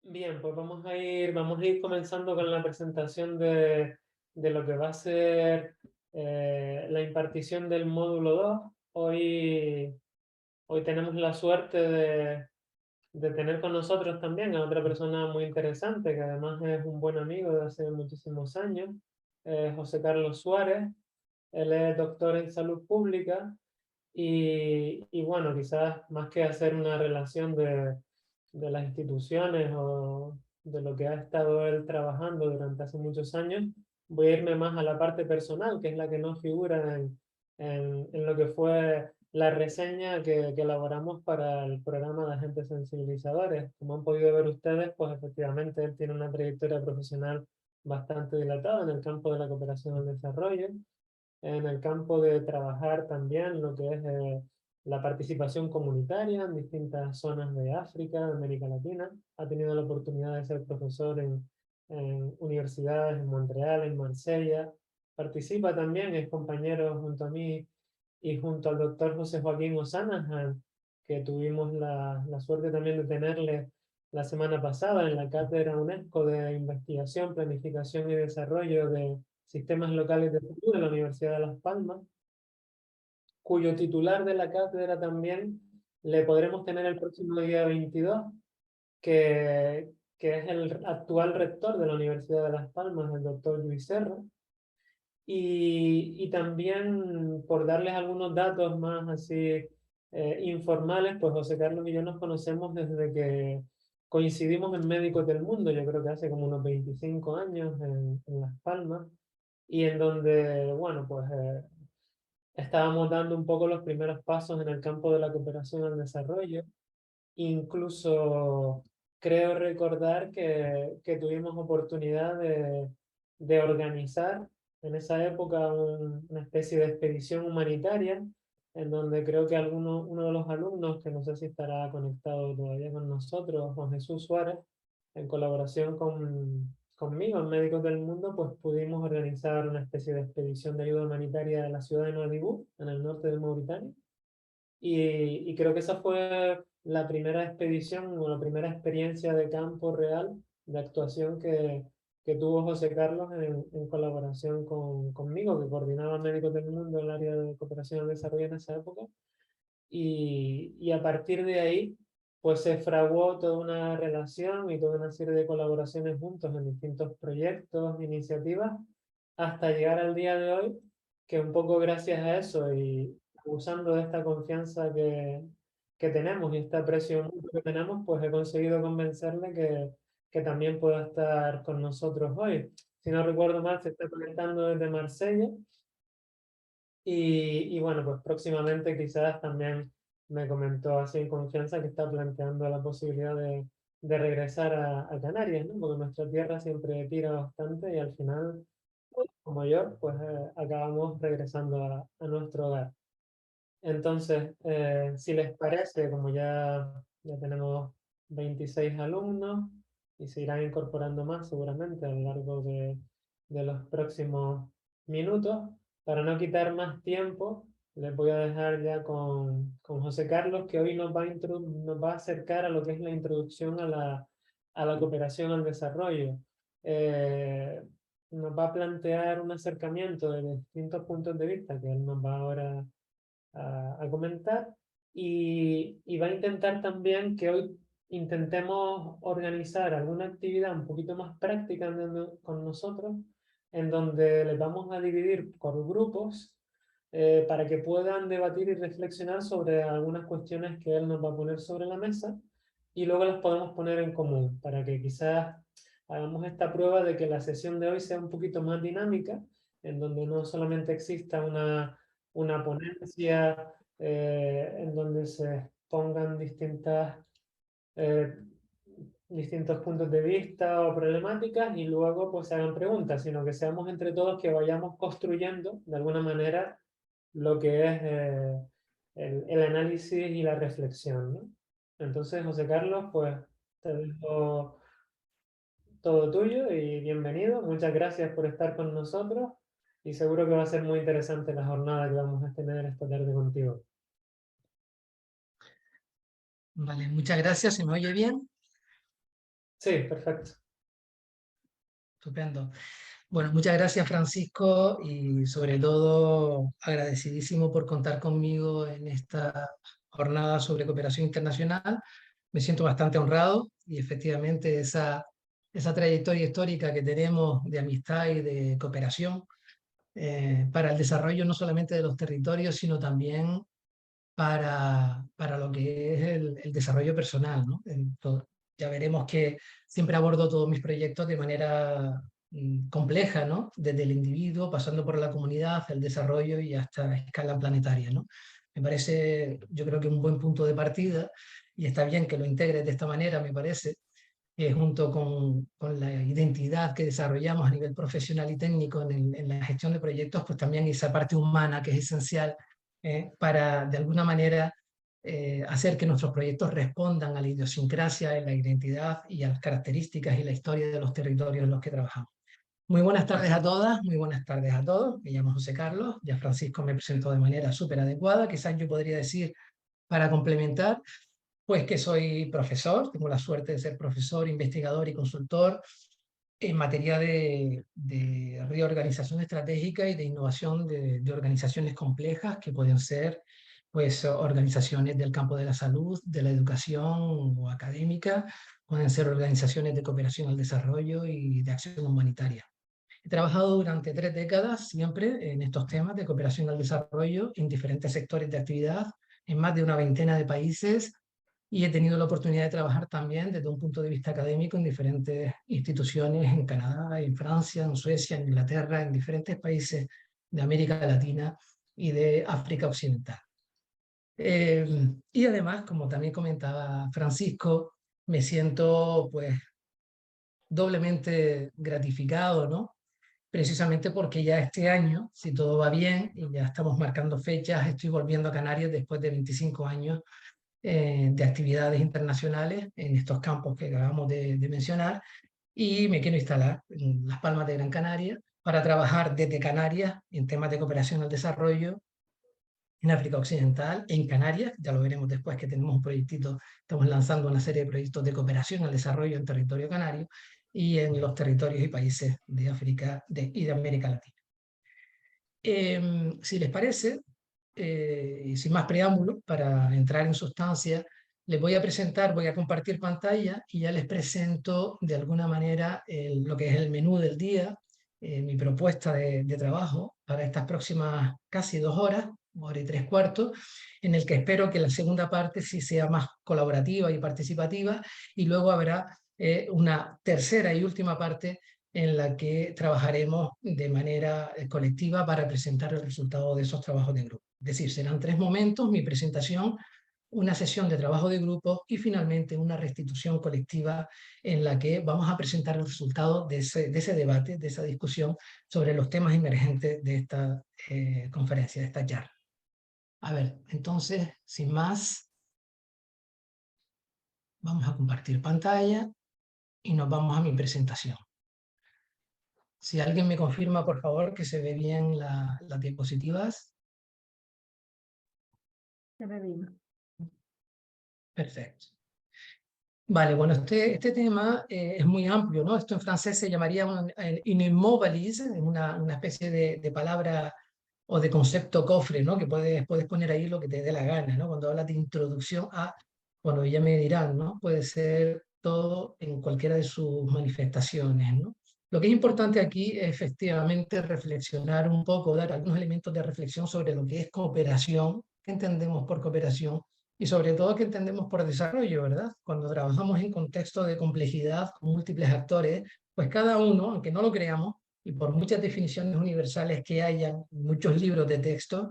Bien, pues vamos a ir comenzando con la presentación de lo que va a ser la impartición del módulo 2. Hoy tenemos la suerte de tener con nosotros también a otra persona muy interesante, que además es un buen amigo de hace muchísimos años, José Carlos Suárez. Él es doctor en salud pública y bueno, quizás más que hacer una relación de las instituciones o de lo que ha estado él trabajando durante hace muchos años, voy a irme más a la parte personal, que es la que no figura en lo que fue la reseña que elaboramos para el programa de agentes sensibilizadores. Como han podido ver ustedes, pues efectivamente él tiene una trayectoria profesional bastante dilatada en el campo de la cooperación al desarrollo, en el campo de trabajar también lo que es la participación comunitaria en distintas zonas de África, de América Latina. Ha tenido la oportunidad de ser profesor en universidades en Montreal, en Marsella. Participa también, es compañero junto a mí y junto al doctor José Joaquín Osanahan, que tuvimos la suerte también de tenerle la semana pasada en la cátedra UNESCO de Investigación, Planificación y Desarrollo de Sistemas Locales de Salud de la Universidad de Las Palmas, cuyo titular de la cátedra también le podremos tener el próximo día 22, que es el actual rector de la Universidad de Las Palmas, el doctor Luis Serra. Y también, por darles algunos datos más así informales, pues José Carlos y yo nos conocemos desde que coincidimos en Médicos del Mundo, yo creo que hace como unos 25 años en Las Palmas, y en donde, bueno, pues estábamos dando un poco los primeros pasos en el campo de la cooperación al desarrollo. Incluso creo recordar que tuvimos oportunidad de organizar en esa época una especie de expedición humanitaria, en donde creo que uno de los alumnos, que no sé si estará conectado todavía con nosotros, Juan Jesús Suárez, en colaboración conmigo, en Médicos del Mundo, pues pudimos organizar una especie de expedición de ayuda humanitaria a la ciudad de Nouadhibou, en el norte de Mauritania. Y creo que esa fue la primera expedición o la primera experiencia de campo real de actuación que tuvo José Carlos en colaboración conmigo, que coordinaba Médicos del Mundo en el área de cooperación al desarrollo en esa época. Y a partir de ahí, pues se fraguó toda una relación y toda una serie de colaboraciones juntos en distintos proyectos, iniciativas, hasta llegar al día de hoy, que un poco gracias a eso y usando de esta confianza que tenemos y este aprecio mutuo que tenemos, pues he conseguido convencerle que también pueda estar con nosotros hoy. Si no recuerdo mal, se está conectando desde Marsella y bueno, pues próximamente quizás también me comentó así en confianza que está planteando la posibilidad de regresar a Canarias, ¿no? Porque nuestra tierra siempre tira bastante y al final, como yo, pues acabamos regresando a nuestro hogar. Entonces, si les parece, como ya tenemos 26 alumnos y se irán incorporando más seguramente a lo largo de los próximos minutos, para no quitar más tiempo, les voy a dejar ya con José Carlos, que hoy nos va a acercar a lo que es la introducción a la cooperación al desarrollo. Eh, Nos va a plantear un acercamiento de distintos puntos de vista que él nos va ahora a comentar y va a intentar también que hoy intentemos organizar alguna actividad un poquito más práctica con nosotros, en donde les vamos a dividir por grupos para que puedan debatir y reflexionar sobre algunas cuestiones que él nos va a poner sobre la mesa y luego las podemos poner en común para que quizás hagamos esta prueba de que la sesión de hoy sea un poquito más dinámica, en donde no solamente exista una ponencia en donde se expongan eh, distintos puntos de vista o problemáticas y luego pues se hagan preguntas, sino que seamos entre todos que vayamos construyendo de alguna manera lo que es el análisis y la reflexión, ¿no? Entonces, José Carlos, pues te dejo todo tuyo y bienvenido. Muchas gracias por estar con nosotros y seguro que va a ser muy interesante la jornada que vamos a tener esta tarde contigo. Vale, muchas gracias. ¿Se me oye bien? Sí, perfecto. Estupendo. Bueno, muchas gracias, Francisco, y sobre todo agradecidísimo por contar conmigo en esta jornada sobre cooperación internacional. Me siento bastante honrado y efectivamente esa trayectoria histórica que tenemos de amistad y de cooperación para el desarrollo no solamente de los territorios, sino también para lo que es el desarrollo personal, ¿no? Ya veremos que siempre abordo todos mis proyectos de manera compleja, ¿no? Desde el individuo, pasando por la comunidad, el desarrollo y hasta escala planetaria, ¿no? Me parece, yo creo que un buen punto de partida, y está bien que lo integres de esta manera, me parece, que junto con la identidad que desarrollamos a nivel profesional y técnico en la gestión de proyectos, pues también esa parte humana que es esencial para, de alguna manera, hacer que nuestros proyectos respondan a la idiosincrasia, a la identidad y a las características y la historia de los territorios en los que trabajamos. Muy buenas tardes a todas, muy buenas tardes a todos. Me llamo José Carlos, ya Francisco me presentó de manera súper adecuada. Quizás yo podría decir, para complementar, pues que soy profesor, tengo la suerte de ser profesor, investigador y consultor en materia de reorganización estratégica y de innovación de organizaciones complejas que pueden ser pues, organizaciones del campo de la salud, de la educación o académica, pueden ser organizaciones de cooperación al desarrollo y de acción humanitaria. He trabajado durante 3 décadas siempre en estos temas de cooperación al desarrollo en diferentes sectores de actividad, en más de una veintena de países, y he tenido la oportunidad de trabajar también desde un punto de vista académico en diferentes instituciones en Canadá, en Francia, en Suecia, en Inglaterra, en diferentes países de América Latina y de África Occidental. Y además, como también comentaba Francisco, me siento pues doblemente gratificado, ¿no? Precisamente porque ya este año, si todo va bien y ya estamos marcando fechas, estoy volviendo a Canarias después de 25 años de actividades internacionales en estos campos que acabamos de mencionar, y me quiero instalar en Las Palmas de Gran Canaria para trabajar desde Canarias en temas de cooperación al desarrollo en África Occidental, en Canarias, ya lo veremos después que tenemos un proyectito, estamos lanzando una serie de proyectos de cooperación al desarrollo en territorio canario y en los territorios y países de África y de América Latina. Si les parece, y sin más preámbulo, para entrar en sustancia, les voy a presentar, voy a compartir pantalla y ya les presento de alguna manera lo que es el menú del día, mi propuesta de trabajo para estas próximas casi 2 horas, 1 hora y 3 cuartos, en el que espero que la segunda parte sí sea más colaborativa y participativa, y luego habrá una tercera y última parte en la que trabajaremos de manera colectiva para presentar el resultado de esos trabajos de grupo. Es decir, serán 3 momentos: mi presentación, una sesión de trabajo de grupo y finalmente una restitución colectiva en la que vamos a presentar el resultado de ese debate, de esa discusión sobre los temas emergentes de esta conferencia, de esta charla. A ver, entonces, sin más, vamos a compartir pantalla y nos vamos a mi presentación. Si alguien me confirma, por favor, que se ve bien las diapositivas. Se ve bien. Perfecto. Vale, bueno, este tema es muy amplio, ¿no? Esto en francés se llamaría un immobilis, una especie de palabra o de concepto cofre, ¿no? Que puedes poner ahí lo que te dé la gana, ¿no? Cuando hablas de introducción a, bueno, ya me dirán, ¿no? Puede ser todo en cualquiera de sus manifestaciones, ¿no? Lo que es importante aquí es efectivamente reflexionar un poco, dar algunos elementos de reflexión sobre lo que es cooperación, qué entendemos por cooperación, y sobre todo qué entendemos por desarrollo, ¿verdad? Cuando trabajamos en contexto de complejidad con múltiples actores, pues cada uno, aunque no lo creamos, y por muchas definiciones universales que hayan, muchos libros de texto,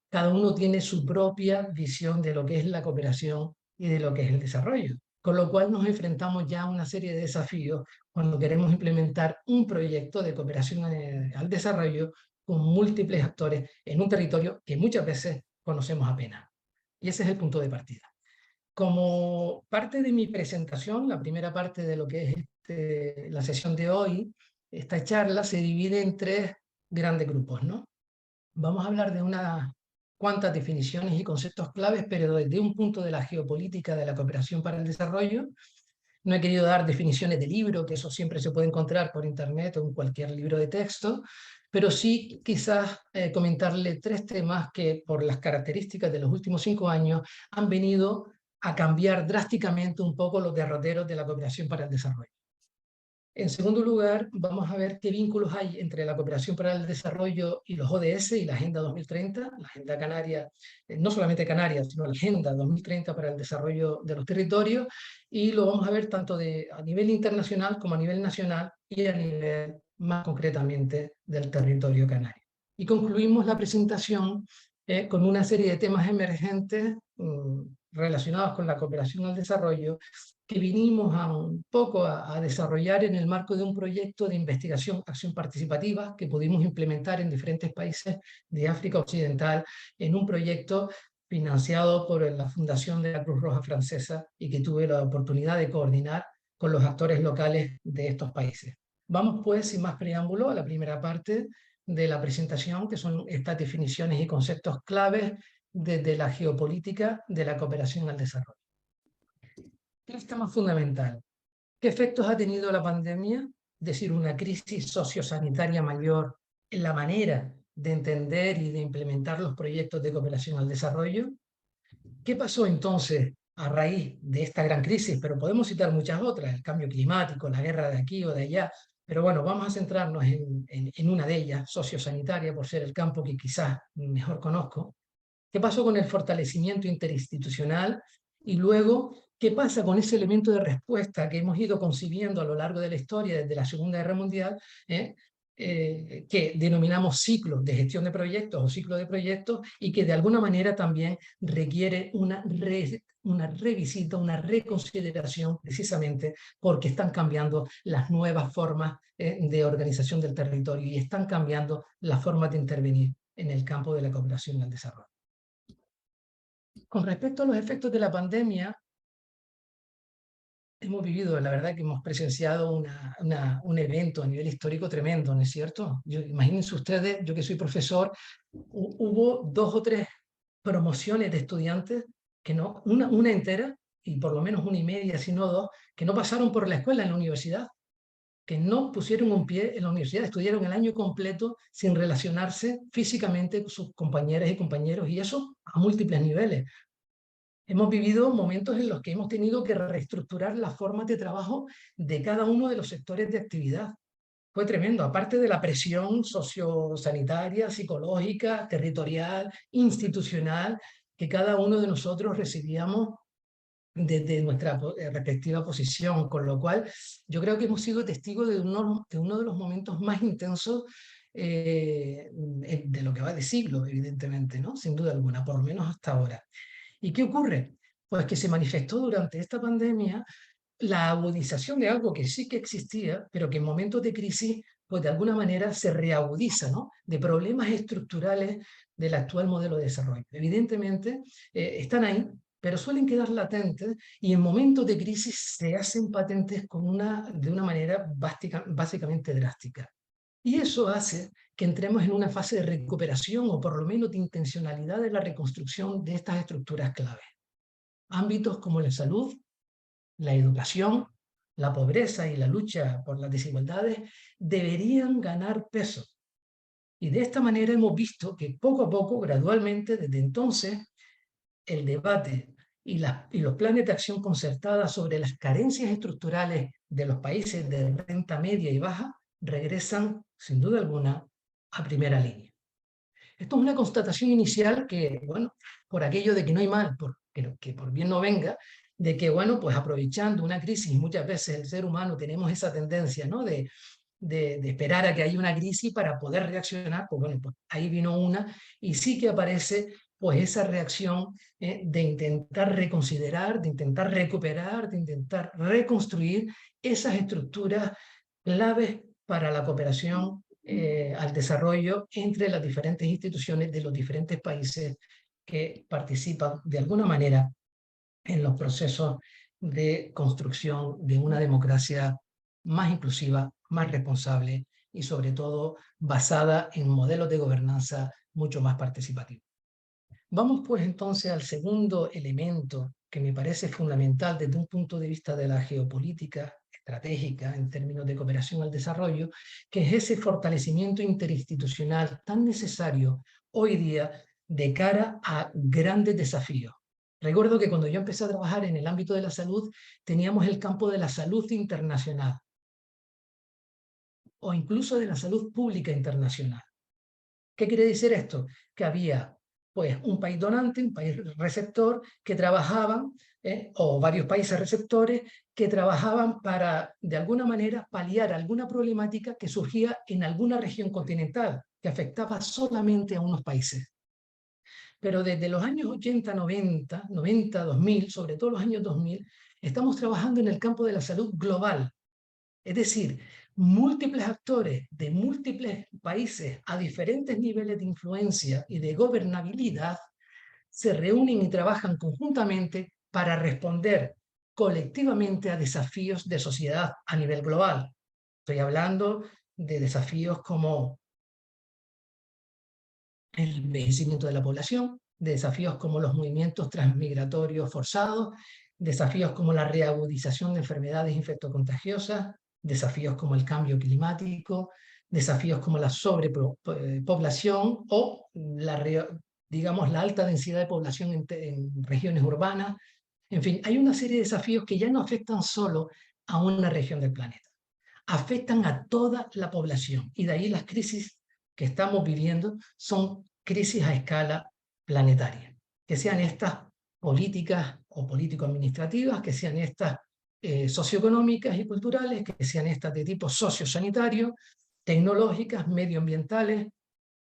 cada uno tiene su propia visión de lo que es la cooperación y de lo que es el desarrollo. Con lo cual nos enfrentamos ya a una serie de desafíos cuando queremos implementar un proyecto de cooperación al desarrollo con múltiples actores en un territorio que muchas veces conocemos apenas. Y ese es el punto de partida. Como parte de mi presentación, la primera parte de lo que es la sesión de hoy, esta charla se divide en 3 grandes grupos, ¿no? Vamos a hablar de unas cuantas definiciones y conceptos claves, pero desde un punto de la geopolítica de la cooperación para el desarrollo. No he querido dar definiciones de libro, que eso siempre se puede encontrar por internet o en cualquier libro de texto, pero sí quizás comentarle 3 temas que por las características de los últimos 5 años han venido a cambiar drásticamente un poco los derroteros de la cooperación para el desarrollo. En segundo lugar, vamos a ver qué vínculos hay entre la cooperación para el desarrollo y los ODS y la Agenda 2030, la Agenda Canaria, no solamente Canaria, sino la Agenda 2030 para el desarrollo de los territorios, y lo vamos a ver tanto a nivel internacional como a nivel nacional y a nivel más concretamente del territorio canario. Y concluimos la presentación con una serie de temas emergentes relacionados con la cooperación al desarrollo que vinimos un poco a desarrollar en el marco de un proyecto de investigación, acción participativa, que pudimos implementar en diferentes países de África Occidental, en un proyecto financiado por la Fundación de la Cruz Roja Francesa y que tuve la oportunidad de coordinar con los actores locales de estos países. Vamos pues, sin más preámbulo, a la primera parte de la presentación, que son estas definiciones y conceptos claves desde la geopolítica de la cooperación al desarrollo. El tema fundamental. ¿Qué efectos ha tenido la pandemia? Es decir, una crisis sociosanitaria mayor en la manera de entender y de implementar los proyectos de cooperación al desarrollo. ¿Qué pasó entonces a raíz de esta gran crisis? Pero podemos citar muchas otras, el cambio climático, la guerra de aquí o de allá. Pero bueno, vamos a centrarnos en una de ellas, sociosanitaria, por ser el campo que quizás mejor conozco. ¿Qué pasó con el fortalecimiento interinstitucional? Y luego, ¿qué pasa con ese elemento de respuesta que hemos ido concibiendo a lo largo de la historia desde la Segunda Guerra Mundial, que denominamos ciclo de gestión de proyectos o ciclo de proyectos, y que de alguna manera también requiere una revisita, una reconsideración, precisamente porque están cambiando las nuevas formas de organización del territorio y están cambiando las formas de intervenir en el campo de la cooperación al desarrollo. Con respecto a los efectos de la pandemia, hemos vivido, la verdad que hemos presenciado un evento a nivel histórico tremendo, ¿no es cierto? Imagínense ustedes, yo que soy profesor, hubo 2 o 3 promociones de estudiantes, que no, una entera, y por lo menos 1 y media, si no 2, que no pasaron por la escuela en la universidad, que no pusieron un pie en la universidad, estudiaron el año completo sin relacionarse físicamente con sus compañeras y compañeros, y eso a múltiples niveles. Hemos vivido momentos en los que hemos tenido que reestructurar las formas de trabajo de cada uno de los sectores de actividad. Fue tremendo, aparte de la presión sociosanitaria, psicológica, territorial, institucional, que cada uno de nosotros recibíamos desde nuestra respectiva posición, con lo cual yo creo que hemos sido testigos de uno de los momentos más intensos de lo que va de siglo, evidentemente, ¿no? Sin duda alguna, por lo menos hasta ahora. ¿Y qué ocurre? Pues que se manifestó durante esta pandemia la agudización de algo que sí que existía, pero que en momentos de crisis, pues de alguna manera se reagudiza, ¿no? De problemas estructurales del actual modelo de desarrollo. Evidentemente, están ahí, pero suelen quedar latentes y en momentos de crisis se hacen patentes de una manera básicamente drástica. Y eso hace que entremos en una fase de recuperación o por lo menos de intencionalidad de la reconstrucción de estas estructuras clave. Ámbitos como la salud, la educación, la pobreza y la lucha por las desigualdades deberían ganar peso. Y de esta manera hemos visto que poco a poco, gradualmente, desde entonces, el debate y los planes de acción concertada sobre las carencias estructurales de los países de renta media y baja regresan, sin duda alguna, a primera línea. Esto es una constatación inicial que, bueno, por aquello de que no hay mal, que por bien no venga, de que, bueno, pues aprovechando una crisis, y muchas veces el ser humano tenemos esa tendencia, ¿no? De esperar a que haya una crisis para poder reaccionar, pues bueno, pues ahí vino una, y sí que aparece pues esa reacción de intentar reconsiderar, de intentar recuperar, de intentar reconstruir esas estructuras claves para la cooperación al desarrollo entre las diferentes instituciones de los diferentes países que participan de alguna manera en los procesos de construcción de una democracia más inclusiva, más responsable y sobre todo basada en modelos de gobernanza mucho más participativos. Vamos pues entonces al segundo elemento que me parece fundamental desde un punto de vista de la geopolítica estratégica en términos de cooperación al desarrollo, que es ese fortalecimiento interinstitucional tan necesario hoy día de cara a grandes desafíos. Recuerdo que cuando yo empecé a trabajar en el ámbito de la salud, teníamos el campo de la salud internacional o incluso de la salud pública internacional. ¿Qué quiere decir esto? Que había pues un país donante, un país receptor, que trabajaban, o varios países receptores, que trabajaban para, de alguna manera, paliar alguna problemática que surgía en alguna región continental, que afectaba solamente a unos países. Pero desde los años 80, 90, 2000, sobre todo los años 2000, estamos trabajando en el campo de la salud global. Es decir, múltiples actores de múltiples países a diferentes niveles de influencia y de gobernabilidad se reúnen y trabajan conjuntamente para responder colectivamente a desafíos de sociedad a nivel global. Estoy hablando de desafíos como el envejecimiento de la población, de desafíos como los movimientos transmigratorios forzados, desafíos como la reagudización de enfermedades infectocontagiosas, desafíos como el cambio climático, desafíos como la sobrepoblación o digamos, la alta densidad de población en regiones urbanas. En fin, hay una serie de desafíos que ya no afectan solo a una región del planeta, afectan a toda la población, y de ahí las crisis que estamos viviendo son crisis a escala planetaria, que sean estas políticas o político-administrativas, que sean estas socioeconómicas y culturales, que sean estas de tipo sociosanitario, tecnológicas, medioambientales,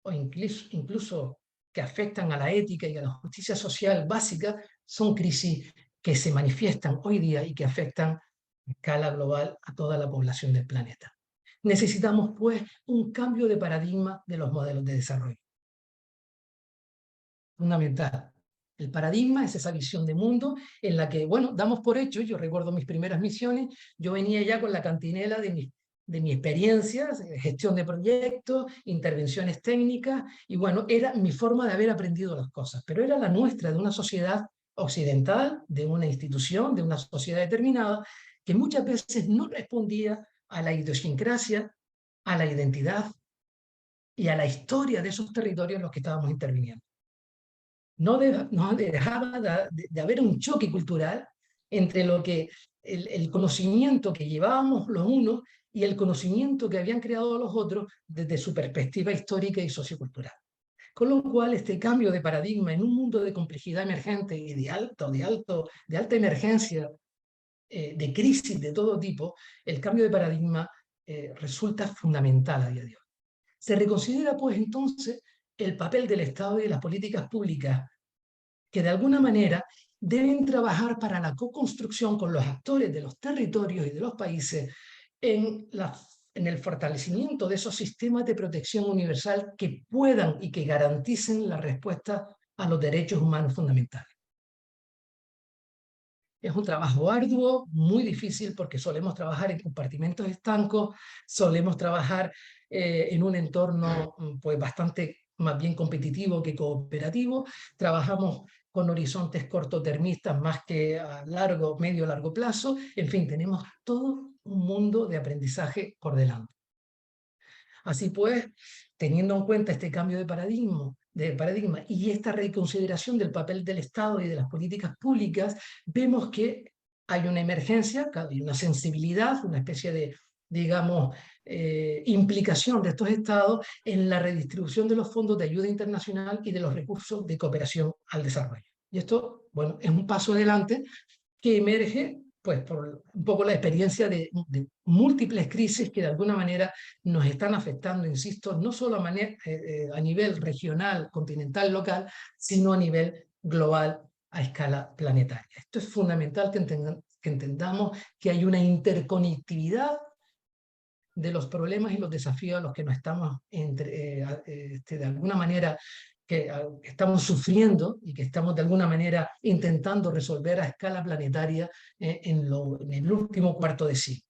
o incluso que afectan a la ética y a la justicia social básica, son crisis que se manifiestan hoy día y que afectan a escala global a toda la población del planeta. Necesitamos, pues, un cambio de paradigma de los modelos de desarrollo. Fundamental. El paradigma es esa visión de mundo en la que, bueno, damos por hecho. Yo recuerdo mis primeras misiones, yo venía ya con la cantinela de mi experiencia, gestión de proyectos, intervenciones técnicas, y bueno, era mi forma de haber aprendido las cosas, pero era la nuestra, de una sociedad occidental, de una institución, de una sociedad determinada, que muchas veces no respondía a la idiosincrasia, a la identidad y a la historia de esos territorios en los que estábamos interviniendo. No dejaba de haber un choque cultural entre lo que el conocimiento que llevábamos los unos y el conocimiento que habían creado los otros desde su perspectiva histórica y sociocultural. Con lo cual, este cambio de paradigma en un mundo de complejidad emergente y de alta emergencia, de crisis de todo tipo, el cambio de paradigma resulta fundamental a día de hoy. Se reconsidera, pues, entonces, el papel del Estado y de las políticas públicas, que de alguna manera deben trabajar para la co-construcción con los actores de los territorios y de los países en el fortalecimiento de esos sistemas de protección universal que puedan y que garanticen la respuesta a los derechos humanos fundamentales. Es un trabajo arduo, muy difícil, porque solemos trabajar en compartimentos estancos, solemos trabajar en un entorno pues bastante más bien competitivo que cooperativo, trabajamos con horizontes cortotermistas más que a medio largo plazo. En fin, tenemos todo un mundo de aprendizaje por delante. Así pues, teniendo en cuenta este cambio de paradigma y esta reconsideración del papel del Estado y de las políticas públicas, vemos que hay una emergencia, hay una sensibilidad, una especie de, digamos, implicación de estos estados en la redistribución de los fondos de ayuda internacional y de los recursos de cooperación al desarrollo. Y esto, bueno, es un paso adelante que emerge pues por un poco la experiencia de múltiples crisis que de alguna manera nos están afectando, insisto, no solo a nivel regional, continental, local, sino a nivel global, a escala planetaria. Esto es fundamental que entendamos que hay una interconectividad de los problemas y los desafíos a los que nos estamos de alguna manera que estamos sufriendo y que estamos de alguna manera intentando resolver a escala planetaria en el último cuarto de siglo.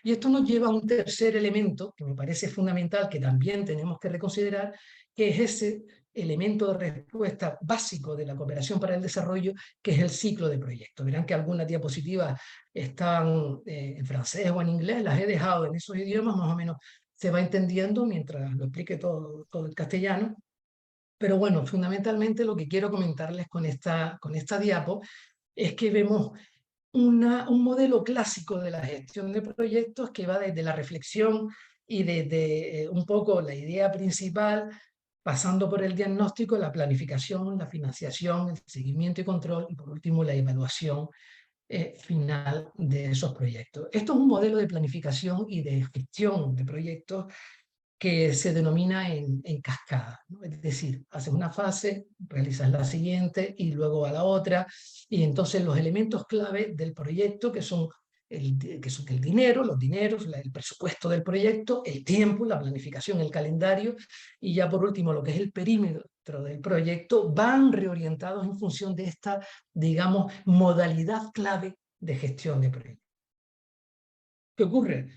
Y esto nos lleva a un tercer elemento que me parece fundamental, que también tenemos que reconsiderar, que es ese elemento de respuesta básico de la cooperación para el desarrollo, que es el ciclo de proyecto. Verán que algunas diapositivas están en francés o en inglés, las he dejado en esos idiomas, más o menos se va entendiendo mientras lo explique todo el castellano. Pero bueno, fundamentalmente lo que quiero comentarles con esta diapo es que vemos un modelo clásico de la gestión de proyectos que va desde la reflexión y desde un poco la idea principal, pasando por el diagnóstico, la planificación, la financiación, el seguimiento y control, y por último la evaluación final de esos proyectos. Esto es un modelo de planificación y de gestión de proyectos que se denomina en cascada, ¿no? Es decir, haces una fase, realizas la siguiente y luego a la otra, y entonces los elementos clave del proyecto, que son el dinero, los dineros, el presupuesto del proyecto, el tiempo, la planificación, el calendario, y ya por último lo que es el perímetro del proyecto, van reorientados en función de esta, digamos, modalidad clave de gestión de proyectos. ¿Qué ocurre?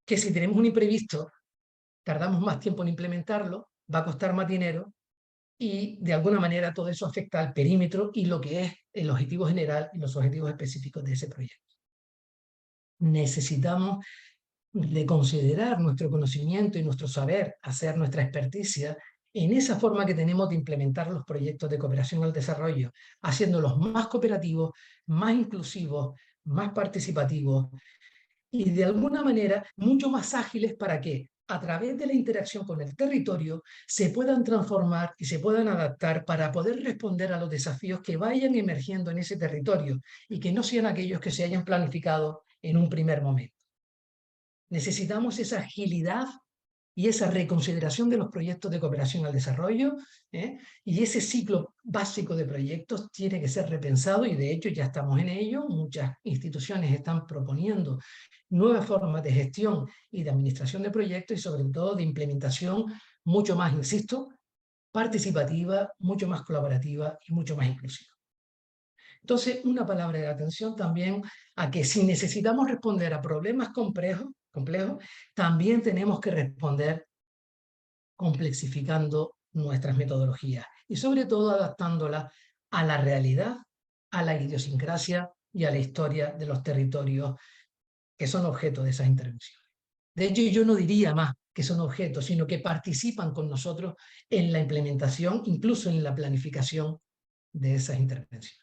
Que si tenemos un imprevisto, tardamos más tiempo en implementarlo, va a costar más dinero y de alguna manera todo eso afecta al perímetro y lo que es el objetivo general y los objetivos específicos de ese proyecto. Necesitamos de considerar nuestro conocimiento y nuestro saber, hacer nuestra experticia en esa forma que tenemos de implementar los proyectos de cooperación al desarrollo, haciéndolos más cooperativos, más inclusivos, más participativos y de alguna manera mucho más ágiles para que a través de la interacción con el territorio se puedan transformar y se puedan adaptar para poder responder a los desafíos que vayan emergiendo en ese territorio y que no sean aquellos que se hayan planificado en un primer momento. Necesitamos esa agilidad y esa reconsideración de los proyectos de cooperación al desarrollo, y ese ciclo básico de proyectos tiene que ser repensado y de hecho ya estamos en ello. Muchas instituciones están proponiendo nuevas formas de gestión y de administración de proyectos y sobre todo de implementación mucho más, insisto, participativa, mucho más colaborativa y mucho más inclusiva. Entonces, una palabra de atención también a que si necesitamos responder a problemas complejos, también tenemos que responder complexificando nuestras metodologías y sobre todo adaptándolas a la realidad, a la idiosincrasia y a la historia de los territorios que son objeto de esas intervenciones. De hecho, yo no diría más que son objetos, sino que participan con nosotros en la implementación, incluso en la planificación de esas intervenciones.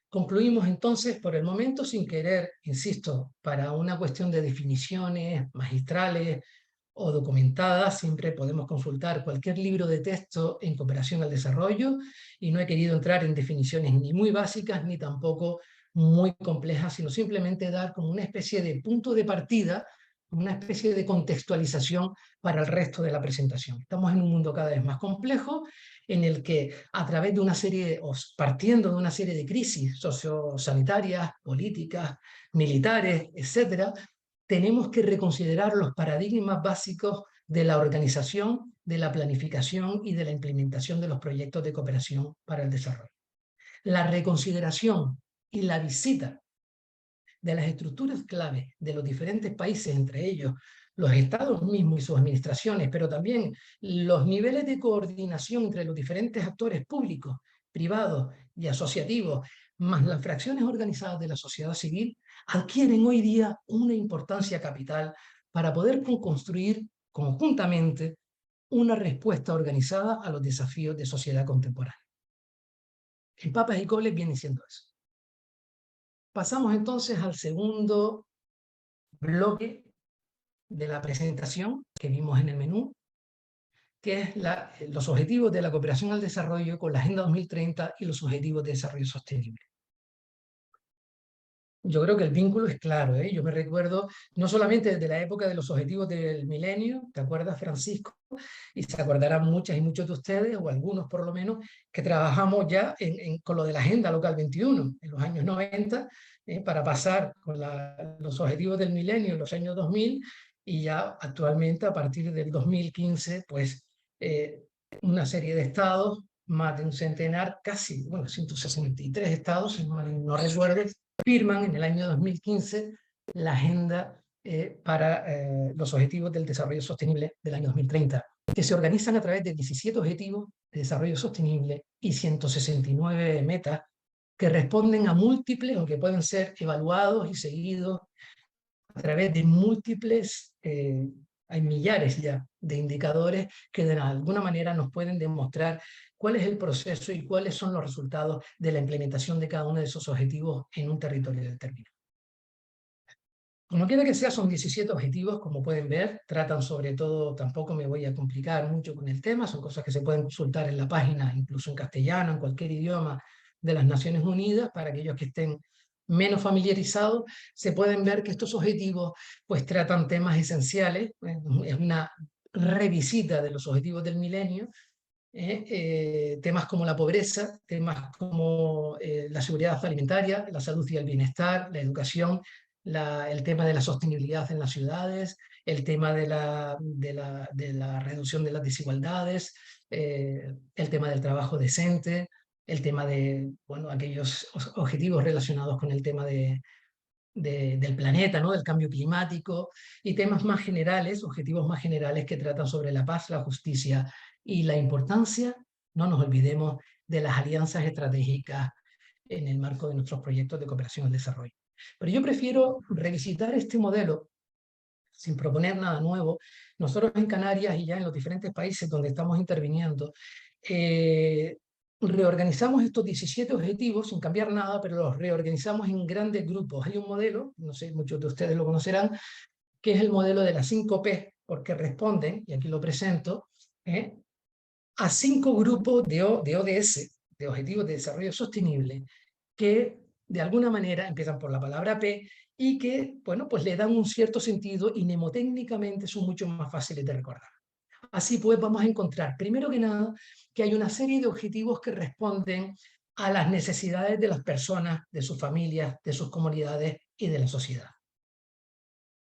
Concluimos entonces por el momento sin querer, insisto, para una cuestión de definiciones magistrales o documentadas, siempre podemos consultar cualquier libro de texto en cooperación al desarrollo y no he querido entrar en definiciones ni muy básicas ni tampoco muy complejas, sino simplemente dar como una especie de punto de partida, una especie de contextualización para el resto de la presentación. Estamos en un mundo cada vez más complejo, en el que a través de una serie, o partiendo de una serie de crisis sociosanitarias, políticas, militares, etcétera, tenemos que reconsiderar los paradigmas básicos de la organización, de la planificación y de la implementación de los proyectos de cooperación para el desarrollo. La reconsideración y la visita de las estructuras clave de los diferentes países, entre ellos los estados mismos y sus administraciones, pero también los niveles de coordinación entre los diferentes actores públicos, privados y asociativos, más las fracciones organizadas de la sociedad civil, adquieren hoy día una importancia capital para poder construir conjuntamente una respuesta organizada a los desafíos de sociedad contemporánea. En Papas y Cobles viene siendo eso. Pasamos entonces al segundo bloque de la presentación que vimos en el menú, que es los objetivos de la cooperación al desarrollo con la Agenda 2030 y los objetivos de desarrollo sostenible. Yo creo que el vínculo es claro, ¿eh? Yo me recuerdo no solamente desde la época de los objetivos del milenio, ¿te acuerdas, Francisco? Y se acordarán muchas y muchos de ustedes, o algunos por lo menos, que trabajamos ya con lo de la Agenda Local 21 en los años 90, para pasar con los objetivos del milenio en los años 2000, y ya actualmente a partir del 2015, pues una serie de estados, más de un centenar, casi, bueno, 163 estados, si no recuerdo, firman en el año 2015 la Agenda para los Objetivos del Desarrollo Sostenible del año 2030. que se organizan a través de 17 objetivos de desarrollo sostenible y 169 metas que responden a múltiples o que pueden ser evaluados y seguidos a través de múltiples, hay millares ya de indicadores que de alguna manera nos pueden demostrar cuál es el proceso y cuáles son los resultados de la implementación de cada uno de esos objetivos en un territorio determinado. Como quiera que sea, son 17 objetivos, como pueden ver, tratan sobre todo, tampoco me voy a complicar mucho con el tema, son cosas que se pueden consultar en la página, incluso en castellano, en cualquier idioma de las Naciones Unidas, para aquellos que estén menos familiarizados, se pueden ver que estos objetivos pues tratan temas esenciales, es una revisita de los objetivos del milenio, temas como la pobreza, temas como la seguridad alimentaria, la salud y el bienestar, la educación, el tema de la sostenibilidad en las ciudades, el tema de la reducción de las desigualdades, el tema del trabajo decente, el tema de aquellos objetivos relacionados con el tema del planeta, ¿no? Del cambio climático, y temas más generales, objetivos más generales que tratan sobre la paz, la justicia y la importancia, no nos olvidemos, de las alianzas estratégicas en el marco de nuestros proyectos de cooperación al desarrollo. Pero yo prefiero revisitar este modelo sin proponer nada nuevo. Nosotros en Canarias y ya en los diferentes países donde estamos interviniendo, reorganizamos estos 17 objetivos sin cambiar nada, pero los reorganizamos en grandes grupos. Hay un modelo, no sé, muchos de ustedes lo conocerán, que es el modelo de las 5P, porque responden, y aquí lo presento, a 5 grupos de ODS, de Objetivos de Desarrollo Sostenible, que de alguna manera empiezan por la palabra P y que, bueno, pues le dan un cierto sentido y mnemotécnicamente son mucho más fáciles de recordar. Así pues, vamos a encontrar, primero que nada, que hay una serie de objetivos que responden a las necesidades de las personas, de sus familias, de sus comunidades y de la sociedad.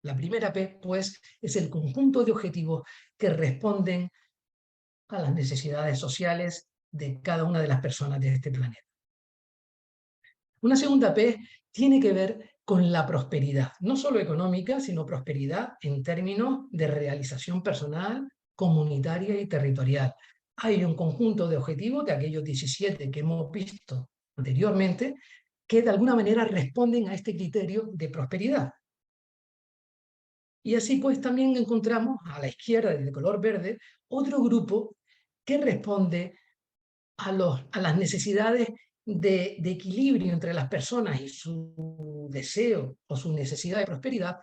La primera P, pues, es el conjunto de objetivos que responden a las necesidades sociales de cada una de las personas de este planeta. Una segunda P tiene que ver con la prosperidad, no solo económica, sino prosperidad en términos de realización personal, comunitaria y territorial. Hay un conjunto de objetivos de aquellos 17 que hemos visto anteriormente que de alguna manera responden a este criterio de prosperidad. Y así pues también encontramos a la izquierda, de color verde, otro grupo que responde a las necesidades de equilibrio entre las personas y su deseo o su necesidad de prosperidad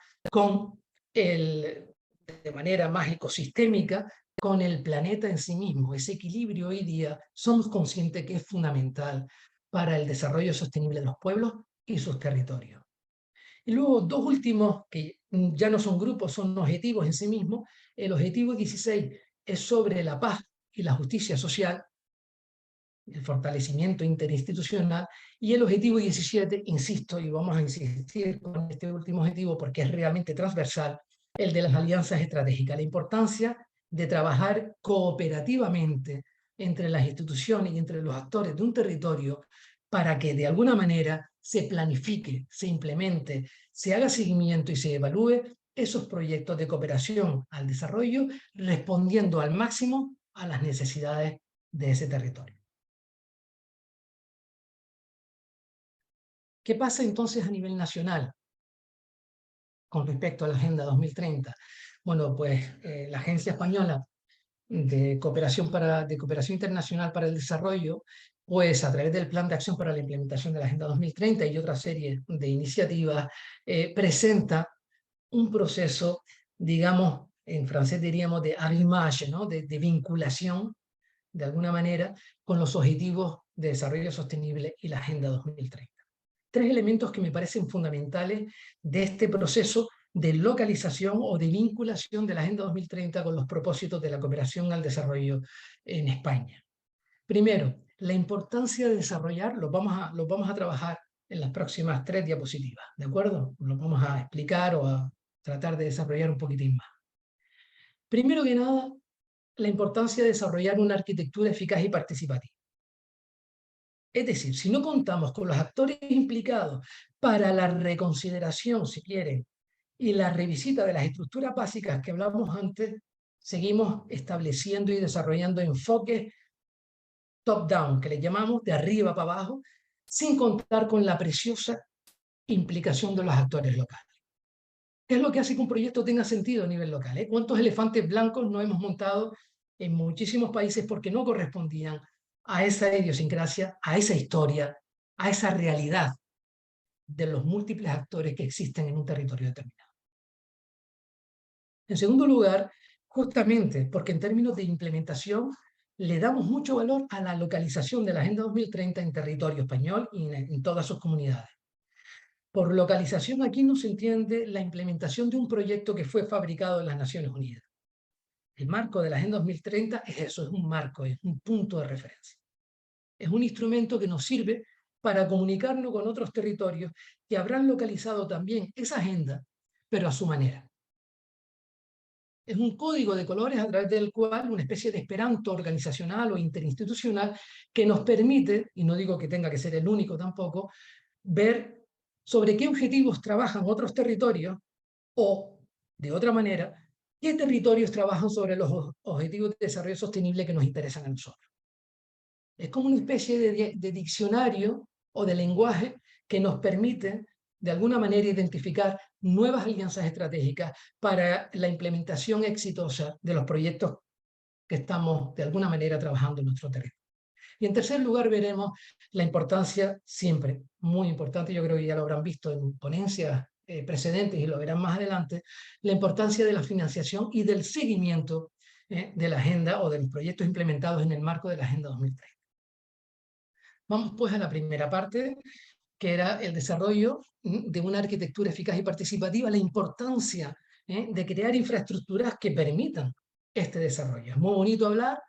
de manera más ecosistémica, con el planeta en sí mismo. Ese equilibrio hoy día somos conscientes que es fundamental para el desarrollo sostenible de los pueblos y sus territorios. Y luego dos últimos, que ya no son grupos, son objetivos en sí mismos. El objetivo 16 es sobre la paz y la justicia social, el fortalecimiento interinstitucional, y el objetivo 17, insisto, y vamos a insistir con este último objetivo porque es realmente transversal, el de las alianzas estratégicas, la importancia de trabajar cooperativamente entre las instituciones y entre los actores de un territorio para que de alguna manera se planifique, se implemente, se haga seguimiento y se evalúe esos proyectos de cooperación al desarrollo, respondiendo al máximo a las necesidades de ese territorio. ¿Qué pasa entonces a nivel nacional con respecto a la Agenda 2030? Bueno, pues la Agencia Española de Cooperación Internacional para el Desarrollo, pues a través del Plan de Acción para la Implementación de la Agenda 2030 y otra serie de iniciativas, presenta un proceso, digamos, en francés diríamos de arrimage, ¿no? de vinculación, de alguna manera, con los Objetivos de Desarrollo Sostenible y la Agenda 2030. 3 elementos que me parecen fundamentales de este proceso de localización o de vinculación de la Agenda 2030 con los propósitos de la cooperación al desarrollo en España. Primero, la importancia de desarrollar, los vamos a trabajar en las próximas 3 diapositivas, ¿de acuerdo? Los vamos a explicar o a tratar de desarrollar un poquitín más. Primero que nada, la importancia de desarrollar una arquitectura eficaz y participativa. Es decir, si no contamos con los actores implicados para la reconsideración, si quieren, y la revisita de las estructuras básicas que hablamos antes, seguimos estableciendo y desarrollando enfoques top-down, que le llamamos de arriba para abajo, sin contar con la preciosa implicación de los actores locales. ¿Qué es lo que hace que un proyecto tenga sentido a nivel local? ¿Cuántos elefantes blancos no hemos montado en muchísimos países porque no correspondían a esa idiosincrasia, a esa historia, a esa realidad de los múltiples actores que existen en un territorio determinado? En segundo lugar, justamente porque en términos de implementación le damos mucho valor a la localización de la Agenda 2030 en territorio español y en todas sus comunidades. Por localización aquí no se entiende la implementación de un proyecto que fue fabricado en las Naciones Unidas. El marco de la Agenda 2030 es eso, es un marco, es un punto de referencia. Es un instrumento que nos sirve para comunicarnos con otros territorios que habrán localizado también esa agenda, pero a su manera. Es un código de colores a través del cual una especie de esperanto organizacional o interinstitucional que nos permite, y no digo que tenga que ser el único tampoco, ver sobre qué objetivos trabajan otros territorios o, de otra manera, qué territorios trabajan sobre los objetivos de desarrollo sostenible que nos interesan a nosotros. Es como una especie de diccionario o de lenguaje que nos permite, de alguna manera, identificar nuevas alianzas estratégicas para la implementación exitosa de los proyectos que estamos, de alguna manera, trabajando en nuestro territorio. Y en tercer lugar veremos la importancia, siempre muy importante, yo creo que ya lo habrán visto en ponencias precedentes y lo verán más adelante, la importancia de la financiación y del seguimiento de la agenda o de los proyectos implementados en el marco de la Agenda 2030. Vamos pues a la primera parte, que era el desarrollo de una arquitectura eficaz y participativa, la importancia de crear infraestructuras que permitan este desarrollo. Es muy bonito hablar,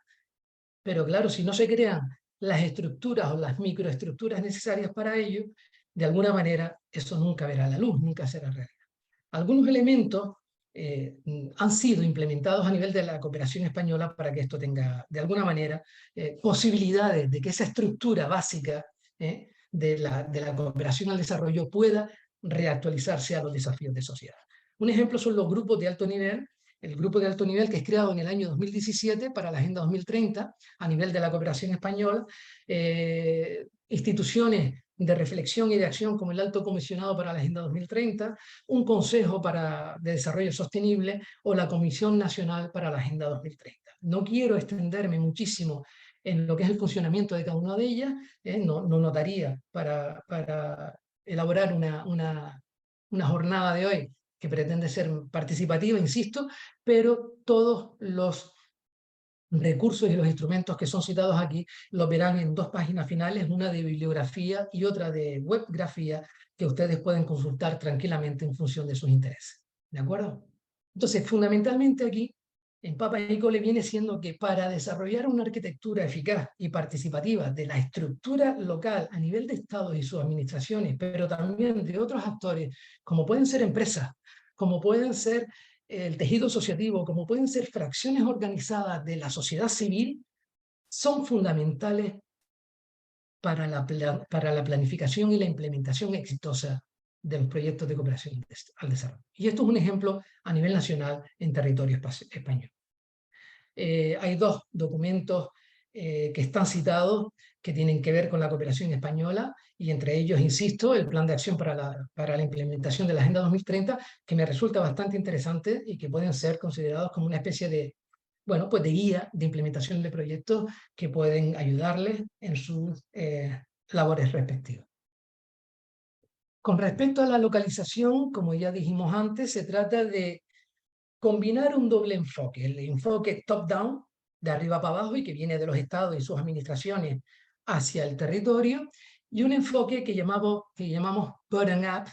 pero claro, si no se crean las estructuras o las microestructuras necesarias para ello, de alguna manera eso nunca verá la luz, nunca será realidad. Algunos elementos han sido implementados a nivel de la cooperación española para que esto tenga, de alguna manera, posibilidades de que esa estructura básica de la cooperación al desarrollo pueda reactualizarse a los desafíos de sociedad. Un ejemplo son los grupos de alto nivel, el grupo de alto nivel que es creado en el año 2017 para la Agenda 2030 a nivel de la cooperación española, instituciones de reflexión y de acción como el Alto Comisionado para la Agenda 2030, un Consejo de Desarrollo Sostenible o la Comisión Nacional para la Agenda 2030. No quiero extenderme muchísimo en lo que es el funcionamiento de cada una de ellas, no nos daría para elaborar una jornada de hoy que pretende ser participativa, insisto, pero todos los recursos y los instrumentos que son citados aquí los verán en dos páginas finales, una de bibliografía y otra de webgrafía, que ustedes pueden consultar tranquilamente en función de sus intereses. ¿De acuerdo? Entonces, fundamentalmente aquí, en Papa Nicole viene siendo que para desarrollar una arquitectura eficaz y participativa de la estructura local a nivel de Estados y sus administraciones, pero también de otros actores, como pueden ser empresas, como pueden ser el tejido asociativo, como pueden ser fracciones organizadas de la sociedad civil, son fundamentales para la planificación y la implementación exitosa de los proyectos de cooperación al desarrollo. Y esto es un ejemplo a nivel nacional en territorio español. Hay dos documentos que están citados que tienen que ver con la cooperación española, y entre ellos, insisto, el Plan de Acción para la implementación de la Agenda 2030, que me resulta bastante interesante y que pueden ser considerados como una especie de, bueno, pues de guía de implementación de proyectos que pueden ayudarles en sus labores respectivas. Con respecto a la localización, como ya dijimos antes, se trata de combinar un doble enfoque, el enfoque top-down, de arriba para abajo, y que viene de los estados y sus administraciones hacia el territorio, y un enfoque que llamamos bottom-up,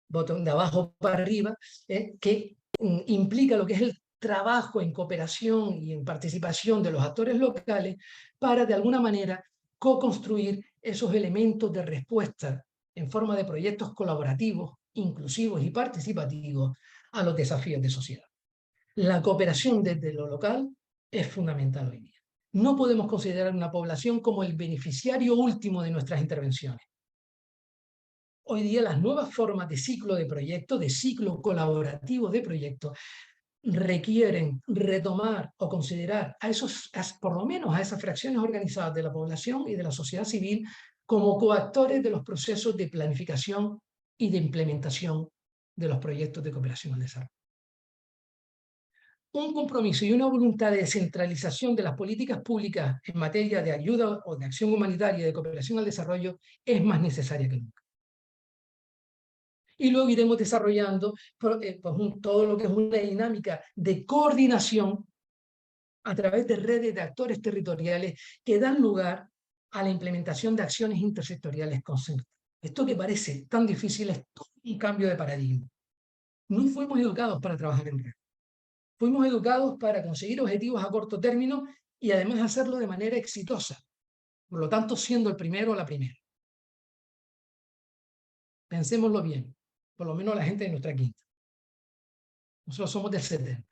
de abajo para arriba, que implica lo que es el trabajo en cooperación y en participación de los actores locales para, de alguna manera, co-construir esos elementos de respuesta en forma de proyectos colaborativos, inclusivos y participativos a los desafíos de sociedad. La cooperación desde lo local es fundamental hoy día. No podemos considerar una población como el beneficiario último de nuestras intervenciones. Hoy día las nuevas formas de ciclo de proyectos, de ciclo colaborativo de proyectos, requieren retomar o considerar por lo menos a esas fracciones organizadas de la población y de la sociedad civil como coactores de los procesos de planificación y de implementación de los proyectos de cooperación al desarrollo. Un compromiso y una voluntad de descentralización de las políticas públicas en materia de ayuda o de acción humanitaria y de cooperación al desarrollo es más necesaria que nunca. Y luego iremos desarrollando todo lo que es una dinámica de coordinación a través de redes de actores territoriales que dan lugar a la implementación de acciones intersectoriales concertadas. Esto que parece tan difícil es todo un cambio de paradigma. No fuimos educados para trabajar en red. Fuimos educados para conseguir objetivos a corto término y además hacerlo de manera exitosa. Por lo tanto, siendo el primero o la primera. Pensémoslo bien, por lo menos la gente de nuestra quinta. Nosotros somos del 70.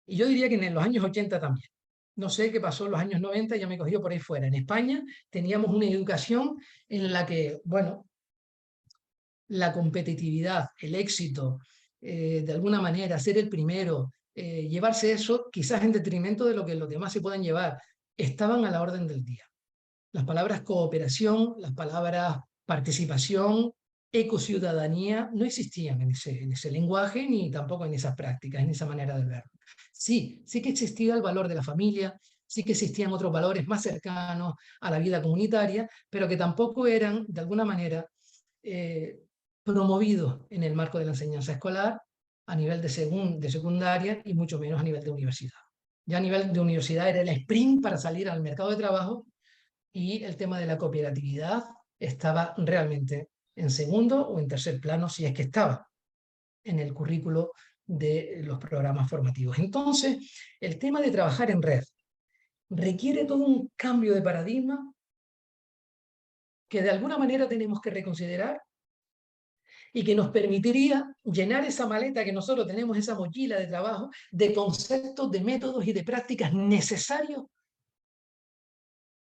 Y yo diría que en los años 80 también. No sé qué pasó en los años 90, ya me cogió por ahí fuera. En España teníamos una educación en la que, bueno, la competitividad, el éxito, de alguna manera, ser el primero, llevarse eso, quizás en detrimento de lo que los demás se puedan llevar, estaban a la orden del día. Las palabras cooperación, las palabras participación, ecociudadanía, no existían en ese lenguaje ni tampoco en esas prácticas, en esa manera de verlo. Sí que existía el valor de la familia, sí que existían otros valores más cercanos a la vida comunitaria, pero que tampoco eran, de alguna manera, promovidos en el marco de la enseñanza escolar a nivel de secundaria y mucho menos a nivel de universidad. Ya a nivel de universidad era el sprint para salir al mercado de trabajo y el tema de la cooperatividad estaba realmente en segundo o en tercer plano, si es que estaba en el currículo de los programas formativos. Entonces, el tema de trabajar en red requiere todo un cambio de paradigma que de alguna manera tenemos que reconsiderar y que nos permitiría llenar esa maleta que nosotros tenemos, esa mochila de trabajo, de conceptos, de métodos y de prácticas necesarios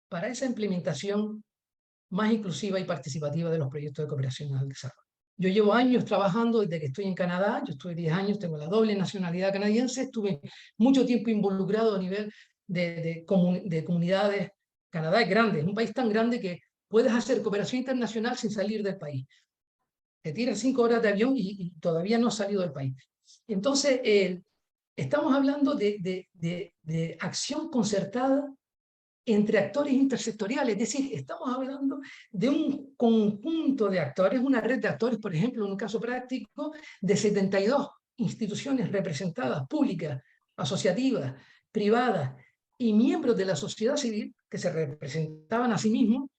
para esa implementación más inclusiva y participativa de los proyectos de cooperación al desarrollo. Yo llevo años trabajando desde que estoy en Canadá, yo estuve 10 años, tengo la doble nacionalidad canadiense, estuve mucho tiempo involucrado a nivel de comunidades. Canadá es grande, es un país tan grande que puedes hacer cooperación internacional sin salir del país. Te tiras 5 horas de avión y todavía no has salido del país. Entonces, estamos hablando de acción concertada entre actores intersectoriales, es decir, estamos hablando de un conjunto de actores, una red de actores, por ejemplo, en un caso práctico, de 72 instituciones representadas, públicas, asociativas, privadas y miembros de la sociedad civil que se representaban a sí mismos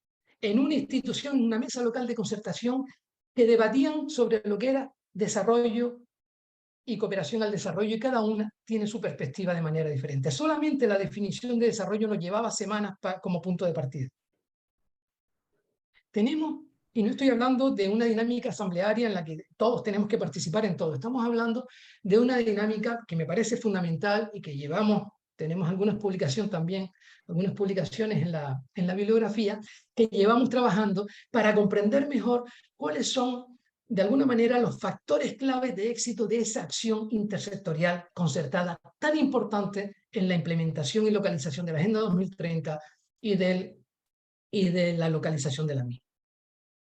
en una institución, en una mesa local de concertación que debatían sobre lo que era desarrollo y cooperación al desarrollo, y cada una tiene su perspectiva de manera diferente. Solamente la definición de desarrollo nos llevaba semanas como punto de partida. Tenemos, y no estoy hablando de una dinámica asamblearia en la que todos tenemos que participar en todo, estamos hablando de una dinámica que me parece fundamental y que tenemos algunas publicaciones también, algunas publicaciones en la bibliografía, que llevamos trabajando para comprender mejor cuáles son de alguna manera los factores claves de éxito de esa acción intersectorial concertada tan importante en la implementación y localización de la Agenda 2030 y de la localización de la misma.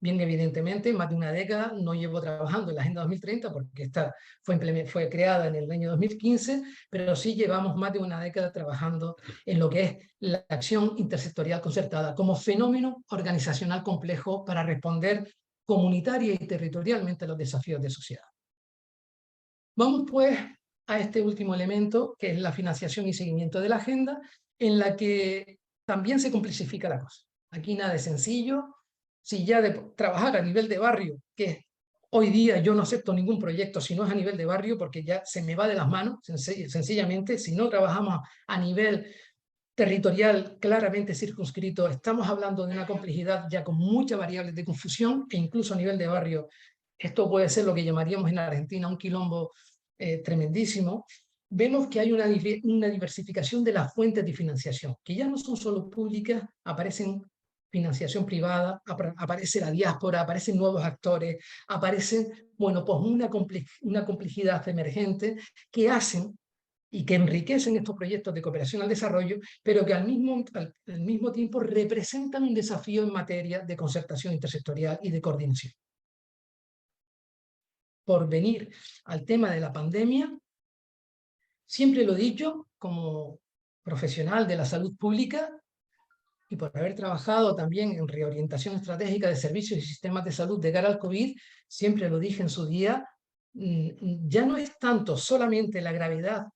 Bien, evidentemente, más de una década no llevo trabajando en la Agenda 2030 porque esta fue creada en el año 2015, pero sí llevamos más de una década trabajando en lo que es la acción intersectorial concertada como fenómeno organizacional complejo para responder comunitaria y territorialmente a los desafíos de sociedad. Vamos pues a este último elemento, que es la financiación y seguimiento de la agenda, en la que también se complejifica la cosa. Aquí nada es sencillo. Si ya de trabajar a nivel de barrio, que hoy día yo no acepto ningún proyecto si no es a nivel de barrio, porque ya se me va de las manos, sencillamente, si no trabajamos a nivel territorial claramente circunscrito, estamos hablando de una complejidad ya con muchas variables de confusión, e incluso a nivel de barrio, esto puede ser lo que llamaríamos en Argentina un quilombo tremendísimo. Vemos que hay una diversificación de las fuentes de financiación, que ya no son solo públicas, aparecen financiación privada, aparece la diáspora, aparecen nuevos actores, aparecen, bueno, pues una complejidad emergente que hacen y que enriquecen estos proyectos de cooperación al desarrollo, pero que al mismo tiempo representan un desafío en materia de concertación intersectorial y de coordinación. Por venir al tema de la pandemia, siempre lo he dicho, como profesional de la salud pública, y por haber trabajado también en reorientación estratégica de servicios y sistemas de salud de cara al COVID, siempre lo dije en su día, ya no es tanto solamente la gravedad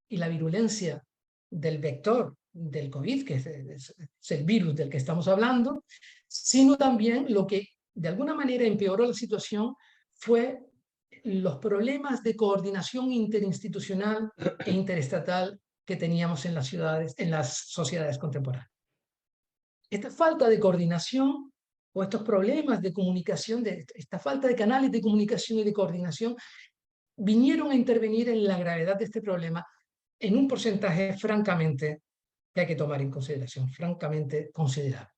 y la virulencia del vector del COVID, que es el virus del que estamos hablando, sino también lo que de alguna manera empeoró la situación fue los problemas de coordinación interinstitucional e interestatal que teníamos en las ciudades, en las sociedades contemporáneas. Esta falta de coordinación o estos problemas de comunicación, esta falta de canales de comunicación y de coordinación, vinieron a intervenir en la gravedad de este problema en un porcentaje francamente que hay que tomar en consideración, francamente considerable.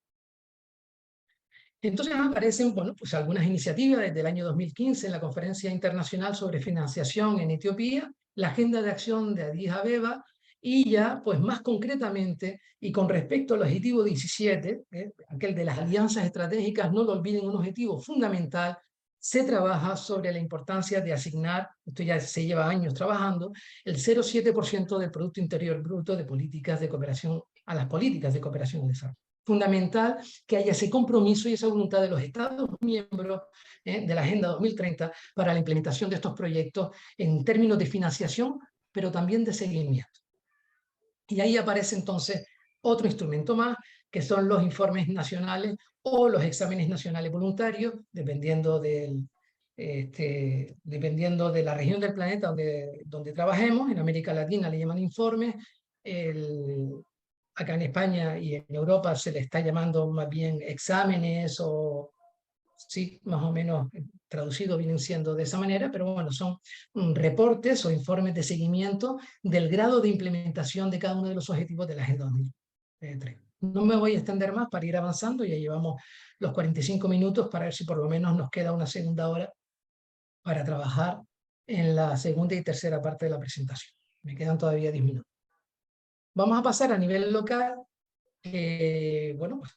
Entonces aparecen, bueno, pues algunas iniciativas desde el año 2015 en la Conferencia Internacional sobre Financiación en Etiopía, la Agenda de Acción de Addis Abeba, y ya, pues más concretamente, y con respecto al objetivo 17, aquel de las alianzas estratégicas, no lo olviden, un objetivo fundamental, se trabaja sobre la importancia de asignar, esto ya se lleva años trabajando, el 0,7% del Producto Interior Bruto de políticas de cooperación, a las políticas de cooperación al desarrollo. Fundamental que haya ese compromiso y esa voluntad de los Estados miembros de la Agenda 2030 para la implementación de estos proyectos en términos de financiación, pero también de seguimiento. Y ahí aparece entonces otro instrumento más, que son los informes nacionales o los exámenes nacionales voluntarios, dependiendo de la región del planeta donde trabajemos. En América Latina le llaman informes, acá en España y en Europa se le está llamando más bien exámenes o, sí, más o menos traducido vienen siendo de esa manera, pero bueno, son reportes o informes de seguimiento del grado de implementación de cada uno de los objetivos de la Agenda 2030. No me voy a extender más para ir avanzando, ya llevamos los 45 minutos para ver si por lo menos nos queda una segunda hora para trabajar en la segunda y tercera parte de la presentación. Me quedan todavía 10 minutos. Vamos a pasar a nivel local. Bueno, pues,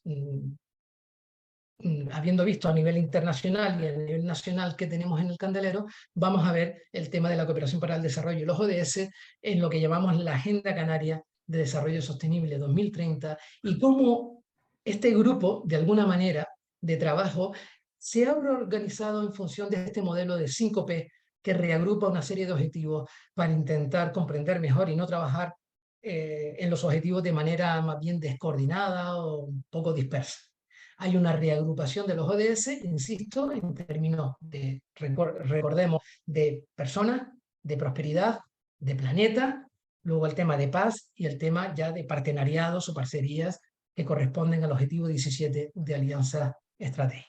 habiendo visto a nivel internacional y a nivel nacional que tenemos en el candelero, vamos a ver el tema de la cooperación para el desarrollo y los ODS en lo que llamamos la Agenda Canaria de Desarrollo Sostenible 2030 y cómo este grupo, de alguna manera, de trabajo, se ha organizado en función de este modelo de 5P que reagrupa una serie de objetivos para intentar comprender mejor y no trabajar en los objetivos de manera más bien descoordinada o un poco dispersa. Hay una reagrupación de los ODS, insisto, en términos de, recordemos, de personas, de prosperidad, de planeta, luego el tema de paz y el tema ya de partenariados o parcerías que corresponden al objetivo 17 de alianza estratégica.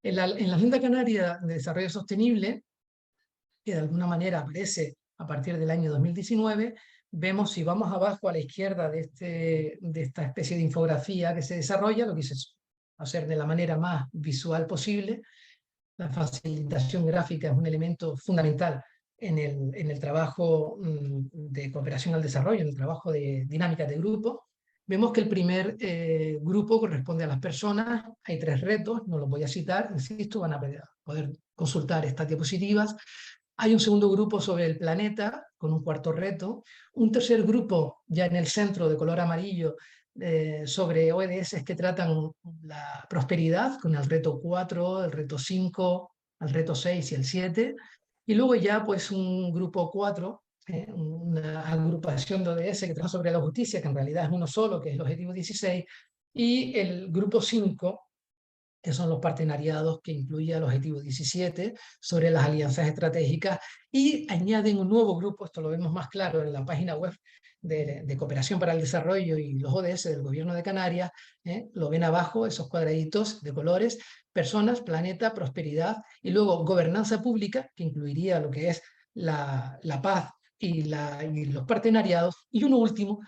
En la Agenda Canaria de Desarrollo Sostenible, que de alguna manera aparece a partir del año 2019, vemos, si vamos abajo a la izquierda de esta especie de infografía que se desarrolla, lo quise hacer de la manera más visual posible. La facilitación gráfica es un elemento fundamental en el trabajo de cooperación al desarrollo, en el trabajo de dinámicas de grupo. Vemos que el primer grupo corresponde a las personas. Hay 3 retos, no los voy a citar, insisto, van a poder consultar estas diapositivas. Hay un segundo grupo sobre el planeta, con un 4.º reto. Un tercer grupo, ya en el centro, de color amarillo, sobre ODS que tratan la prosperidad, con el reto 4, el reto 5, el reto 6 y el 7. Y luego ya pues un grupo 4, una agrupación de ODS que trata sobre la justicia, que en realidad es uno solo, que es el objetivo 16. Y el grupo 5, que son los partenariados, que incluye el objetivo 17 sobre las alianzas estratégicas, y añaden un nuevo grupo, esto lo vemos más claro en la página web de Cooperación para el Desarrollo y los ODS del Gobierno de Canarias, lo ven abajo, esos cuadraditos de colores, personas, planeta, prosperidad, y luego gobernanza pública, que incluiría lo que es la paz y los partenariados, y uno último,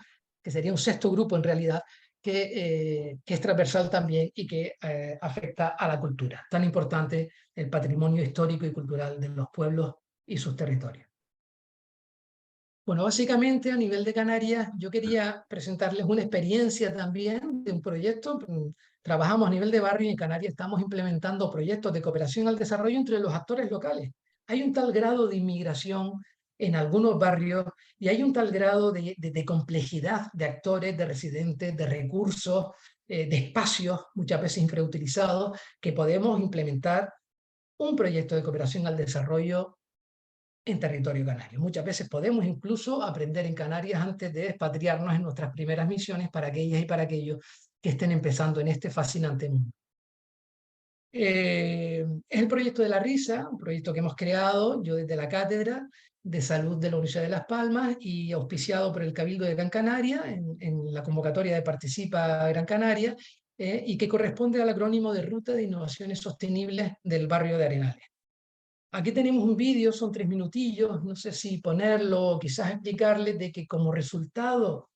que sería un 6.º grupo en realidad, que es transversal también y que afecta a la cultura. Tan importante el patrimonio histórico y cultural de los pueblos y sus territorios. Bueno, básicamente a nivel de Canarias yo quería presentarles una experiencia también de un proyecto. Trabajamos a nivel de barrio y en Canarias estamos implementando proyectos de cooperación al desarrollo entre los actores locales. Hay un tal grado de inmigración en algunos barrios y hay un tal grado de complejidad de actores, de residentes, de recursos, de espacios muchas veces infrautilizados, que podemos implementar un proyecto de cooperación al desarrollo en territorio canario. Muchas veces podemos incluso aprender en Canarias antes de expatriarnos en nuestras primeras misiones para aquellas y para aquellos que estén empezando en este fascinante mundo. Es el proyecto de la risa, un proyecto que hemos creado yo desde la Cátedra de Salud de la Universidad de Las Palmas y auspiciado por el Cabildo de Gran Canaria en la convocatoria de Participa Gran Canaria y que corresponde al acrónimo de Ruta de Innovaciones Sostenibles del barrio de Arenales. Aquí tenemos un vídeo, son 3 minutillos, no sé si ponerlo o quizás explicarles de que como resultado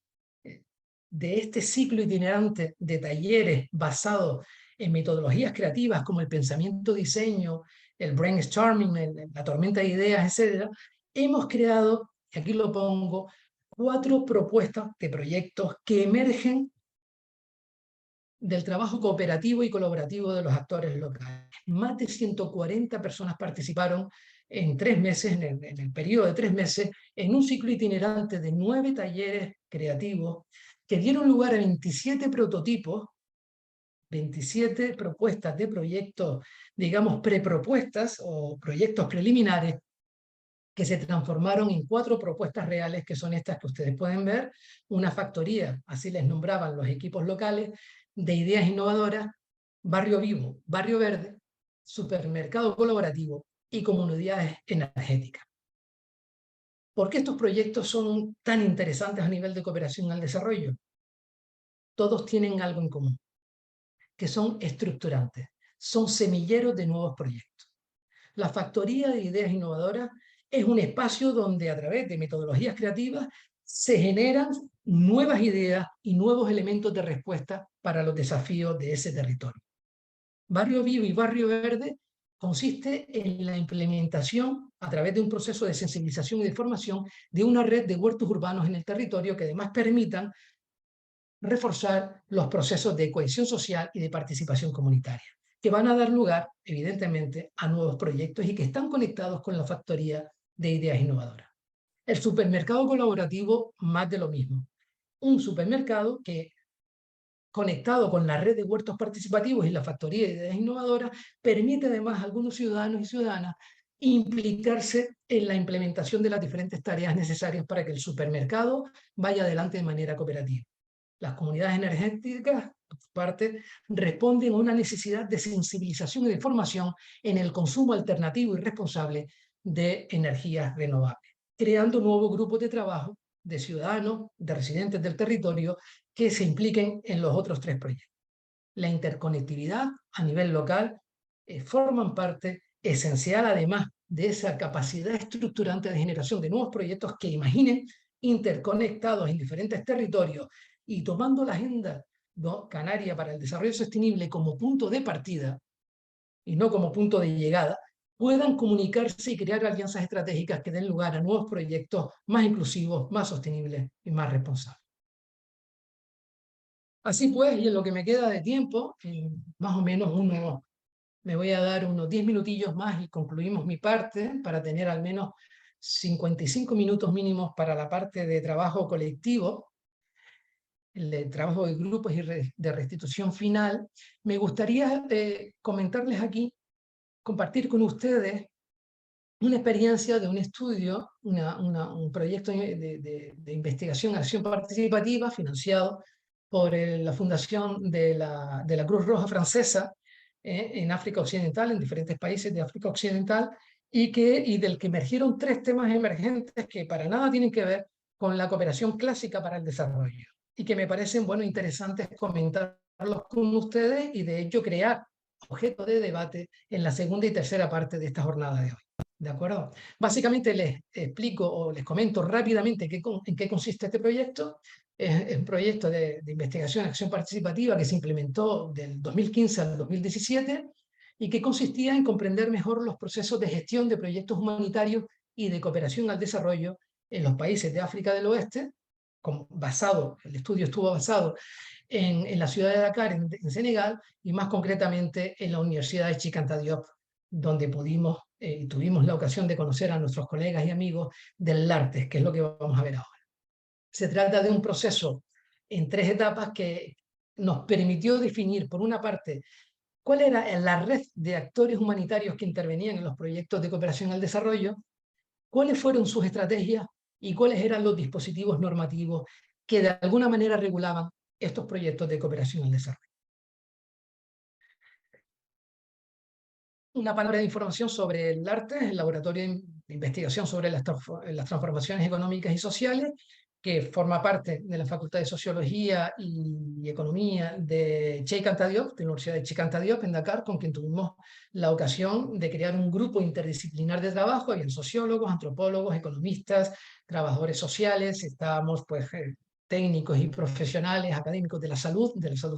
de este ciclo itinerante de talleres basados en metodologías creativas como el pensamiento-diseño, el brainstorming, la tormenta de ideas, etc., hemos creado, y aquí lo pongo, 4 propuestas de proyectos que emergen del trabajo cooperativo y colaborativo de los actores locales. Más de 140 personas participaron en 3 meses, en el periodo de 3 meses, en un ciclo itinerante de 9 talleres creativos que dieron lugar a 27 prototipos, 27 propuestas de proyectos, digamos, prepropuestas o proyectos preliminares que se transformaron en 4 propuestas reales, que son estas que ustedes pueden ver, una factoría, así les nombraban los equipos locales, de ideas innovadoras, barrio vivo, barrio verde, supermercado colaborativo y comunidades energéticas. ¿Por qué estos proyectos son tan interesantes a nivel de cooperación al desarrollo? Todos tienen algo en común, que son estructurantes, son semilleros de nuevos proyectos. La factoría de ideas innovadoras es un espacio donde a través de metodologías creativas se generan nuevas ideas y nuevos elementos de respuesta para los desafíos de ese territorio. Barrio Vivo y Barrio Verde consiste en la implementación a través de un proceso de sensibilización y de formación de una red de huertos urbanos en el territorio que además permitan reforzar los procesos de cohesión social y de participación comunitaria, que van a dar lugar, evidentemente, a nuevos proyectos y que están conectados con la factoría de ideas innovadoras. El supermercado colaborativo, más de lo mismo. Un supermercado que, conectado con la red de huertos participativos y la factoría de ideas innovadoras, permite además a algunos ciudadanos y ciudadanas implicarse en la implementación de las diferentes tareas necesarias para que el supermercado vaya adelante de manera cooperativa. Las comunidades energéticas, por su parte, responden a una necesidad de sensibilización y de formación en el consumo alternativo y responsable de energías renovables, creando nuevos grupos de trabajo de ciudadanos, de residentes del territorio que se impliquen en los otros 3 proyectos. La interconectividad a nivel local forman parte esencial, además de esa capacidad estructurante de generación de nuevos proyectos que imaginen interconectados en diferentes territorios y tomando la agenda canaria para el desarrollo sostenible como punto de partida y no como punto de llegada, puedan comunicarse y crear alianzas estratégicas que den lugar a nuevos proyectos más inclusivos, más sostenibles y más responsables. Así pues, y en lo que me queda de tiempo, más o menos me voy a dar unos 10 minutillos más y concluimos mi parte para tener al menos 55 minutos mínimos para la parte de trabajo colectivo, el de trabajo de grupos y de restitución final. Me gustaría comentarles aquí, compartir con ustedes una experiencia de un estudio, un proyecto de investigación, acción participativa, financiado por la Fundación de la Cruz Roja Francesa en África Occidental, en diferentes países de África Occidental, y del que emergieron 3 temas emergentes que para nada tienen que ver con la cooperación clásica para el desarrollo, y que me parecen, bueno, interesantes comentarlos con ustedes y de hecho crear objeto de debate en la segunda y tercera parte de esta jornada de hoy. ¿De acuerdo? Básicamente les explico o les comento rápidamente en qué consiste este proyecto. es un proyecto de investigación y acción participativa que se implementó del 2015 al 2017 y que consistía en comprender mejor los procesos de gestión de proyectos humanitarios y de cooperación al desarrollo en los países de África del Oeste. El estudio estuvo basado en la ciudad de Dakar, en Senegal, y más concretamente en la Universidad de Cheikh Anta Diop, donde tuvimos la ocasión de conocer a nuestros colegas y amigos del LARTES, que es lo que vamos a ver ahora. Se trata de un proceso en 3 etapas que nos permitió definir, por una parte, cuál era la red de actores humanitarios que intervenían en los proyectos de cooperación al desarrollo, cuáles fueron sus estrategias y cuáles eran los dispositivos normativos que de alguna manera regulaban estos proyectos de cooperación al desarrollo. Una palabra de información sobre el LARTES, el Laboratorio de Investigación sobre las Transformaciones Económicas y Sociales, que forma parte de la Facultad de Sociología y Economía de Cheikh Anta Diop, de la Universidad de Cheikh Anta Diop en Dakar, con quien tuvimos la ocasión de crear un grupo interdisciplinar de trabajo. Habían sociólogos, antropólogos, economistas, trabajadores sociales, estábamos pues técnicos y profesionales, académicos de la salud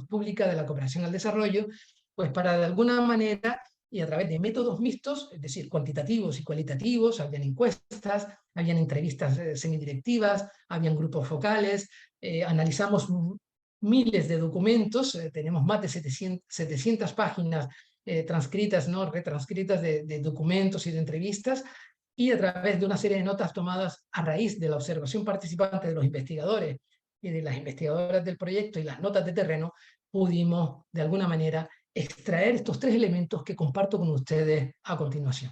pública, de la cooperación al desarrollo, pues para de alguna manera y a través de métodos mixtos, es decir, cuantitativos y cualitativos, habían encuestas, habían entrevistas semidirectivas, habían grupos focales, analizamos miles de documentos, tenemos más de 700 páginas transcritas, ¿no? Retranscritas de documentos y de entrevistas, y a través de una serie de notas tomadas a raíz de la observación participante de los investigadores y de las investigadoras del proyecto y las notas de terreno, pudimos de alguna manera extraer estos 3 elementos que comparto con ustedes a continuación.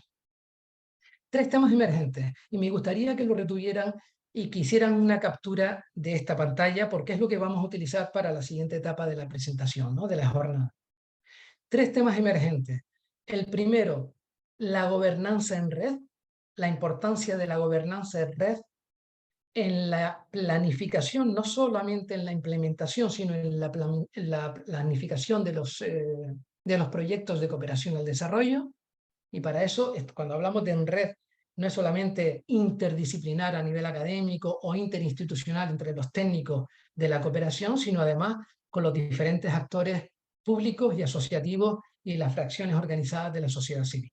3 temas emergentes, y me gustaría que lo retuvieran y que hicieran una captura de esta pantalla, porque es lo que vamos a utilizar para la siguiente etapa de la presentación, ¿no? De la jornada. 3 temas emergentes. El primero, la gobernanza en red, la importancia de la gobernanza en red en la planificación, no solamente en la implementación, sino en la planificación de los proyectos de cooperación al desarrollo. Y para eso, cuando hablamos de en red, no es solamente interdisciplinar a nivel académico o interinstitucional entre los técnicos de la cooperación, sino además con los diferentes actores públicos y asociativos y las fracciones organizadas de la sociedad civil.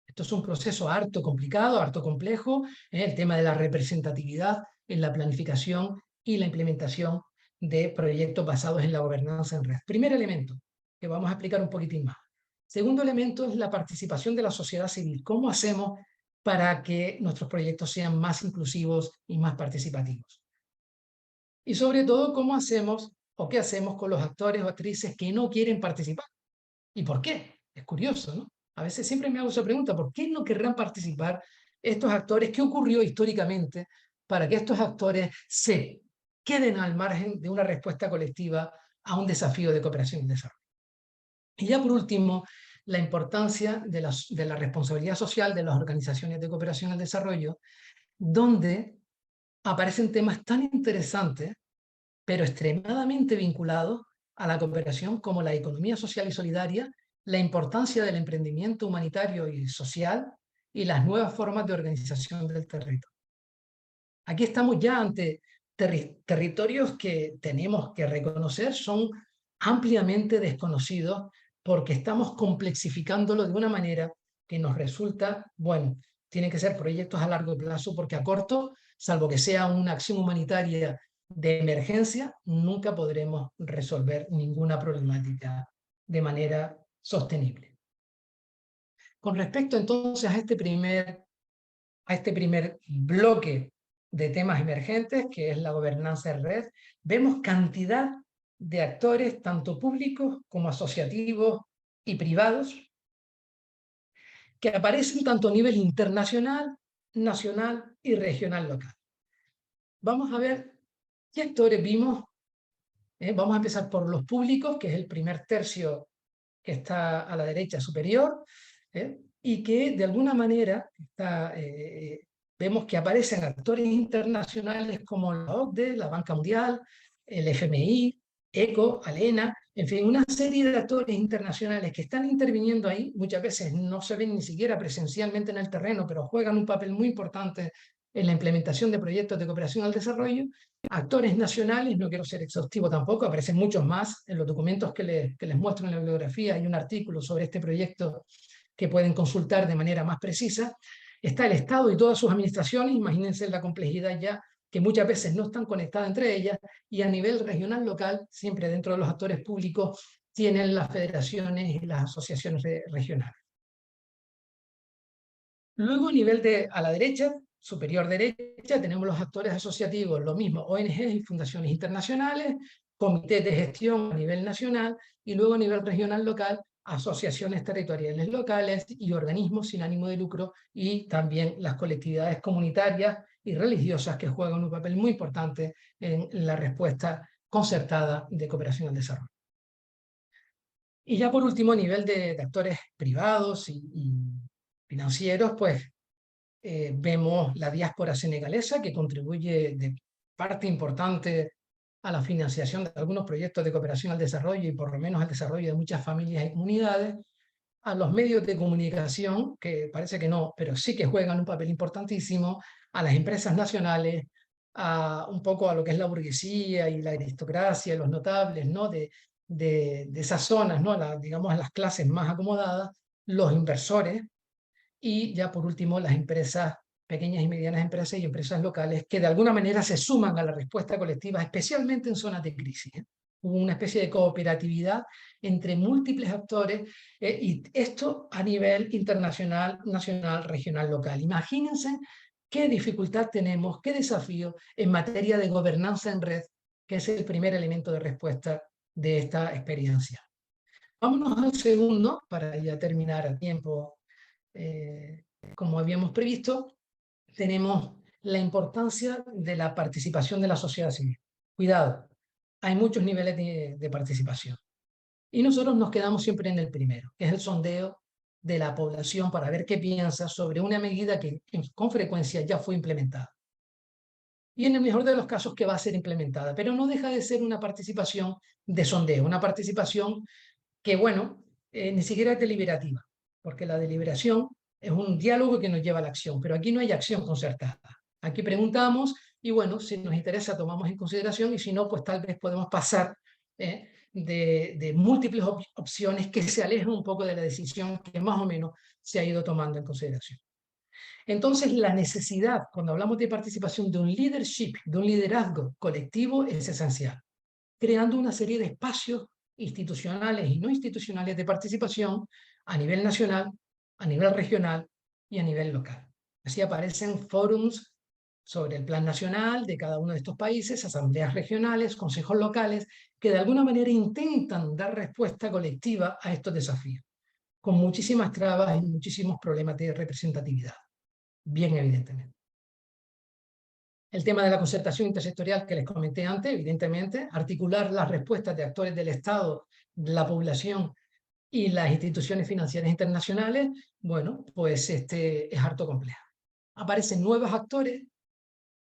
Esto es un proceso harto complicado, harto complejo, el tema de la representatividad en la planificación y la implementación de proyectos basados en la gobernanza en red. Primer elemento, que vamos a explicar un poquitín más. Segundo elemento es la participación de la sociedad civil. ¿Cómo hacemos para que nuestros proyectos sean más inclusivos y más participativos? Y sobre todo, ¿cómo hacemos o qué hacemos con los actores o actrices que no quieren participar? ¿Y por qué? Es curioso, ¿no? A veces siempre me hago esa pregunta, ¿por qué no querrán participar estos actores? ¿Qué ocurrió históricamente para que estos actores se queden al margen de una respuesta colectiva a un desafío de cooperación y desarrollo? Y ya por último, la importancia de la responsabilidad social de las organizaciones de cooperación al desarrollo, donde aparecen temas tan interesantes, pero extremadamente vinculados a la cooperación, como la economía social y solidaria, la importancia del emprendimiento humanitario y social y las nuevas formas de organización del territorio. Aquí estamos ya ante territorios que tenemos que reconocer son ampliamente desconocidos porque estamos complexificándolo de una manera que nos resulta, bueno, tienen que ser proyectos a largo plazo porque a corto, salvo que sea una acción humanitaria de emergencia, nunca podremos resolver ninguna problemática de manera sostenible. Con respecto entonces a este primer bloque de temas emergentes, que es la gobernanza en red, vemos cantidad de actores, tanto públicos como asociativos y privados, que aparecen tanto a nivel internacional, nacional y regional local. Vamos a ver qué actores vimos. Vamos a empezar por los públicos, que es el primer tercio que está a la derecha superior, y que de alguna manera vemos que aparecen actores internacionales como la OCDE, la Banca Mundial, el FMI, ECO, ALENA, en fin, una serie de actores internacionales que están interviniendo ahí. Muchas veces no se ven ni siquiera presencialmente en el terreno, pero juegan un papel muy importante en la implementación de proyectos de cooperación al desarrollo, actores nacionales, no quiero ser exhaustivo tampoco, aparecen muchos más en los documentos que les muestro en la bibliografía, hay un artículo sobre este proyecto que pueden consultar de manera más precisa. Está el Estado y todas sus administraciones, imagínense la complejidad ya, que muchas veces no están conectadas entre ellas, y a nivel regional, local, siempre dentro de los actores públicos, tienen las federaciones y las asociaciones regionales. Luego, a la derecha, superior derecha, tenemos los actores asociativos, lo mismo, ONGs y fundaciones internacionales, comités de gestión a nivel nacional, y luego a nivel regional local, asociaciones territoriales locales y organismos sin ánimo de lucro, y también las colectividades comunitarias y religiosas que juegan un papel muy importante en la respuesta concertada de cooperación al desarrollo. Y ya por último, a nivel de actores privados y financieros, pues vemos la diáspora senegalesa, que contribuye de parte importante a la financiación de algunos proyectos de cooperación al desarrollo y por lo menos al desarrollo de muchas familias y comunidades, a los medios de comunicación, que parece que no, pero sí que juegan un papel importantísimo, a las empresas nacionales, un poco a lo que es la burguesía y la aristocracia, los notables, ¿no? de esas zonas, ¿no? Digamos a las clases más acomodadas, los inversores, y ya por último las empresas, pequeñas y medianas empresas y empresas locales que de alguna manera se suman a la respuesta colectiva, especialmente en zonas de crisis. Hubo una especie de cooperatividad entre múltiples actores y esto a nivel internacional, nacional, regional, local. Imagínense qué dificultad tenemos, qué desafío en materia de gobernanza en red, que es el primer elemento de respuesta de esta experiencia. Vámonos al segundo, para ya terminar a tiempo. Como habíamos previsto, tenemos la importancia de la participación de la sociedad civil. Cuidado, hay muchos niveles de participación. Y nosotros nos quedamos siempre en el primero, que es el sondeo de la población para ver qué piensa sobre una medida que con frecuencia ya fue implementada. Y en el mejor de los casos que va a ser implementada, pero no deja de ser una participación de sondeo, una participación que, bueno, ni siquiera es deliberativa, porque la deliberación es un diálogo que nos lleva a la acción, pero aquí no hay acción concertada. Aquí preguntamos y, bueno, si nos interesa tomamos en consideración y si no, pues tal vez podemos pasar de múltiples opciones que se alejan un poco de la decisión que más o menos se ha ido tomando en consideración. Entonces, la necesidad, cuando hablamos de participación, de un leadership, de un liderazgo colectivo es esencial, creando una serie de espacios institucionales y no institucionales de participación a nivel nacional, a nivel regional y a nivel local. Así aparecen forums sobre el plan nacional de cada uno de estos países, asambleas regionales, consejos locales, que de alguna manera intentan dar respuesta colectiva a estos desafíos, con muchísimas trabas y muchísimos problemas de representatividad, bien evidentemente. El tema de la concertación intersectorial que les comenté antes, evidentemente, articular las respuestas de actores del Estado, la población y las instituciones financieras internacionales, bueno, pues es harto complejo. Aparecen nuevos actores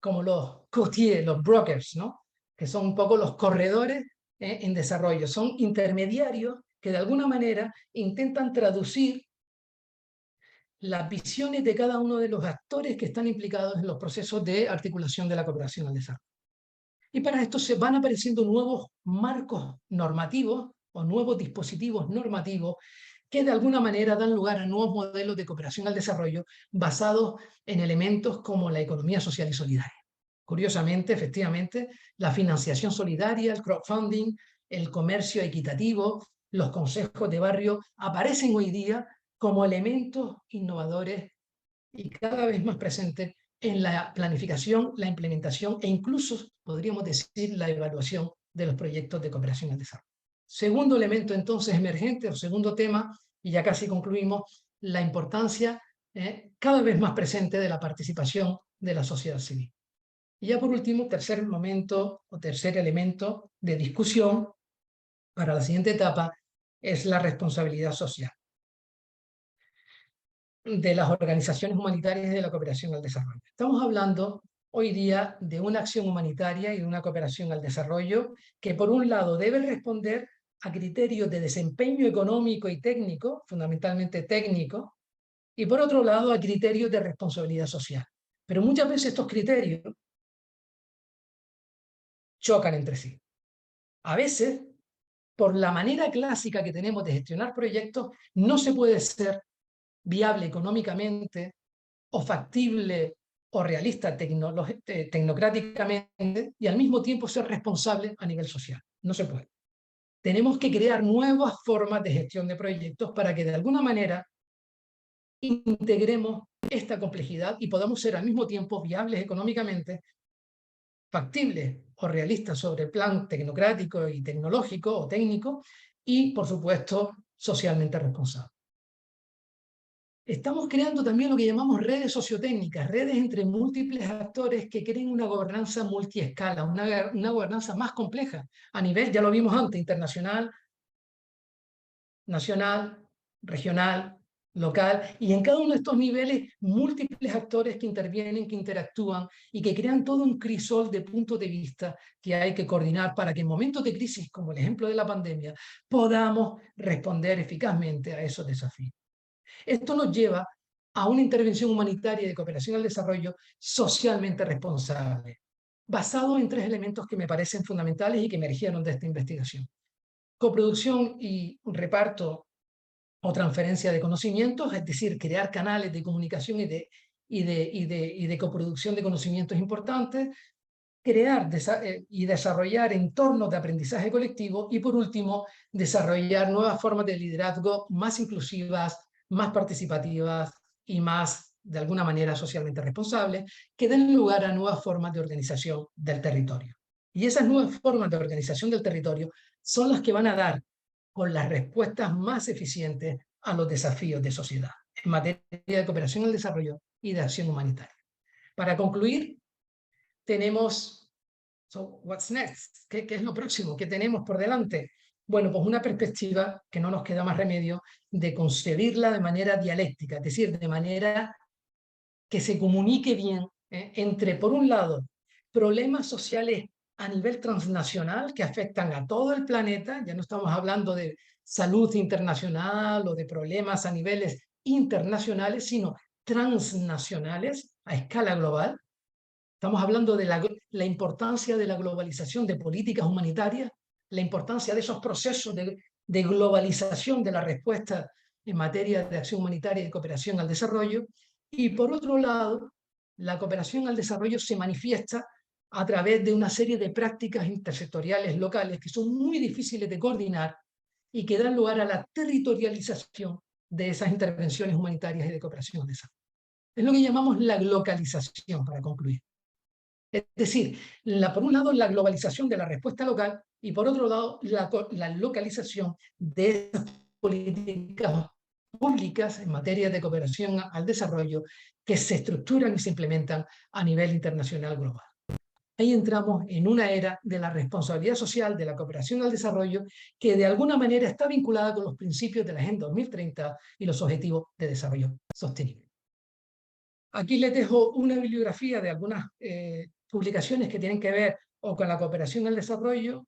como los courtiers, los brokers, ¿no? Que son un poco los corredores en desarrollo, son intermediarios que de alguna manera intentan traducir las visiones de cada uno de los actores que están implicados en los procesos de articulación de la cooperación al desarrollo. Y para esto se van apareciendo nuevos marcos normativos o nuevos dispositivos normativos que de alguna manera dan lugar a nuevos modelos de cooperación al desarrollo basados en elementos como la economía social y solidaria. Curiosamente, efectivamente, la financiación solidaria, el crowdfunding, el comercio equitativo, los consejos de barrio aparecen hoy día como elementos innovadores y cada vez más presentes en la planificación, la implementación e incluso, podríamos decir, la evaluación de los proyectos de cooperación al desarrollo. Segundo elemento entonces emergente, o segundo tema, y ya casi concluimos, la importancia cada vez más presente de la participación de la sociedad civil. Y ya por último, tercer momento o tercer elemento de discusión para la siguiente etapa es la responsabilidad social de las organizaciones humanitarias y de la cooperación al desarrollo. Estamos hablando hoy día de una acción humanitaria y de una cooperación al desarrollo que por un lado debe responder a criterios de desempeño económico y técnico, fundamentalmente técnico, y por otro lado a criterios de responsabilidad social. Pero muchas veces estos criterios chocan entre sí. A veces, por la manera clásica que tenemos de gestionar proyectos, no se puede ser viable económicamente o factible o realista tecnocráticamente y al mismo tiempo ser responsable a nivel social. No se puede. Tenemos que crear nuevas formas de gestión de proyectos para que de alguna manera integremos esta complejidad y podamos ser al mismo tiempo viables económicamente, factibles o realistas sobre el plan tecnocrático y tecnológico o técnico y, por supuesto, socialmente responsables. Estamos creando también lo que llamamos redes sociotécnicas, redes entre múltiples actores que creen una gobernanza multiescala, una gobernanza más compleja a nivel, ya lo vimos antes, internacional, nacional, regional, local, y en cada uno de estos niveles múltiples actores que intervienen, que interactúan y que crean todo un crisol de puntos de vista que hay que coordinar para que en momentos de crisis, como el ejemplo de la pandemia, podamos responder eficazmente a esos desafíos. Esto nos lleva a una intervención humanitaria de cooperación al desarrollo socialmente responsable, basado en 3 elementos que me parecen fundamentales y que emergieron de esta investigación. Coproducción y reparto o transferencia de conocimientos, es decir, crear canales de comunicación y de coproducción de conocimientos importantes, crear y desarrollar entornos de aprendizaje colectivo y, por último, desarrollar nuevas formas de liderazgo más inclusivas, más participativas y más, de alguna manera, socialmente responsables, que den lugar a nuevas formas de organización del territorio. Y esas nuevas formas de organización del territorio son las que van a dar con las respuestas más eficientes a los desafíos de sociedad en materia de cooperación al desarrollo y de acción humanitaria. Para concluir, tenemos, what's next? ¿Qué es lo próximo? ¿Qué tenemos por delante? Bueno, pues una perspectiva que no nos queda más remedio de concebirla de manera dialéctica, es decir, de manera que se comunique bien entre, por un lado, problemas sociales a nivel transnacional que afectan a todo el planeta, ya no estamos hablando de salud internacional o de problemas a niveles internacionales, sino transnacionales a escala global. Estamos hablando de la importancia de la globalización de políticas humanitarias, la importancia de esos procesos de globalización de la respuesta en materia de acción humanitaria y de cooperación al desarrollo. Y por otro lado, la cooperación al desarrollo se manifiesta a través de una serie de prácticas intersectoriales locales que son muy difíciles de coordinar y que dan lugar a la territorialización de esas intervenciones humanitarias y de cooperación al desarrollo. Es lo que llamamos la localización, para concluir. Es decir, por un lado la globalización de la respuesta local y por otro lado la localización de esas políticas públicas en materia de cooperación al desarrollo que se estructuran y se implementan a nivel internacional global. Ahí entramos en una era de la responsabilidad social de la cooperación al desarrollo que de alguna manera está vinculada con los principios de la Agenda 2030 y los Objetivos de Desarrollo Sostenible. Aquí les dejo una bibliografía de algunas publicaciones que tienen que ver o con la cooperación al desarrollo.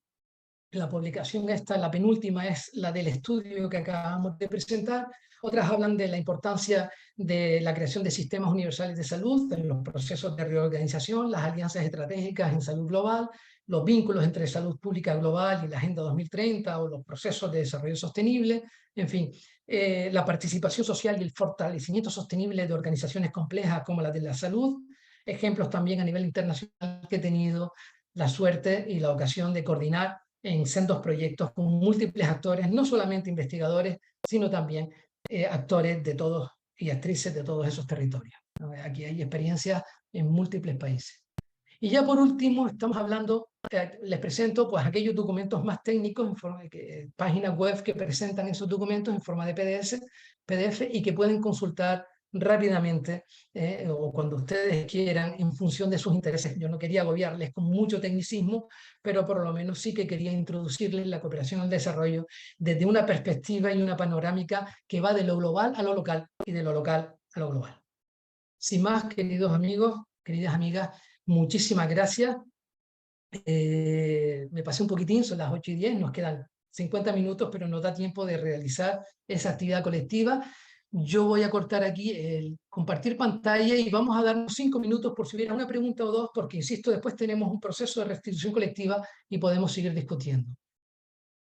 La publicación esta, la penúltima, es la del estudio que acabamos de presentar. Otras hablan de la importancia de la creación de sistemas universales de salud, en los procesos de reorganización, las alianzas estratégicas en salud global, los vínculos entre salud pública global y la Agenda 2030 o los procesos de desarrollo sostenible, en fin, la participación social y el fortalecimiento sostenible de organizaciones complejas como la de la salud, ejemplos también a nivel internacional que he tenido la suerte y la ocasión de coordinar en sendos proyectos con múltiples actores, no solamente investigadores, sino también actores de todos y actrices de todos esos territorios. Aquí hay experiencias en múltiples países. Y ya por último, estamos hablando, les presento pues aquellos documentos más técnicos, páginas web que presentan esos documentos en forma de PDF y que pueden consultar rápidamente o cuando ustedes quieran en función de sus intereses. Yo no quería agobiarles con mucho tecnicismo, pero por lo menos sí que quería introducirles la cooperación al desarrollo desde una perspectiva y una panorámica que va de lo global a lo local y de lo local a lo global. Sin más, queridos amigos, queridas amigas, muchísimas gracias. Me pasé un poquitín, son las 8:10, nos quedan 50 minutos, pero nos da tiempo de realizar esa actividad colectiva. yo voy a cortar aquí el compartir pantalla y vamos a darnos 5 minutos por si hubiera una pregunta o dos, porque, insisto, después tenemos un proceso de restitución colectiva y podemos seguir discutiendo.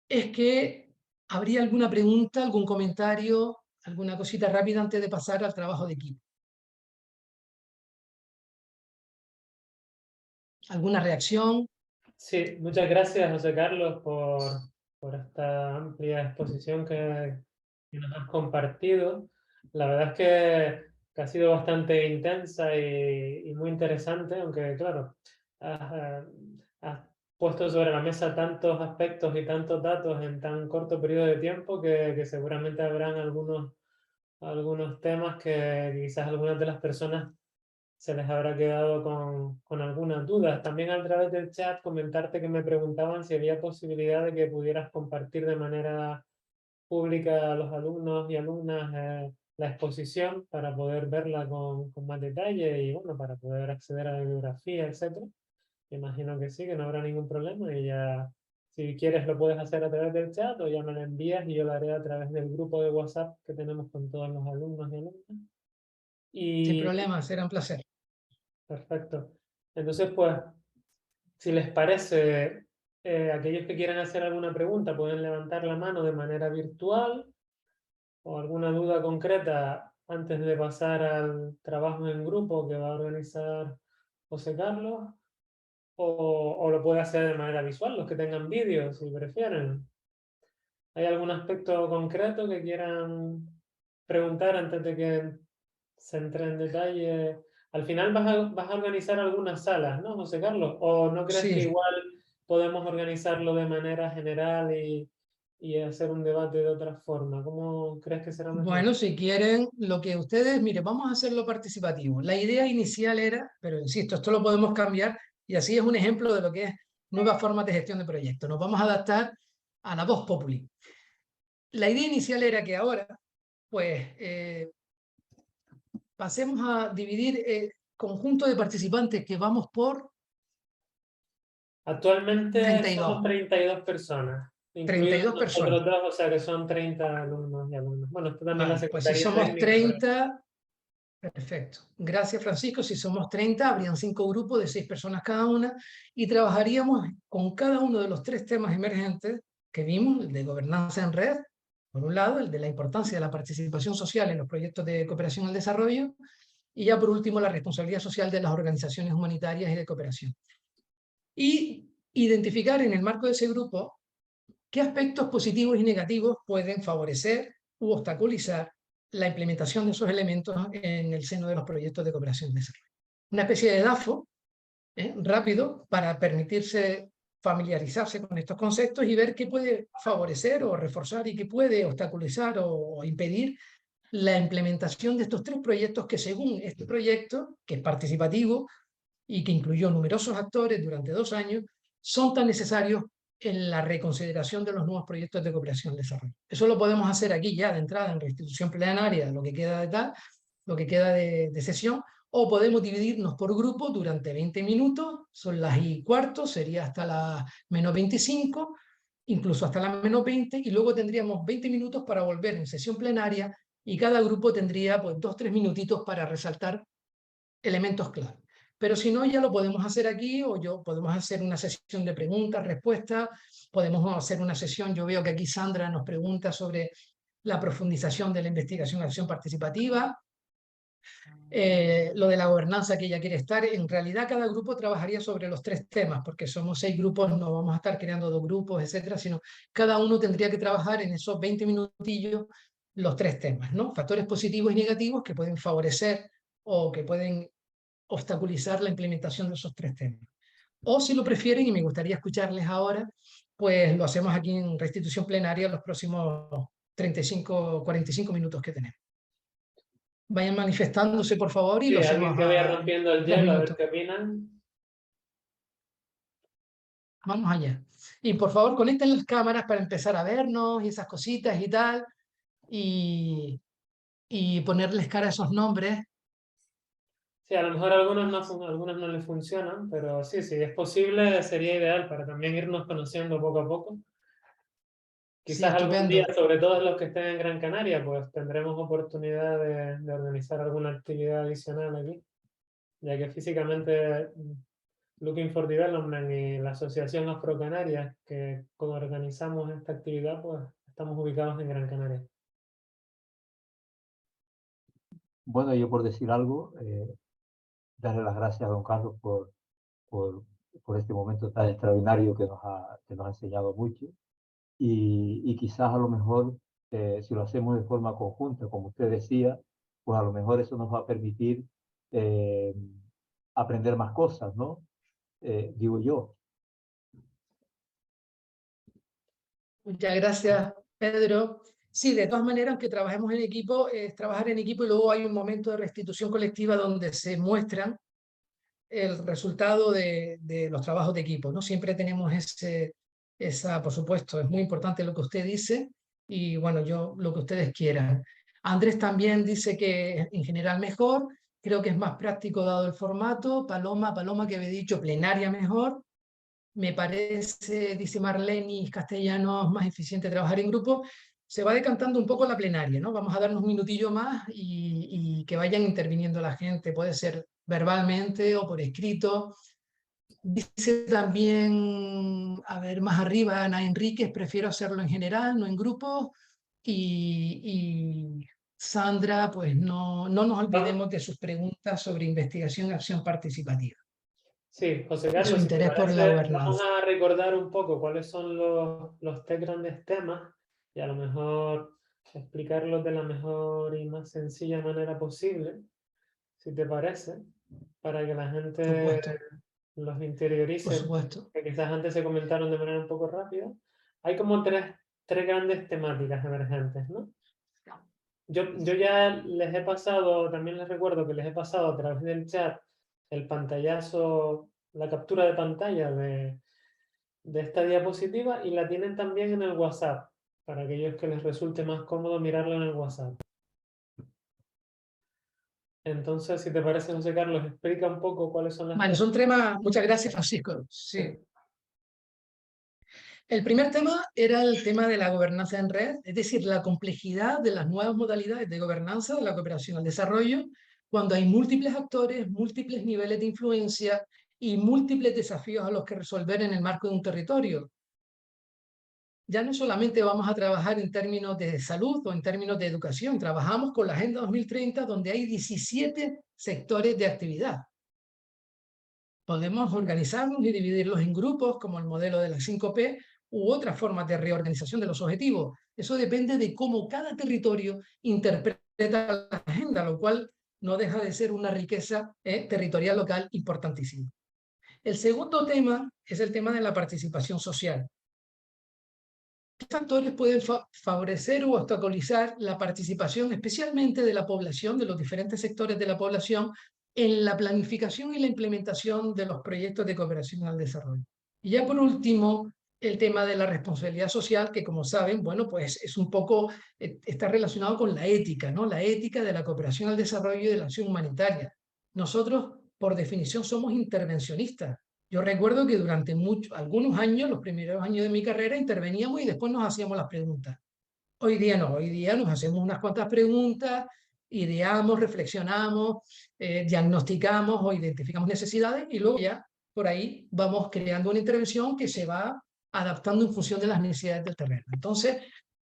Es que habría alguna pregunta, algún comentario, alguna cosita rápida antes de pasar al trabajo de equipo. ¿Alguna reacción? Sí, muchas gracias, José Carlos, por esta amplia exposición que nos has compartido. La verdad es que ha sido bastante intensa y muy interesante, aunque claro, has puesto sobre la mesa tantos aspectos y tantos datos en tan corto periodo de tiempo que seguramente habrán algunos temas que quizás algunas de las personas se les habrá quedado con algunas dudas. También a través del chat comentarte que me preguntaban si había posibilidad de que pudieras compartir de manera pública a los alumnos y alumnas la exposición para poder verla con más detalle y bueno, para poder acceder a la bibliografía, etcétera. Imagino que sí, que no habrá ningún problema y ya, si quieres lo puedes hacer a través del chat o ya me lo envías y yo lo haré a través del grupo de WhatsApp que tenemos con todos los alumnos y alumnas. Sin Y problema, será un placer. perfecto. Entonces, pues, si les parece, aquellos que quieran hacer alguna pregunta pueden levantar la mano de manera virtual o alguna duda concreta antes de pasar al trabajo en grupo que va a organizar José Carlos, o lo puede hacer de manera visual, los que tengan vídeos, si prefieren. ¿Hay algún aspecto concreto que quieran preguntar antes de que se entre en detalle? Al final vas a organizar algunas salas, ¿no, José Carlos? ¿O no crees que Sí, igual podemos organizarlo de manera general y hacer un debate de otra forma? ¿Cómo crees que será mejor? bueno, si quieren, lo que ustedes, mire, vamos a hacerlo participativo. La idea inicial era, pero insisto, esto lo podemos cambiar y así es un ejemplo de lo que es nuevas formas de gestión de proyectos. Nos vamos a adaptar a la voz populi. La idea inicial era que ahora, pues, pasemos a dividir el conjunto de participantes que vamos por Actualmente somos 32. 32 personas, treinta y incluidos dos personas. nosotros dos, o sea que son 30 alumnos y alumnas. Bueno, esto también la Vale, pues si Secretaría somos Técnica, pero 30, perfecto. Gracias, Francisco. Si somos 30, habrían 5 grupos de 6 personas cada una y trabajaríamos con cada uno de los 3 temas emergentes que vimos, el de gobernanza en red, por un lado, el de la importancia de la participación social en los proyectos de cooperación al desarrollo, y ya por último, la responsabilidad social de las organizaciones humanitarias y de cooperación. Y identificar en el marco de ese grupo qué aspectos positivos y negativos pueden favorecer u obstaculizar la implementación de esos elementos en el seno de los proyectos de cooperación y desarrollo. Una especie de DAFO rápido para permitirse familiarizarse con estos conceptos y ver qué puede favorecer o reforzar y qué puede obstaculizar o impedir la implementación de estos 3 proyectos que, según este proyecto, que es participativo y que incluyó numerosos actores durante 2 años, son tan necesarios en la reconsideración de los nuevos proyectos de cooperación y desarrollo. Eso lo podemos hacer aquí ya de entrada en restitución plenaria, lo que queda de tal, lo que queda de sesión, o podemos dividirnos por grupo durante 20 minutos, son las y cuarto, sería hasta las -25, incluso hasta las -20, y luego tendríamos 20 minutos para volver en sesión plenaria y cada grupo tendría pues 2 o 3 minutitos para resaltar elementos clave. Pero si no, ya lo podemos hacer aquí o podemos hacer una sesión de preguntas, respuestas, podemos hacer una sesión, yo veo que aquí Sandra nos pregunta sobre la profundización de la investigación y acción participativa, lo de la gobernanza que ella quiere estar. En realidad cada grupo trabajaría sobre los 3 temas, porque somos 6 grupos, no vamos a estar creando 2 grupos, etcétera, sino cada uno tendría que trabajar en esos 20 minutillos los 3 temas, ¿no? Factores positivos y negativos que pueden favorecer o que pueden obstaculizar la implementación de esos 3 temas. O si lo prefieren, y me gustaría escucharles ahora, pues lo hacemos aquí en restitución plenaria los próximos 35, 45 minutos que tenemos. Vayan manifestándose, por favor, y sí, lo alguien hacemos que vaya a rompiendo el 3 hielo, a ver minutos. qué opinan. Vamos allá. Y por favor, conecten las cámaras para empezar a vernos y esas cositas y tal, y, y ponerles cara a esos nombres. Sí, a lo mejor algunos no les funcionan, pero sí, sí, es posible, sería ideal para también irnos conociendo poco a poco. Sí, Quizás algún día, estupendo. sobre todo los que estén en Gran Canaria, pues tendremos oportunidad de organizar alguna actividad adicional aquí, ya que físicamente Looking for Development y la Asociación Afrocanaria, que organizamos esta actividad, pues estamos ubicados en Gran Canaria. Bueno, yo por decir algo, darle las gracias a don Carlos por, por este momento tan extraordinario que nos ha enseñado mucho. Y quizás a lo mejor, si lo hacemos de forma conjunta, como usted decía, pues a lo mejor eso nos va a permitir eh, aprender más cosas, ¿no? Digo yo. Muchas gracias, Pedro. Sí, de todas maneras, aunque trabajemos en equipo, es trabajar en equipo y luego hay un momento de restitución colectiva donde se muestran el resultado de los trabajos de equipo, ¿no? Siempre tenemos por supuesto, es muy importante lo que usted dice y bueno, yo lo que ustedes quieran. Andrés también dice que en general mejor, creo que es más práctico dado el formato. Paloma que había dicho plenaria mejor. Me parece, dice Marlene Castellanos, más eficiente trabajar en grupo. Se va decantando un poco la plenaria, ¿no? Vamos a darnos un minutillo más y que vayan interviniendo la gente. Puede ser verbalmente o por escrito. Dice también, a ver, más arriba, Ana Enríquez, prefiero hacerlo en general, no en grupo. Y Sandra, pues no nos Vamos. olvidemos de sus preguntas sobre investigación y acción participativa Sí, José y su Carlos, si te interés por la parece, vamos gobernanza. a recordar un poco cuáles son los tres grandes temas y a lo mejor explicarlos de la mejor y más sencilla manera posible, si te parece, para que la Por gente supuesto, los por interiorice, supuesto. que quizás antes se comentaron de manera un poco rápida. Hay como tres grandes temáticas emergentes, ¿no? Yo ya les he pasado, también les recuerdo que les he pasado a través del chat el pantallazo, la captura de pantalla de esta diapositiva y la tienen también en el WhatsApp, para aquellos que les resulte más cómodo mirarlo en el WhatsApp. Entonces, si te parece, José Carlos, explica un poco cuáles son las Vale, tres. son temas, muchas gracias, Francisco. Sí. El primer tema era el tema de la gobernanza en red, es decir, la complejidad de las nuevas modalidades de gobernanza de la cooperación al desarrollo, cuando hay múltiples actores, múltiples niveles de influencia y múltiples desafíos a los que resolver en el marco de un territorio. Ya no solamente vamos a trabajar en términos de salud o en términos de educación, trabajamos con la Agenda 2030 donde hay 17 sectores de actividad. Podemos organizarnos y dividirlos en grupos como el modelo de las 5P u otras formas de reorganización de los objetivos. Eso depende de cómo cada territorio interpreta la agenda, lo cual no deja de ser una riqueza territorial local importantísima. El segundo tema es el tema de la participación social. ¿Qué factores pueden favorecer o obstaculizar la participación, especialmente de la población, de los diferentes sectores de la población, en la planificación y la implementación de los proyectos de cooperación al desarrollo? Y ya por último, el tema de la responsabilidad social, que como saben, bueno, pues es un poco, está relacionado con la ética, ¿no? La ética de la cooperación al desarrollo y de la acción humanitaria. Nosotros, por definición, somos intervencionistas. Yo recuerdo que durante algunos años, los primeros años de mi carrera, interveníamos y después nos hacíamos las preguntas. Hoy día no, hoy día nos hacemos unas cuantas preguntas, ideamos, reflexionamos, diagnosticamos o identificamos necesidades y luego ya por ahí vamos creando una intervención que se va adaptando en función de las necesidades del terreno. Entonces,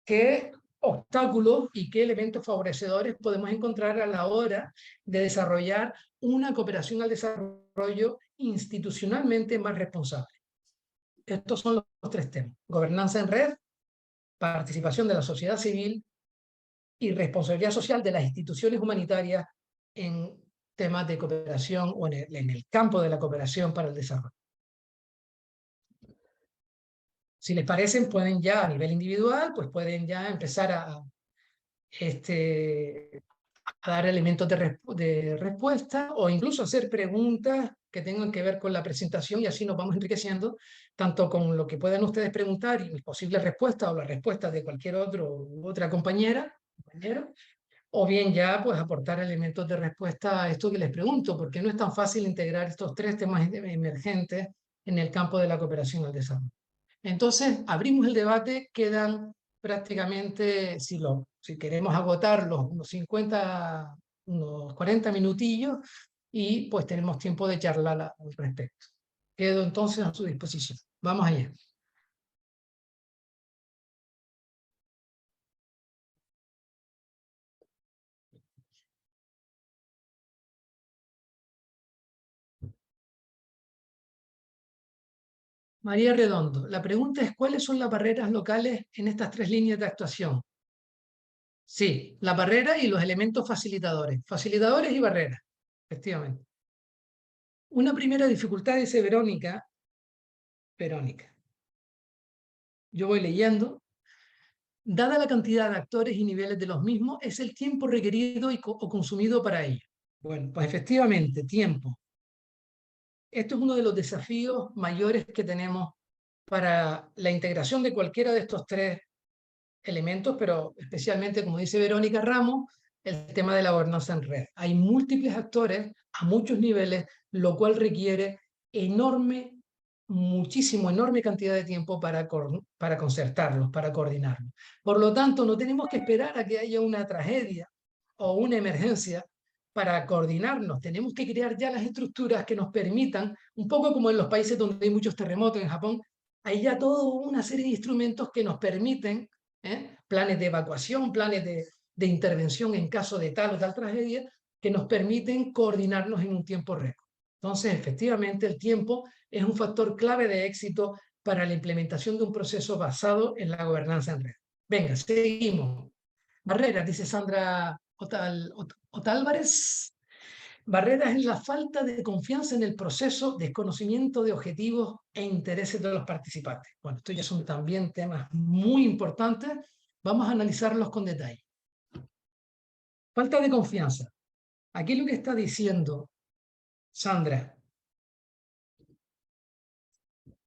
¿qué obstáculos y qué elementos favorecedores podemos encontrar a la hora de desarrollar una cooperación al desarrollo institucionalmente más responsable? Estos son los tres temas: gobernanza en red, participación de la sociedad civil y responsabilidad social de las instituciones humanitarias en temas de cooperación o en el campo de la cooperación para el desarrollo. Si les parecen, pueden ya a nivel individual, pues pueden ya empezar a dar elementos de respuesta o incluso hacer preguntas que tengan que ver con la presentación y así nos vamos enriqueciendo tanto con lo que puedan ustedes preguntar y mis posibles respuestas o las respuestas de cualquier otra compañero, o bien ya pues aportar elementos de respuesta a esto que les pregunto, porque no es tan fácil integrar estos tres temas emergentes en el campo de la cooperación al desarrollo. Entonces, abrimos el debate, quedan prácticamente, si queremos agotar unos 40 minutillos, y pues tenemos tiempo de charlar al respecto. Quedo entonces a su disposición. Vamos allá. María Redondo, la pregunta es: ¿cuáles son las barreras locales en estas 3 líneas de actuación? Sí, la barrera y los elementos facilitadores. Facilitadores y barreras, efectivamente. Una primera dificultad, dice Verónica. Yo voy leyendo. Dada la cantidad de actores y niveles de los mismos, es el tiempo requerido o consumido para ello. Bueno, pues efectivamente, tiempo. Esto es uno de los desafíos mayores que tenemos para la integración de cualquiera de estos 3 elementos, pero especialmente, como dice Verónica Ramos, el tema de la gobernanza en red. Hay múltiples actores a muchos niveles, lo cual requiere enorme cantidad de tiempo para concertarlos, para coordinarlos. Por lo tanto, no tenemos que esperar a que haya una tragedia o una emergencia para coordinarnos. Tenemos que crear ya las estructuras que nos permitan, un poco como en los países donde hay muchos terremotos, en Japón, hay ya toda una serie de instrumentos que nos permiten, planes de evacuación, planes de intervención en caso de tal o tal tragedia, que nos permiten coordinarnos en un tiempo récord. Entonces, efectivamente, el tiempo es un factor clave de éxito para la implementación de un proceso basado en la gobernanza en red. Venga, seguimos. Barreras, dice Sandra Otálvarez. Barreras en la falta de confianza en el proceso, desconocimiento de objetivos e intereses de los participantes. Bueno, estos ya son también temas muy importantes. Vamos a analizarlos con detalle. Falta de confianza. Aquí lo que está diciendo Sandra,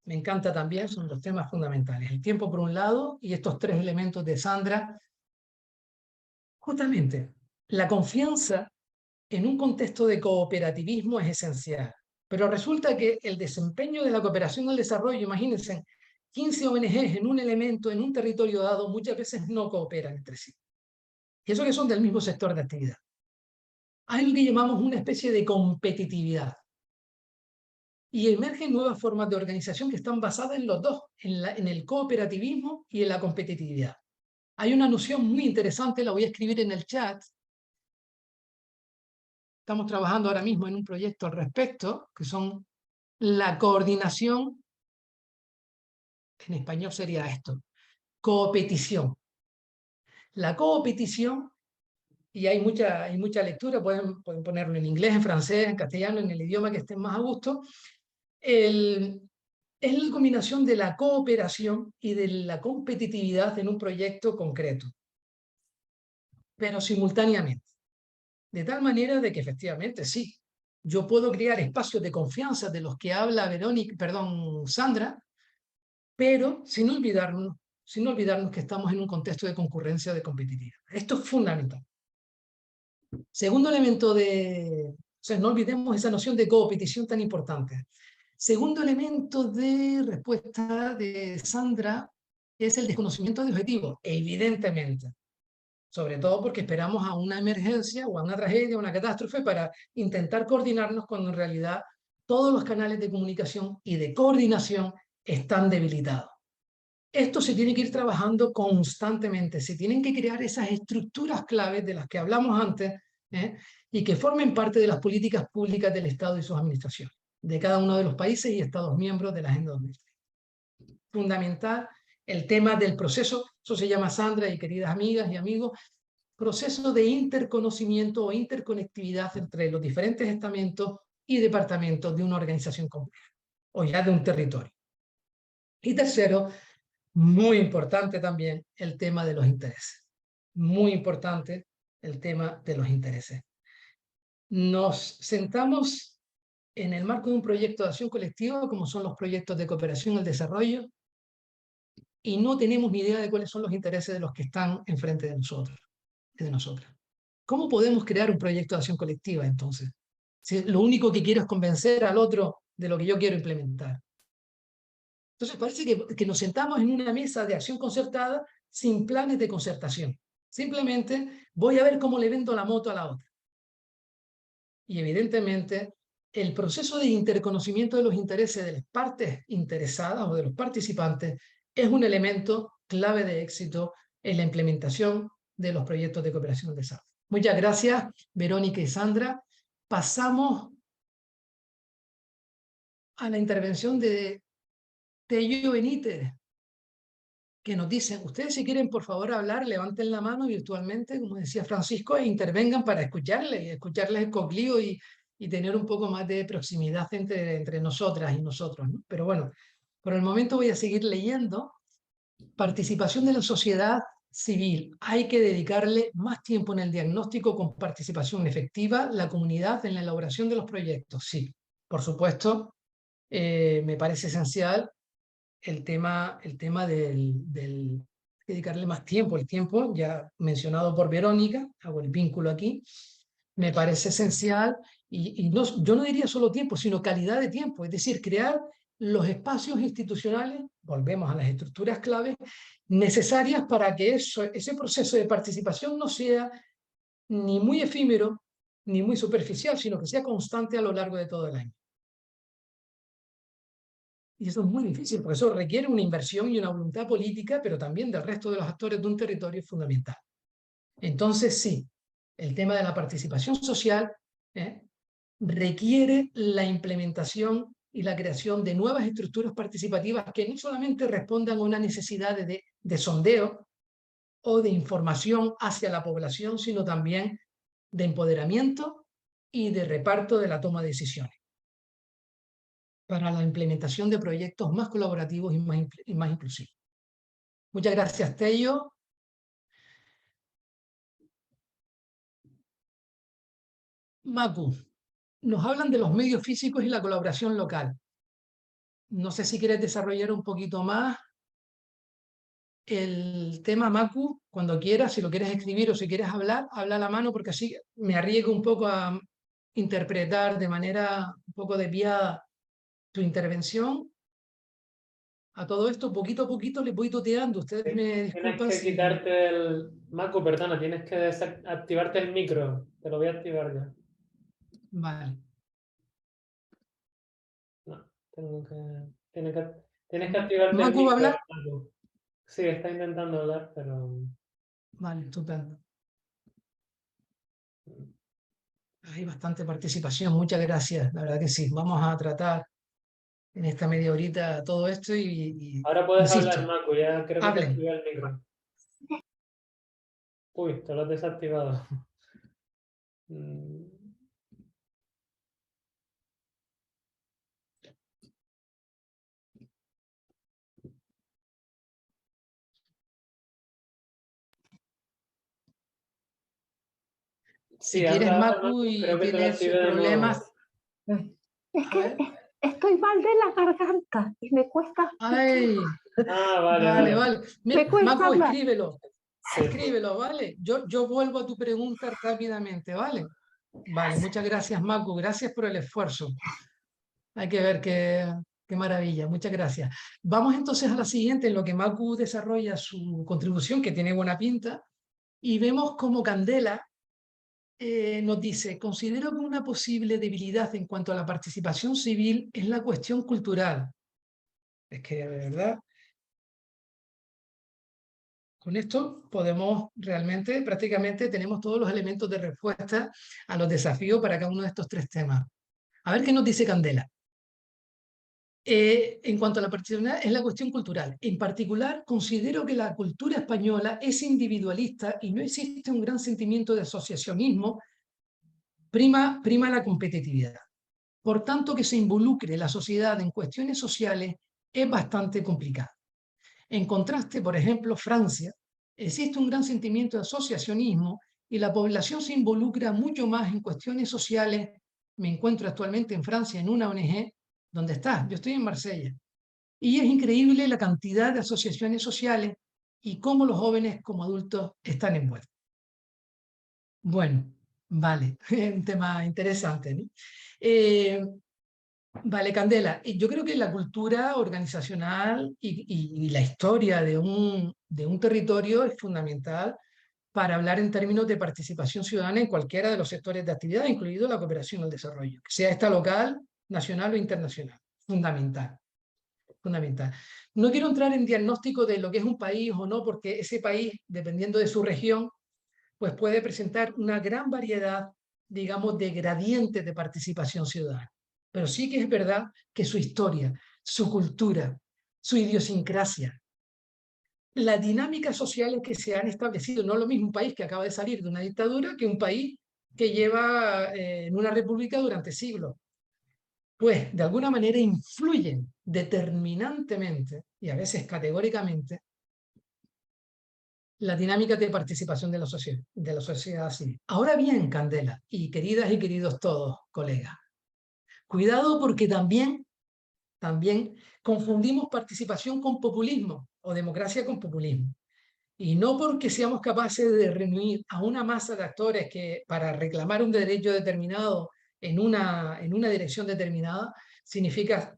me encanta también, son los temas fundamentales. El tiempo por un lado y estos 3 elementos de Sandra. Justamente, la confianza en un contexto de cooperativismo es esencial, pero resulta que el desempeño de la cooperación al desarrollo, imagínense, 15 ONGs en un elemento, en un territorio dado, muchas veces no cooperan entre sí. Y eso que son del mismo sector de actividad. Hay algo que llamamos una especie de competitividad. Y emergen nuevas formas de organización que están basadas en los dos, en el cooperativismo y en la competitividad. Hay una noción muy interesante, la voy a escribir en el chat. Estamos trabajando ahora mismo en un proyecto al respecto, que son la coordinación, en español sería esto, coopetición. La coopetición, y hay mucha lectura, pueden ponerlo en inglés, en francés, en castellano, en el idioma que estén más a gusto, es la combinación de la cooperación y de la competitividad en un proyecto concreto, pero simultáneamente. De tal manera de que efectivamente sí, yo puedo crear espacios de confianza de los que habla Sandra, pero sin olvidarnos que estamos en un contexto de concurrencia de competitividad. Esto es fundamental. Segundo elemento o sea, no olvidemos esa noción de coopetición tan importante. Segundo elemento de respuesta de Sandra es el desconocimiento de objetivos, evidentemente. Sobre todo porque esperamos a una emergencia o a una tragedia, una catástrofe para intentar coordinarnos cuando en realidad todos los canales de comunicación y de coordinación están debilitados. Esto se tiene que ir trabajando constantemente, se tienen que crear esas estructuras claves de las que hablamos antes, y que formen parte de las políticas públicas del Estado y sus administraciones, de cada uno de los países y Estados miembros de la Agenda 2030. Fundamental el tema del proceso, eso se llama, Sandra y queridas amigas y amigos, proceso de interconocimiento o interconectividad entre los diferentes estamentos y departamentos de una organización compleja, o ya de un territorio. Y tercero, muy importante también, el tema de los intereses. Muy importante el tema de los intereses. Nos sentamos en el marco de un proyecto de acción colectiva, como son los proyectos de cooperación al desarrollo, y no tenemos ni idea de cuáles son los intereses de los que están enfrente de nosotros, de nosotras. ¿Cómo podemos crear un proyecto de acción colectiva, entonces? Si lo único que quiero es convencer al otro de lo que yo quiero implementar. Entonces parece que nos sentamos en una mesa de acción concertada sin planes de concertación. Simplemente voy a ver cómo le vendo la moto a la otra. Y evidentemente el proceso de interconocimiento de los intereses de las partes interesadas o de los participantes es un elemento clave de éxito en la implementación de los proyectos de cooperación al desarrollo. Muchas gracias, Verónica y Sandra. Pasamos a la intervención de Tello Benítez, que nos dicen, ustedes si quieren por favor hablar, levanten la mano virtualmente, como decía Francisco, e intervengan para escucharles el coclío y tener un poco más de proximidad entre nosotras y nosotros, ¿no? Pero bueno, por el momento voy a seguir leyendo. Participación de la sociedad civil. Hay que dedicarle más tiempo en el diagnóstico con participación efectiva, la comunidad en la elaboración de los proyectos. Sí, por supuesto, me parece esencial el tema del dedicarle más tiempo. El tiempo, ya mencionado por Verónica, hago el vínculo aquí, me parece esencial y no, yo no diría solo tiempo, sino calidad de tiempo, es decir, crear los espacios institucionales, volvemos a las estructuras claves, necesarias para que ese proceso de participación no sea ni muy efímero ni muy superficial, sino que sea constante a lo largo de todo el año. Y eso es muy difícil, porque eso requiere una inversión y una voluntad política, pero también del resto de los actores de un territorio es fundamental. Entonces, sí, el tema de la participación social requiere la implementación y la creación de nuevas estructuras participativas que no solamente respondan a una necesidad de sondeo o de información hacia la población, sino también de empoderamiento y de reparto de la toma de decisiones para la implementación de proyectos más colaborativos y más inclusivos. Muchas gracias, Tello. Macu, nos hablan de los medios físicos y la colaboración local. No sé si quieres desarrollar un poquito más el tema, Macu, cuando quieras, si lo quieres escribir o si quieres hablar, habla a la mano, porque así me arriesgo un poco a interpretar de manera un poco desviada tu intervención. A todo esto, poquito a poquito le voy tuteando. Ustedes me Tienes disculpan que si... quitarte el... Macu, perdona, tienes que activarte el micro. Te lo voy a activar ya. Vale. No, tienes que activarte el ¿Macu va a micro, hablar? Macu. Sí, está intentando hablar, pero... Vale, estupendo. Hay bastante participación, muchas gracias. La verdad que sí, vamos a tratar en esta media horita todo esto y Ahora puedes insisto, hablar, Macu, ya creo que te hablen. activé el micro. Uy, te lo has desactivado. Mm, Si Sí, quieres, habla, Macu, Macu, y creo que te lo tienes activé de nuevo. problemas, Es a ver. que estoy mal de la garganta y me cuesta. Ay, Ah, vale, vale, vale. vale. Me Mira, cuesta Macu, hablar. escríbelo. Sí. Escríbelo, ¿vale? Yo vuelvo a tu pregunta rápidamente, ¿vale? Vale, muchas gracias, Macu. Gracias por el esfuerzo. Hay que ver qué maravilla. Muchas gracias. Vamos entonces a la siguiente, en lo que Macu desarrolla su contribución, que tiene buena pinta, y vemos cómo Candela nos dice, considero que una posible debilidad en cuanto a la participación civil es la cuestión cultural. Es que, de verdad, con esto podemos realmente, prácticamente, tenemos todos los elementos de respuesta a los desafíos para cada uno de estos tres temas. A ver qué nos dice Candela. En cuanto a la participación, es la cuestión cultural. En particular, considero que la cultura española es individualista y no existe un gran sentimiento de asociacionismo, prima la competitividad. Por tanto, que se involucre la sociedad en cuestiones sociales es bastante complicado. En contraste, por ejemplo, Francia, existe un gran sentimiento de asociacionismo y la población se involucra mucho más en cuestiones sociales. Me encuentro actualmente en Francia en una ONG. ¿Dónde está? Yo estoy en Marsella. Y es increíble la cantidad de asociaciones sociales y cómo los jóvenes como adultos están envueltos. Bueno, vale, un tema interesante, ¿no? Vale, Candela, y yo creo que la cultura organizacional y la historia de un territorio es fundamental para hablar en términos de participación ciudadana en cualquiera de los sectores de actividad, incluido la cooperación al desarrollo, sea esta local, nacional o internacional. Fundamental, fundamental. No quiero entrar en diagnóstico de lo que es un país o no, porque ese país, dependiendo de su región, pues puede presentar una gran variedad, digamos, de gradientes de participación ciudadana. Pero sí que es verdad que su historia, su cultura, su idiosincrasia, las dinámicas sociales que se han establecido, no es lo mismo un país que acaba de salir de una dictadura que un país que lleva en una república durante siglos. Pues de alguna manera influyen determinantemente y a veces categóricamente la dinámica de participación de la sociedad civil. Ahora bien, Candela, y queridas y queridos todos, colegas, cuidado porque también confundimos participación con populismo o democracia con populismo. Y no porque seamos capaces de reunir a una masa de actores que para reclamar un derecho determinado en una dirección determinada, significa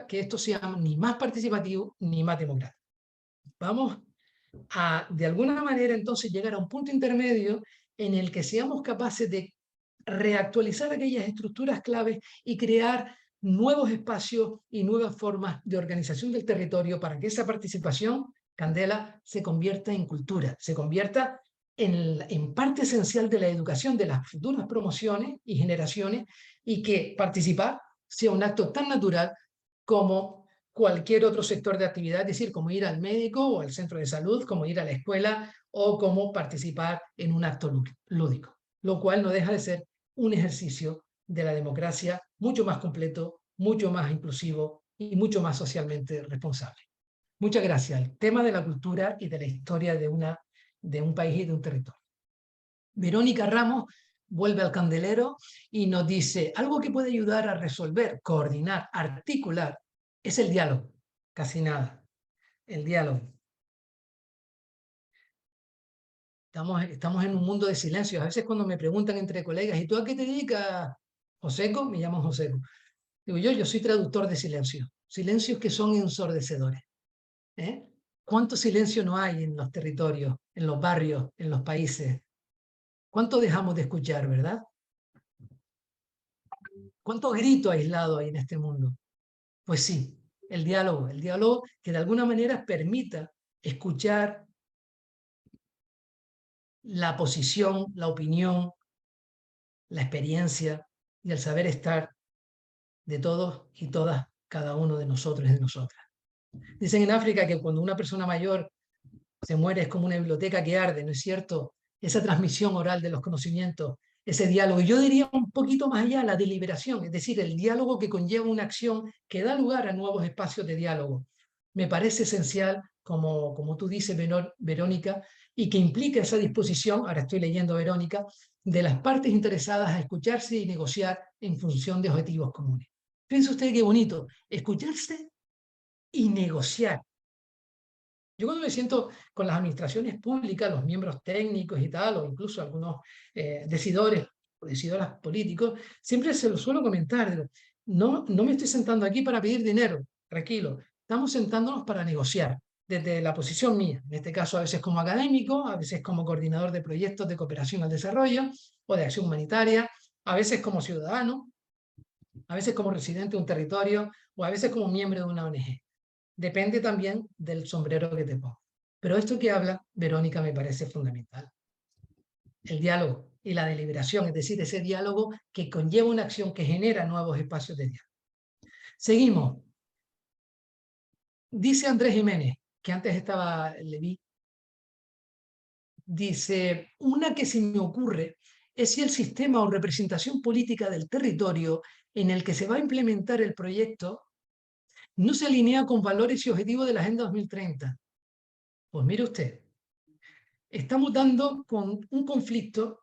que esto sea ni más participativo ni más democrático. Vamos a, de alguna manera, entonces llegar a un punto intermedio en el que seamos capaces de reactualizar aquellas estructuras claves y crear nuevos espacios y nuevas formas de organización del territorio para que esa participación, Candela, se convierta en cultura, se convierta en parte esencial de la educación de las futuras promociones y generaciones, y que participar sea un acto tan natural como cualquier otro sector de actividad, es decir, como ir al médico o al centro de salud, como ir a la escuela o como participar en un acto lúdico, lo cual no deja de ser un ejercicio de la democracia mucho más completo, mucho más inclusivo y mucho más socialmente responsable. Muchas gracias. El tema de la cultura y de la historia de un país y de un territorio. Verónica Ramos vuelve al candelero y nos dice, algo que puede ayudar a resolver, coordinar, articular, es el diálogo. Casi nada. El diálogo. Estamos en un mundo de silencio. A veces cuando me preguntan entre colegas, ¿y tú a qué te dedicas, Joseco? Me llamo Joseco. Digo yo soy traductor de silencio. Silencios que son ensordecedores. ¿Eh? ¿Cuánto silencio no hay en los territorios, en los barrios, en los países? ¿Cuánto dejamos de escuchar, verdad? ¿Cuánto grito aislado hay en este mundo? Pues sí, el diálogo que de alguna manera permita escuchar la posición, la opinión, la experiencia y el saber estar de todos y todas, cada uno de nosotros y de nosotras. Dicen en África que cuando una persona mayor se muere es como una biblioteca que arde, ¿no es cierto? Esa transmisión oral de los conocimientos, ese diálogo. Y yo diría un poquito más allá, la deliberación, es decir, el diálogo que conlleva una acción que da lugar a nuevos espacios de diálogo. Me parece esencial, como tú dices, Verónica, y que implica esa disposición, ahora estoy leyendo Verónica, de las partes interesadas a escucharse y negociar en función de objetivos comunes. Piensa usted qué bonito, escucharse y negociar. Yo cuando me siento con las administraciones públicas, los miembros técnicos y tal, o incluso algunos decidores o decidoras políticos, siempre se lo suelo comentar. Digo, no me estoy sentando aquí para pedir dinero, tranquilo. Estamos sentándonos para negociar desde la posición mía, en este caso a veces como académico, a veces como coordinador de proyectos de cooperación al desarrollo o de acción humanitaria, a veces como ciudadano, a veces como residente de un territorio o a veces como miembro de una ONG. Depende también del sombrero que te pongas. Pero esto que habla Verónica me parece fundamental. El diálogo y la deliberación, es decir, ese diálogo que conlleva una acción que genera nuevos espacios de diálogo. Seguimos. Dice Andrés Jiménez, que antes estaba, le vi, dice, una que se me ocurre es si el sistema o representación política del territorio en el que se va a implementar el proyecto no se alinea con valores y objetivos de la Agenda 2030. Pues mire usted, estamos dando con un conflicto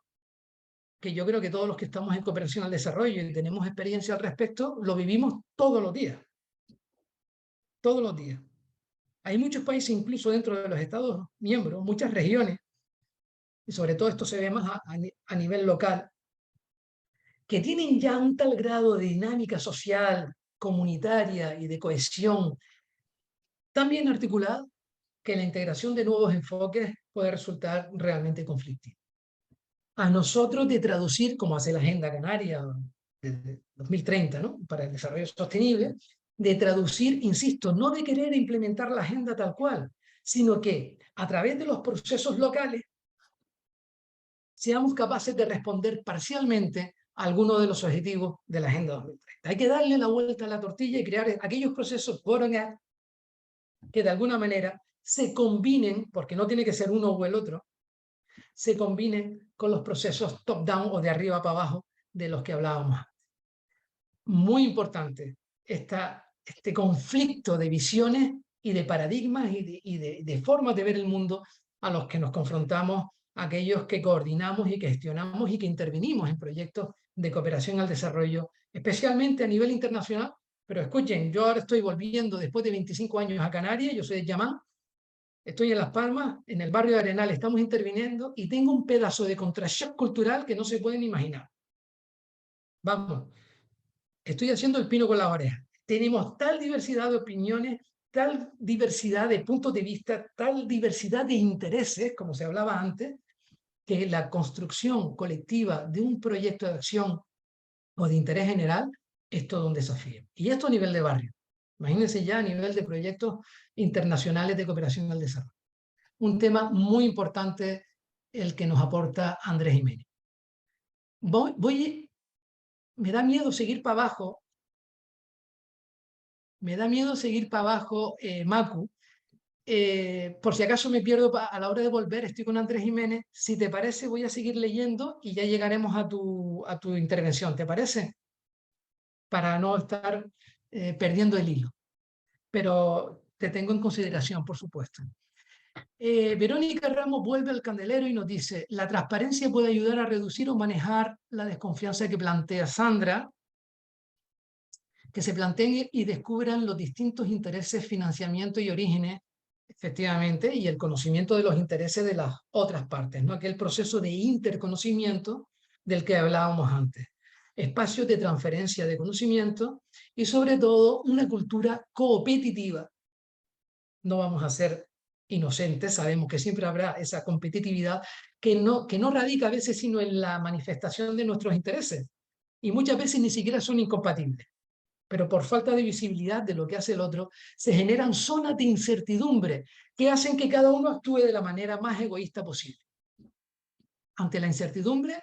que yo creo que todos los que estamos en cooperación al desarrollo y tenemos experiencia al respecto, lo vivimos todos los días. Todos los días. Hay muchos países, incluso dentro de los Estados miembros, muchas regiones, y sobre todo esto se ve más a nivel local, que tienen ya un tal grado de dinámica social, comunitaria y de cohesión tan bien articulada que la integración de nuevos enfoques puede resultar realmente conflictiva. A nosotros de traducir, como hace la Agenda Canaria de 2030, ¿no?, para el desarrollo sostenible, de traducir, insisto, no de querer implementar la agenda tal cual, sino que a través de los procesos locales seamos capaces de responder parcialmente a algunos de los objetivos de la Agenda 2030. Hay que darle la vuelta a la tortilla y crear aquellos procesos bottom-up que de alguna manera se combinen, porque no tiene que ser uno o el otro, se combinen con los procesos top-down o de arriba para abajo de los que hablábamos antes. Muy importante este conflicto de visiones y de paradigmas y de formas de ver el mundo a los que nos confrontamos aquellos que coordinamos y que gestionamos y que intervenimos en proyectos de cooperación al desarrollo, especialmente a nivel internacional. Pero escuchen, yo ahora estoy volviendo después de 25 años a Canarias, yo soy de Yamán, estoy en Las Palmas, en el barrio de Arenal, estamos interviniendo y tengo un pedazo de contrashock cultural que no se pueden imaginar. Vamos, estoy haciendo el pino con las orejas. Tenemos tal diversidad de opiniones, tal diversidad de puntos de vista, tal diversidad de intereses, como se hablaba antes, que la construcción colectiva de un proyecto de acción o de interés general es todo un desafío. Y esto a nivel de barrio. Imagínense ya a nivel de proyectos internacionales de cooperación al desarrollo. Un tema muy importante el que nos aporta Andrés Jiménez. Me da miedo seguir para abajo. Me da miedo seguir para abajo, Macu. Por si acaso me pierdo a la hora de volver, estoy con Andrés Jiménez. Si te parece, voy a seguir leyendo y ya llegaremos a tu intervención. ¿Te parece? Para no estar perdiendo el hilo. Pero te tengo en consideración, por supuesto. Verónica Ramos vuelve al candelero y nos dice: la transparencia puede ayudar a reducir o manejar la desconfianza que plantea Sandra, que se planteen y descubran los distintos intereses, financiamiento y orígenes, efectivamente, y el conocimiento de los intereses de las otras partes, ¿no? Aquel proceso de interconocimiento del que hablábamos antes. Espacios de transferencia de conocimiento y, sobre todo, una cultura coopetitiva. No vamos a ser inocentes, sabemos que siempre habrá esa competitividad que no radica a veces sino en la manifestación de nuestros intereses, y muchas veces ni siquiera son incompatibles. Pero por falta de visibilidad de lo que hace el otro, se generan zonas de incertidumbre que hacen que cada uno actúe de la manera más egoísta posible. Ante la incertidumbre,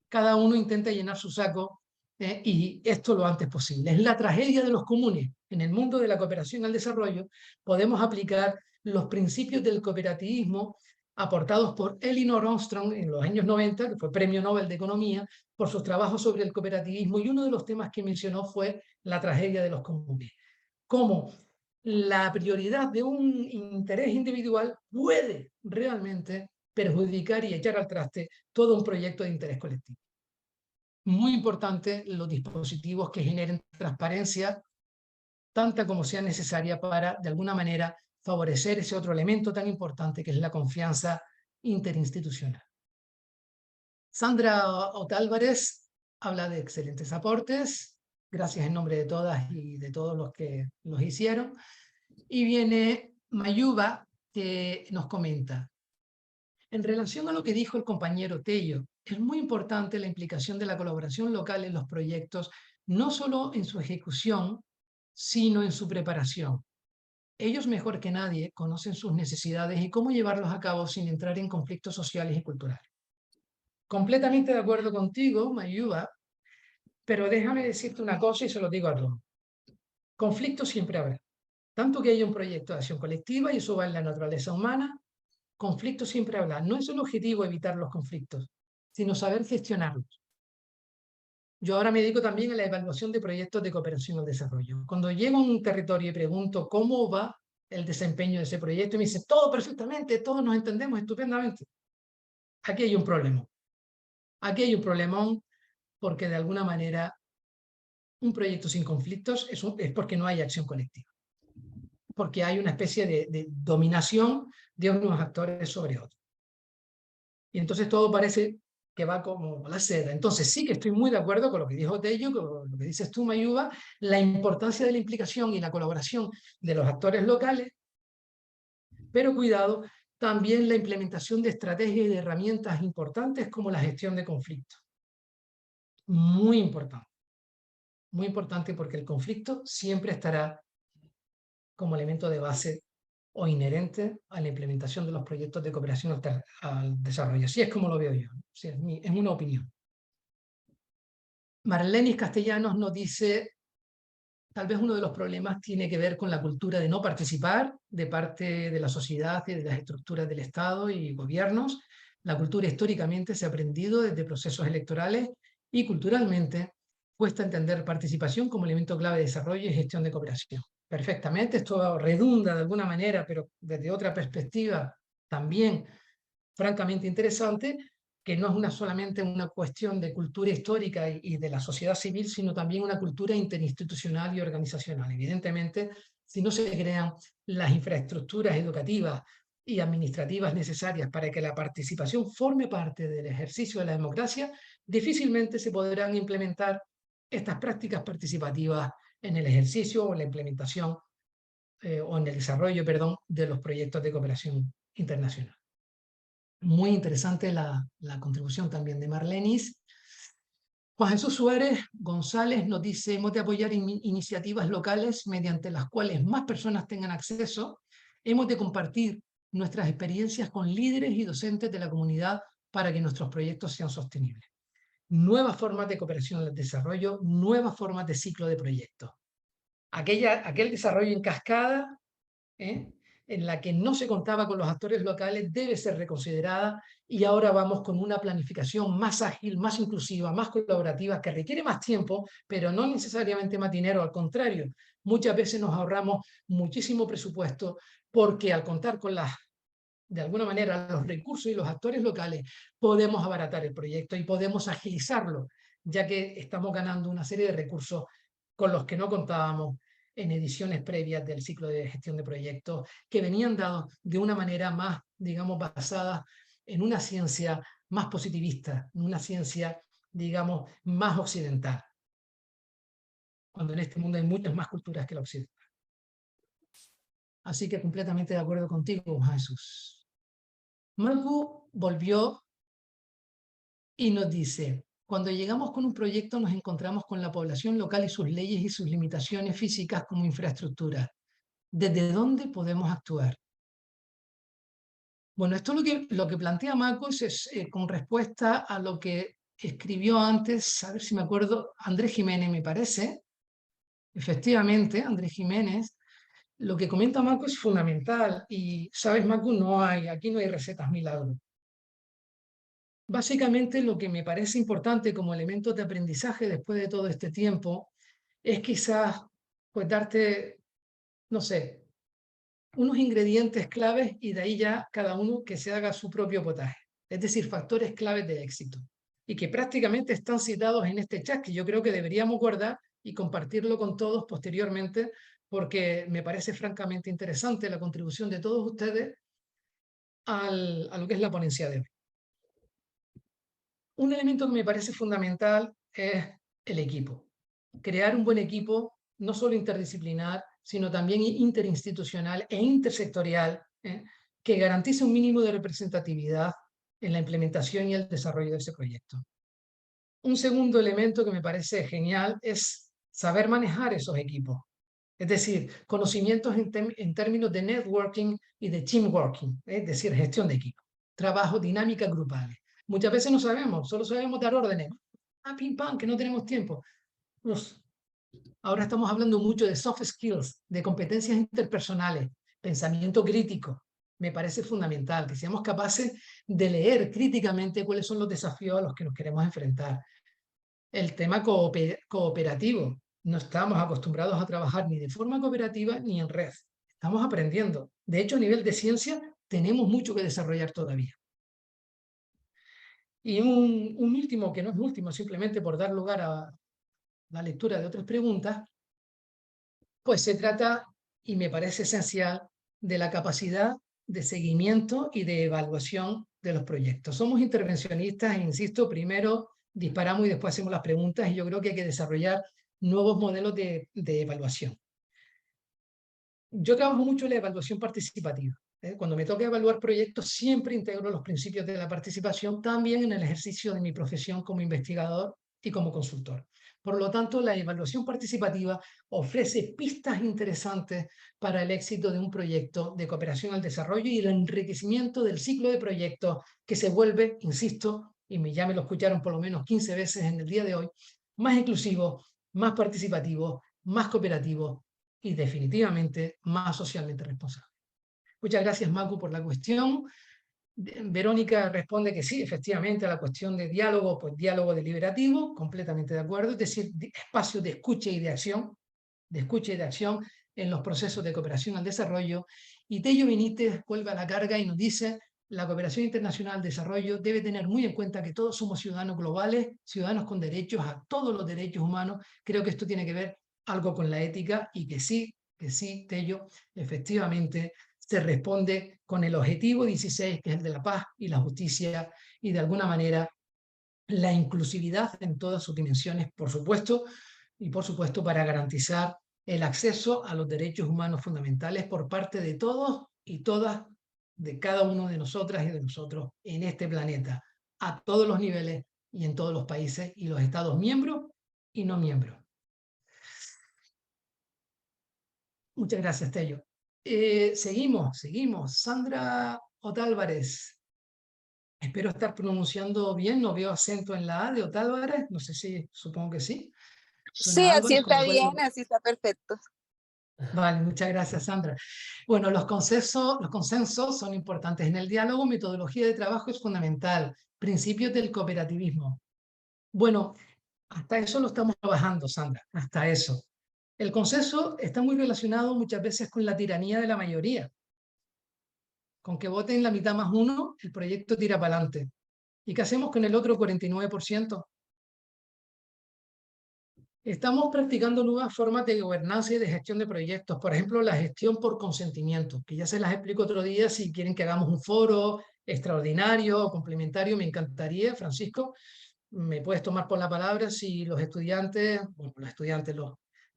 cada uno intenta llenar su saco y esto lo antes posible. Es la tragedia de los comunes. En el mundo de la cooperación al desarrollo podemos aplicar los principios del cooperativismo aportados por Elinor Ostrom en los años 90, que fue Premio Nobel de Economía, por sus trabajos sobre el cooperativismo, y uno de los temas que mencionó fue la tragedia de los comunes. Cómo la prioridad de un interés individual puede realmente perjudicar y echar al traste todo un proyecto de interés colectivo. Muy importante los dispositivos que generen transparencia, tanta como sea necesaria para, de alguna manera, favorecer ese otro elemento tan importante que es la confianza interinstitucional. Sandra Otálvarez habla de excelentes aportes, gracias en nombre de todas y de todos los que los hicieron. Y viene Mayuba, que nos comenta: en relación a lo que dijo el compañero Tello, es muy importante la implicación de la colaboración local en los proyectos, no solo en su ejecución, sino en su preparación. Ellos mejor que nadie conocen sus necesidades y cómo llevarlos a cabo sin entrar en conflictos sociales y culturales. Completamente de acuerdo contigo, Mayuba, pero déjame decirte una cosa y se lo digo a todos. Conflictos siempre habrá. Tanto que haya un proyecto de acción colectiva, y eso va en la naturaleza humana, conflictos siempre habrá. No es el objetivo evitar los conflictos, sino saber gestionarlos. Yo ahora me dedico también a la evaluación de proyectos de cooperación al desarrollo. Cuando llego a un territorio y pregunto cómo va el desempeño de ese proyecto, y me dicen todo perfectamente, todos nos entendemos estupendamente. Aquí hay un problema. Aquí hay un problemón porque de alguna manera un proyecto sin conflictos es porque no hay acción colectiva. Porque hay una especie de dominación de unos actores sobre otros. Y entonces todo parece que va como la seda. Entonces sí que estoy muy de acuerdo con lo que dijo Tello, con lo que dices tú, Mayuba, la importancia de la implicación y la colaboración de los actores locales, pero cuidado, también la implementación de estrategias y de herramientas importantes como la gestión de conflictos. Muy importante porque el conflicto siempre estará como elemento de base o inherente a la implementación de los proyectos de cooperación al desarrollo. Así es como lo veo yo, sí, es una opinión. Marlenis Castellanos nos dice, tal vez uno de los problemas tiene que ver con la cultura de no participar de parte de la sociedad y de las estructuras del Estado y gobiernos. La cultura históricamente se ha aprendido desde procesos electorales y culturalmente cuesta entender participación como elemento clave de desarrollo y gestión de cooperación. Perfectamente, esto redunda de alguna manera, pero desde otra perspectiva también francamente interesante, que no es solamente una cuestión de cultura histórica y de la sociedad civil, sino también una cultura interinstitucional y organizacional. Evidentemente, si no se crean las infraestructuras educativas y administrativas necesarias para que la participación forme parte del ejercicio de la democracia, difícilmente se podrán implementar estas prácticas participativas en el ejercicio o en la implementación o en el desarrollo, perdón, de los proyectos de cooperación internacional. Muy interesante la contribución también de Marlenis. Juan Jesús Suárez González nos dice, hemos de apoyar iniciativas locales mediante las cuales más personas tengan acceso. Hemos de compartir nuestras experiencias con líderes y docentes de la comunidad para que nuestros proyectos sean sostenibles. Nuevas formas de cooperación al desarrollo, nuevas formas de ciclo de proyectos. Aquel desarrollo en cascada, en la que no se contaba con los actores locales, debe ser reconsiderada y ahora vamos con una planificación más ágil, más inclusiva, más colaborativa, que requiere más tiempo, pero no necesariamente más dinero, al contrario. Muchas veces nos ahorramos muchísimo presupuesto porque al contar con de alguna manera, los recursos y los actores locales, podemos abaratar el proyecto y podemos agilizarlo, ya que estamos ganando una serie de recursos con los que no contábamos en ediciones previas del ciclo de gestión de proyectos, que venían dados de una manera más, digamos, basada en una ciencia más positivista, en una ciencia, digamos, más occidental, cuando en este mundo hay muchas más culturas que la occidental. Así que completamente de acuerdo contigo, Jesús. Marco volvió y nos dice, cuando llegamos con un proyecto nos encontramos con la población local y sus leyes y sus limitaciones físicas como infraestructura. ¿Desde dónde podemos actuar? Bueno, esto lo que plantea Marcos es con respuesta a lo que escribió antes, a ver si me acuerdo, Andrés Jiménez, me parece. Efectivamente, Andrés Jiménez, lo que comenta Marcos es fundamental y, ¿sabes, Marcos? Aquí no hay recetas milagros. Básicamente lo que me parece importante como elemento de aprendizaje después de todo este tiempo es quizás pues darte, no sé, unos ingredientes claves y de ahí ya cada uno que se haga su propio potaje. Es decir, factores claves de éxito. Y que prácticamente están citados en este chat, que yo creo que deberíamos guardar y compartirlo con todos posteriormente, porque me parece francamente interesante la contribución de todos ustedes a lo que es la ponencia de hoy. Un elemento que me parece fundamental es el equipo. Crear un buen equipo, no solo interdisciplinar, sino también interinstitucional e intersectorial, que garantice un mínimo de representatividad en la implementación y el desarrollo de ese proyecto. Un segundo elemento que me parece genial es saber manejar esos equipos. Es decir, conocimientos en términos de networking y de teamworking, es decir, gestión de equipo, trabajo, dinámicas grupales. Muchas veces no sabemos, solo sabemos dar órdenes. Pim, pam, que no tenemos tiempo. Ahora estamos hablando mucho de soft skills, de competencias interpersonales, pensamiento crítico. Me parece fundamental que seamos capaces de leer críticamente cuáles son los desafíos a los que nos queremos enfrentar. El tema cooperativo. No estamos acostumbrados a trabajar ni de forma cooperativa ni en red. Estamos aprendiendo. De hecho, a nivel de ciencia, tenemos mucho que desarrollar todavía. Y un último, que no es último, simplemente por dar lugar a la lectura de otras preguntas, pues se trata, y me parece esencial, de la capacidad de seguimiento y de evaluación de los proyectos. Somos intervencionistas, e insisto, primero disparamos y después hacemos las preguntas, y yo creo que hay que desarrollar nuevos modelos de evaluación. Yo trabajo mucho en la evaluación participativa. Cuando me toca evaluar proyectos, siempre integro los principios de la participación también en el ejercicio de mi profesión como investigador y como consultor. Por lo tanto, la evaluación participativa ofrece pistas interesantes para el éxito de un proyecto de cooperación al desarrollo y el enriquecimiento del ciclo de proyectos que se vuelve, insisto, y ya me lo escucharon por lo menos 15 veces en el día de hoy, más inclusivo, más participativo, más cooperativo y definitivamente más socialmente responsable. Muchas gracias, Macu, por la cuestión. Verónica responde que sí, efectivamente, a la cuestión de diálogo, pues diálogo deliberativo, completamente de acuerdo, es decir, espacio de escucha y de acción en los procesos de cooperación al desarrollo. Y Tello Benítez vuelve a la carga y nos dice: la cooperación internacional al desarrollo debe tener muy en cuenta que todos somos ciudadanos globales, ciudadanos con derechos a todos los derechos humanos. Creo que esto tiene que ver algo con la ética, y que sí, Tello, efectivamente, se responde con el objetivo 16, que es el de la paz y la justicia, y de alguna manera la inclusividad en todas sus dimensiones, por supuesto, y por supuesto para garantizar el acceso a los derechos humanos fundamentales por parte de todos y todas, de cada uno de nosotras y de nosotros en este planeta, a todos los niveles y en todos los países y los estados miembros y no miembros. Muchas gracias, Tello. Seguimos. Sandra Otálvarez. Espero estar pronunciando bien, no veo acento en la A de Otálvarez, no sé si, supongo que sí. Sí, así está bien, así está perfecto. Vale, muchas gracias, Sandra. Bueno, los consensos son importantes en el diálogo, metodología de trabajo es fundamental, principios del cooperativismo. Bueno, hasta eso lo estamos trabajando, Sandra, hasta eso. El consenso está muy relacionado muchas veces con la tiranía de la mayoría. Con que voten la mitad más uno, el proyecto tira para adelante. ¿Y qué hacemos con el otro 49%? Estamos practicando nuevas formas de gobernanza y de gestión de proyectos. Por ejemplo, la gestión por consentimiento, que ya se las explico otro día si quieren que hagamos un foro extraordinario o complementario. Me encantaría, Francisco. Me puedes tomar por la palabra si los estudiantes,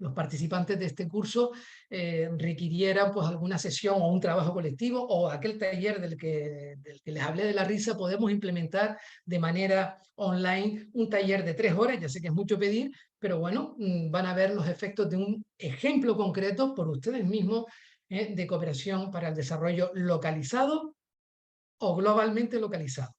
los participantes de este curso requirieran pues alguna sesión o un trabajo colectivo, o aquel taller del que les hablé de la risa. Podemos implementar de manera online un taller de 3 horas, ya sé que es mucho pedir, pero bueno, van a ver los efectos de un ejemplo concreto por ustedes mismos de cooperación para el desarrollo localizado o globalmente localizado,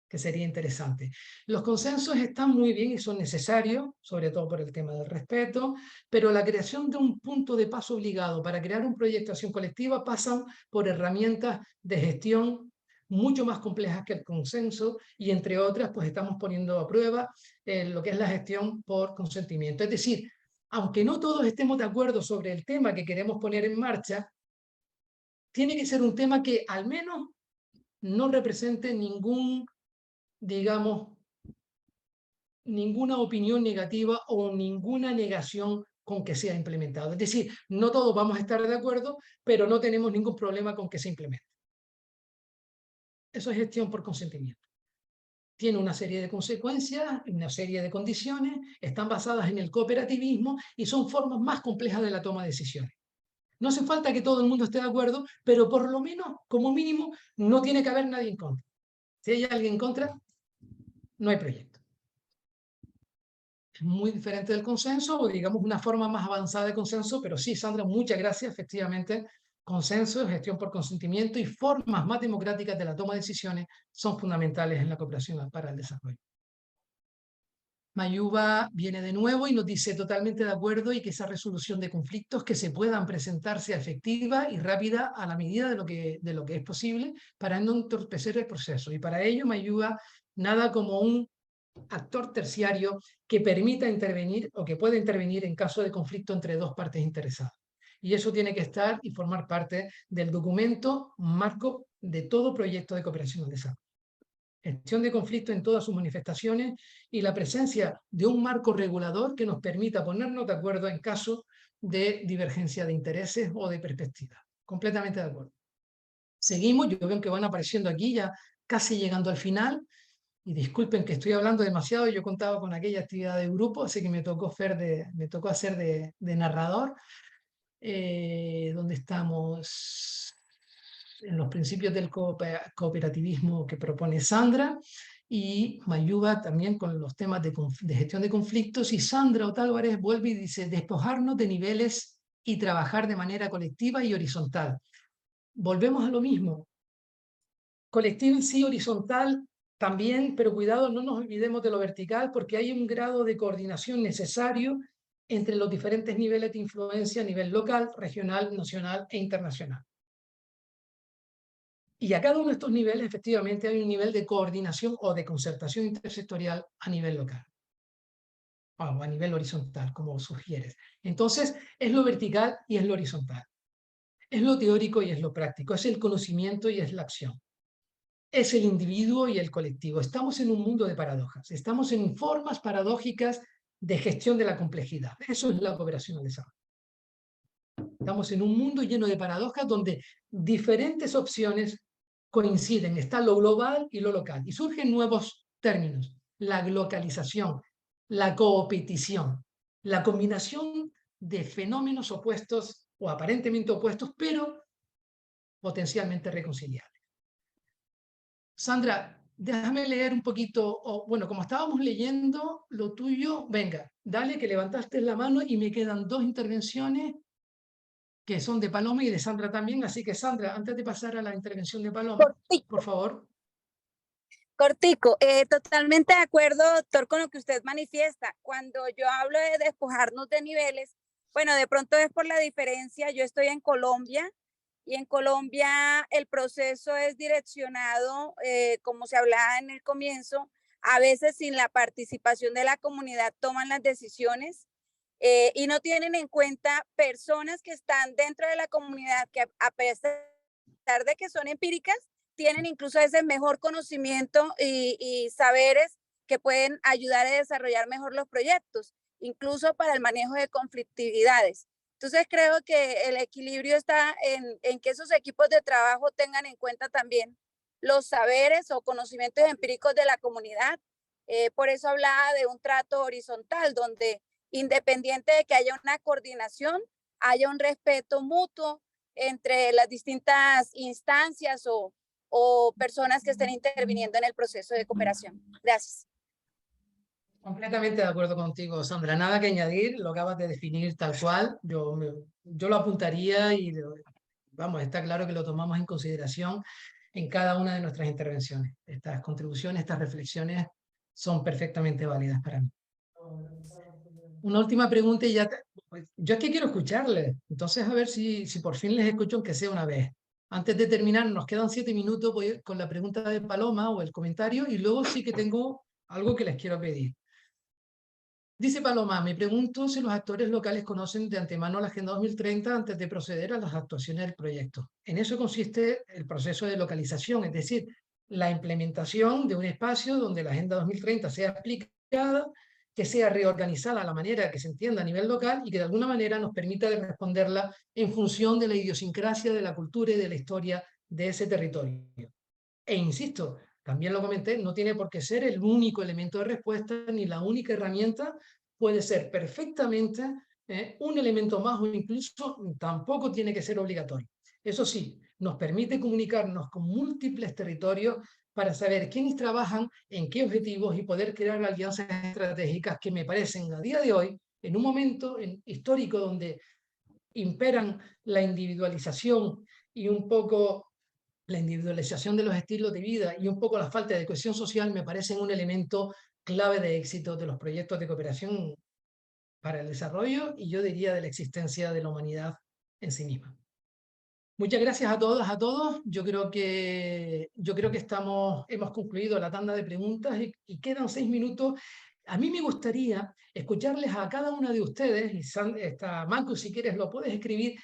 que sería interesante. Los consensos están muy bien y son necesarios, sobre todo por el tema del respeto, pero la creación de un punto de paso obligado para crear un proyecto de acción colectiva pasan por herramientas de gestión mucho más complejas que el consenso, y entre otras, pues estamos poniendo a prueba lo que es la gestión por consentimiento. Es decir, aunque no todos estemos de acuerdo sobre el tema que queremos poner en marcha, tiene que ser un tema que al menos no represente digamos, ninguna opinión negativa o ninguna negación con que sea implementado. Es decir, no todos vamos a estar de acuerdo, pero no tenemos ningún problema con que se implemente. Eso es gestión por consentimiento. Tiene una serie de consecuencias, una serie de condiciones, están basadas en el cooperativismo y son formas más complejas de la toma de decisiones. No hace falta que todo el mundo esté de acuerdo, pero por lo menos, como mínimo, no tiene que haber nadie en contra. Si hay alguien en contra, no hay proyecto. Es muy diferente del consenso, o digamos una forma más avanzada de consenso, pero sí, Sandra, muchas gracias. Efectivamente, consenso, gestión por consentimiento y formas más democráticas de la toma de decisiones son fundamentales en la cooperación para el desarrollo. Mayuba viene de nuevo y nos dice: totalmente de acuerdo, y que esa resolución de conflictos que se puedan presentar sea efectiva y rápida a la medida de lo que es posible para no entorpecer el proceso. Y para ello, Mayuba, nada como un actor terciario que permita intervenir o que pueda intervenir en caso de conflicto entre dos partes interesadas. Y eso tiene que estar y formar parte del documento marco de todo proyecto de cooperación al desarrollo. Gestión de conflicto en todas sus manifestaciones y la presencia de un marco regulador que nos permita ponernos de acuerdo en caso de divergencia de intereses o de perspectiva. Completamente de acuerdo. Seguimos, yo veo que van apareciendo aquí ya casi llegando al final, y disculpen que estoy hablando demasiado, yo contaba con aquella actividad de grupo, así que me tocó hacer de narrador, donde estamos en los principios del cooperativismo que propone Sandra, y me ayuda también con los temas de gestión de conflictos, y Sandra Otálvarez vuelve y dice, despojarnos de niveles y trabajar de manera colectiva y horizontal. Volvemos a lo mismo, colectivo sí, horizontal también, pero cuidado, no nos olvidemos de lo vertical, porque hay un grado de coordinación necesario entre los diferentes niveles de influencia a nivel local, regional, nacional e internacional. Y a cada uno de estos niveles, efectivamente, hay un nivel de coordinación o de concertación intersectorial a nivel local, o a nivel horizontal, como sugieres. Entonces, es lo vertical y es lo horizontal. Es lo teórico y es lo práctico. Es el conocimiento y es la acción. Es el individuo y el colectivo. Estamos en un mundo de paradojas. Estamos en formas paradójicas de gestión de la complejidad. Eso es la cooperación al desarrollo. Estamos en un mundo lleno de paradojas donde diferentes opciones coinciden. Está lo global y lo local. Y surgen nuevos términos. La glocalización, la coopetición, la combinación de fenómenos opuestos o aparentemente opuestos, pero potencialmente reconciliables. Sandra, déjame leer un poquito, o bueno, como estábamos leyendo lo tuyo, venga, dale que levantaste la mano y me quedan 2 intervenciones que son de Paloma y de Sandra también, así que Sandra, antes de pasar a la intervención de Paloma, por favor. Cortico, totalmente de acuerdo, doctor, con lo que usted manifiesta. Cuando yo hablo de despojarnos de niveles, bueno, de pronto es por la diferencia, yo estoy en Colombia y en Colombia el proceso es direccionado, como se hablaba en el comienzo, a veces sin la participación de la comunidad toman las decisiones y no tienen en cuenta personas que están dentro de la comunidad que a pesar de que son empíricas, tienen incluso ese mejor conocimiento y saberes que pueden ayudar a desarrollar mejor los proyectos, incluso para el manejo de conflictividades. Entonces creo que el equilibrio está en que esos equipos de trabajo tengan en cuenta también los saberes o conocimientos empíricos de la comunidad. Por eso hablaba de un trato horizontal, donde independiente de que haya una coordinación, haya un respeto mutuo entre las distintas instancias o personas que estén interviniendo en el proceso de cooperación. Gracias. Completamente de acuerdo contigo, Sandra. Nada que añadir, lo acabas de definir tal cual. Yo lo apuntaría y, vamos, está claro que lo tomamos en consideración en cada una de nuestras intervenciones. Estas contribuciones, estas reflexiones son perfectamente válidas para mí. Una última pregunta y ya... yo es que quiero escucharles, entonces a ver si por fin les escucho aunque sea una vez. Antes de terminar, nos quedan 7 minutos, voy con la pregunta de Paloma o el comentario y luego sí que tengo algo que les quiero pedir. Dice Paloma, me pregunto si los actores locales conocen de antemano la Agenda 2030 antes de proceder a las actuaciones del proyecto. En eso consiste el proceso de localización, es decir, la implementación de un espacio donde la Agenda 2030 sea aplicada, que sea reorganizada a la manera que se entienda a nivel local y que de alguna manera nos permita responderla en función de la idiosincrasia, de la cultura y de la historia de ese territorio. E insisto, también lo comenté, no tiene por qué ser el único elemento de respuesta ni la única herramienta, puede ser perfectamente un elemento más o incluso tampoco tiene que ser obligatorio. Eso sí, nos permite comunicarnos con múltiples territorios para saber quiénes trabajan en qué objetivos y poder crear alianzas estratégicas que me parecen a día de hoy, en un momento histórico donde imperan la individualización y un poco la individualización de los estilos de vida y un poco la falta de cohesión social me parecen un elemento clave de éxito de los proyectos de cooperación para el desarrollo y yo diría de la existencia de la humanidad en sí misma. Muchas gracias a todas, a todos. Yo creo que hemos concluido la tanda de preguntas y quedan 6 minutos. A mí me gustaría escucharles a cada una de ustedes, y Marcus, si quieres lo puedes escribir,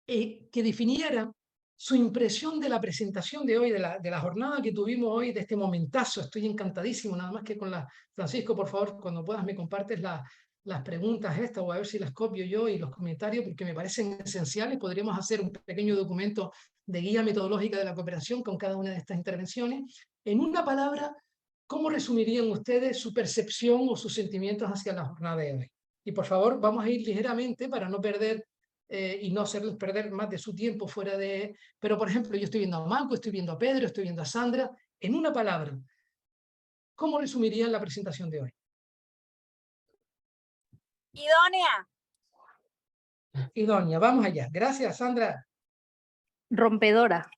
que definiera su impresión de la presentación de hoy, de la jornada que tuvimos hoy, de este momentazo. Estoy encantadísimo, nada más que con Francisco, por favor, cuando puedas me compartes las preguntas estas, o a ver si las copio yo y los comentarios, porque me parecen esenciales. Podríamos hacer un pequeño documento de guía metodológica de la cooperación con cada una de estas intervenciones. En una palabra, ¿cómo resumirían ustedes su percepción o sus sentimientos hacia la jornada de hoy? Y por favor, vamos a ir ligeramente para no perder y no hacerles perder más de su tiempo fuera de... Pero, por ejemplo, yo estoy viendo a Marco, estoy viendo a Pedro, estoy viendo a Sandra. En una palabra, ¿cómo resumirían la presentación de hoy? Idónea. Idónea, vamos allá. Gracias, Sandra. Rompedora.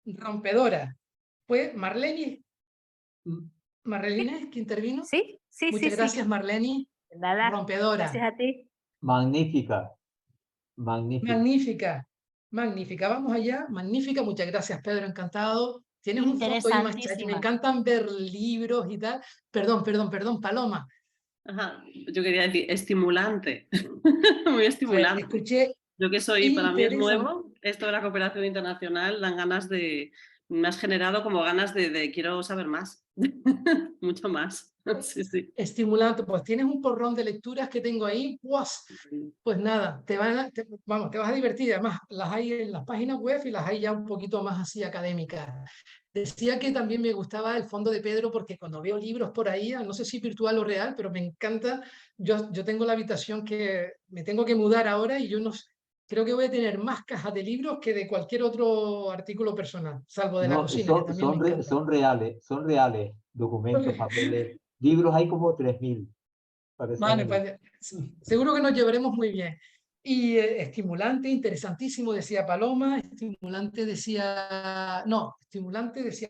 Rompedora. Pues Marlene. Marlene, que intervino. ¿Sí? Sí, Muchas sí, gracias, sí. Marlene. Nada. Rompedora. Gracias a ti. Magnífica, magnífica. Magnífica, magnífica. Vamos allá. Magnífica. Muchas gracias, Pedro. Encantado. Tienes un fondo ahí más chachi. Me Interesantísima. encantan ver libros y tal. Perdón, Paloma. Ajá, yo quería decir estimulante, muy estimulante. Escuché Yo que soy, para mí es interesante. nuevo, esto de la cooperación internacional, dan ganas de, me has generado como ganas de quiero saber más, mucho más. Sí, sí. Estimulante. Pues tienes un porrón de lecturas que tengo ahí. Pues nada, vamos, te vas a divertir. Además, las hay en las páginas web y las hay ya un poquito más así académicas. Decía que también me gustaba el fondo de Pedro porque cuando veo libros por ahí, no sé si virtual o real, pero me encanta. Yo tengo la habitación que me tengo que mudar ahora y yo no sé, creo que voy a tener más cajas de libros que de cualquier otro artículo personal, salvo de la No, cocina, que también me encanta. son reales, documentos, papeles, libros, hay como 3000. Vale, pues seguro que nos llevaremos muy bien. Y estimulante, interesantísimo, decía Paloma, estimulante decía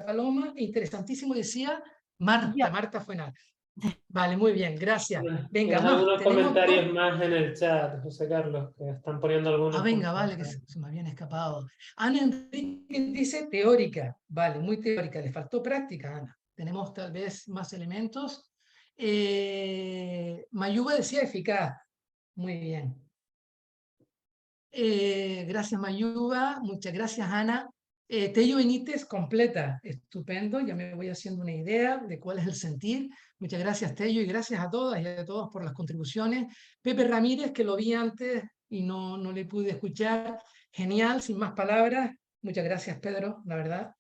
Paloma, interesantísimo decía Marta, Yo. Marta fue nada. Vale, muy bien, gracias. Venga, Tienes más, algunos tenemos comentarios más en el chat, José Carlos, que están poniendo algunos venga, puntos. vale, que se me habían escapado. Ana Enrique dice teórica, vale, muy teórica, le faltó práctica, Ana. Tenemos tal vez más elementos. Mayuba decía eficaz, muy bien. Gracias Mayuba, muchas gracias Ana. Tello Benítez completa, estupendo, ya me voy haciendo una idea de cuál es el sentir. Muchas gracias Tello y gracias a todas y a todos por las contribuciones. Pepe Ramírez, que lo vi antes y no le pude escuchar, genial, sin más palabras. Muchas gracias Pedro, la verdad.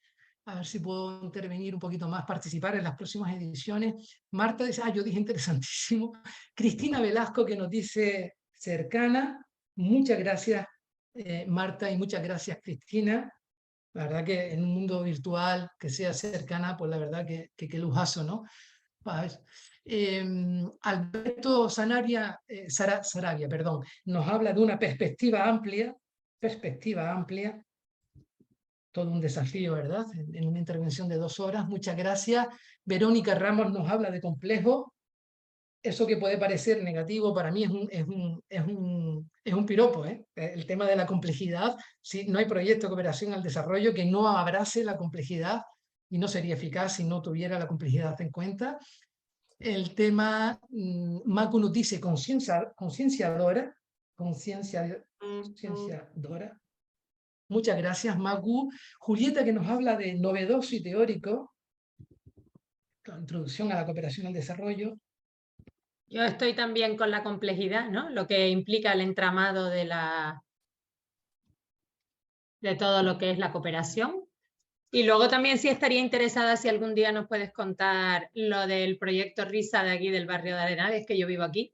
A ver si puedo intervenir un poquito más, participar en las próximas ediciones. Marta dice, yo dije interesantísimo. Cristina Velasco que nos dice cercana. Muchas gracias, Marta, y muchas gracias, Cristina. La verdad que en un mundo virtual que sea cercana, pues la verdad que lujazo, ¿no? Alberto Sarabia, perdón, nos habla de una perspectiva amplia, todo un desafío, ¿verdad? En una intervención de 2 horas. Muchas gracias. Verónica Ramos nos habla de complejo. Eso que puede parecer negativo para mí es un piropo, ¿eh? El tema de la complejidad. Si no hay proyecto de cooperación al desarrollo que no abrace la complejidad y no sería eficaz si no tuviera la complejidad en cuenta. El tema, Macu nos dice concienciadora. Muchas gracias, Macu. Julieta, que nos habla de novedoso y teórico. La introducción a la cooperación al desarrollo. Yo estoy también con la complejidad, ¿no? Lo que implica el entramado de todo lo que es la cooperación. Y luego también sí estaría interesada si algún día nos puedes contar lo del proyecto RISA de aquí del barrio de Arenales, que yo vivo aquí.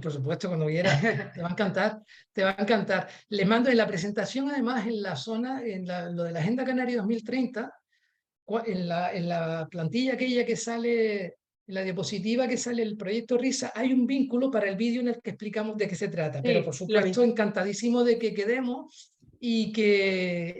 Por supuesto, cuando quieras, te va a encantar, te va a encantar. Les mando en la presentación, además, en la zona, lo de la Agenda Canaria 2030, en la plantilla aquella que sale, en la diapositiva que sale el proyecto RISA, hay un vínculo para el vídeo en el que explicamos de qué se trata. Sí, pero por supuesto, encantadísimo de que quedemos y que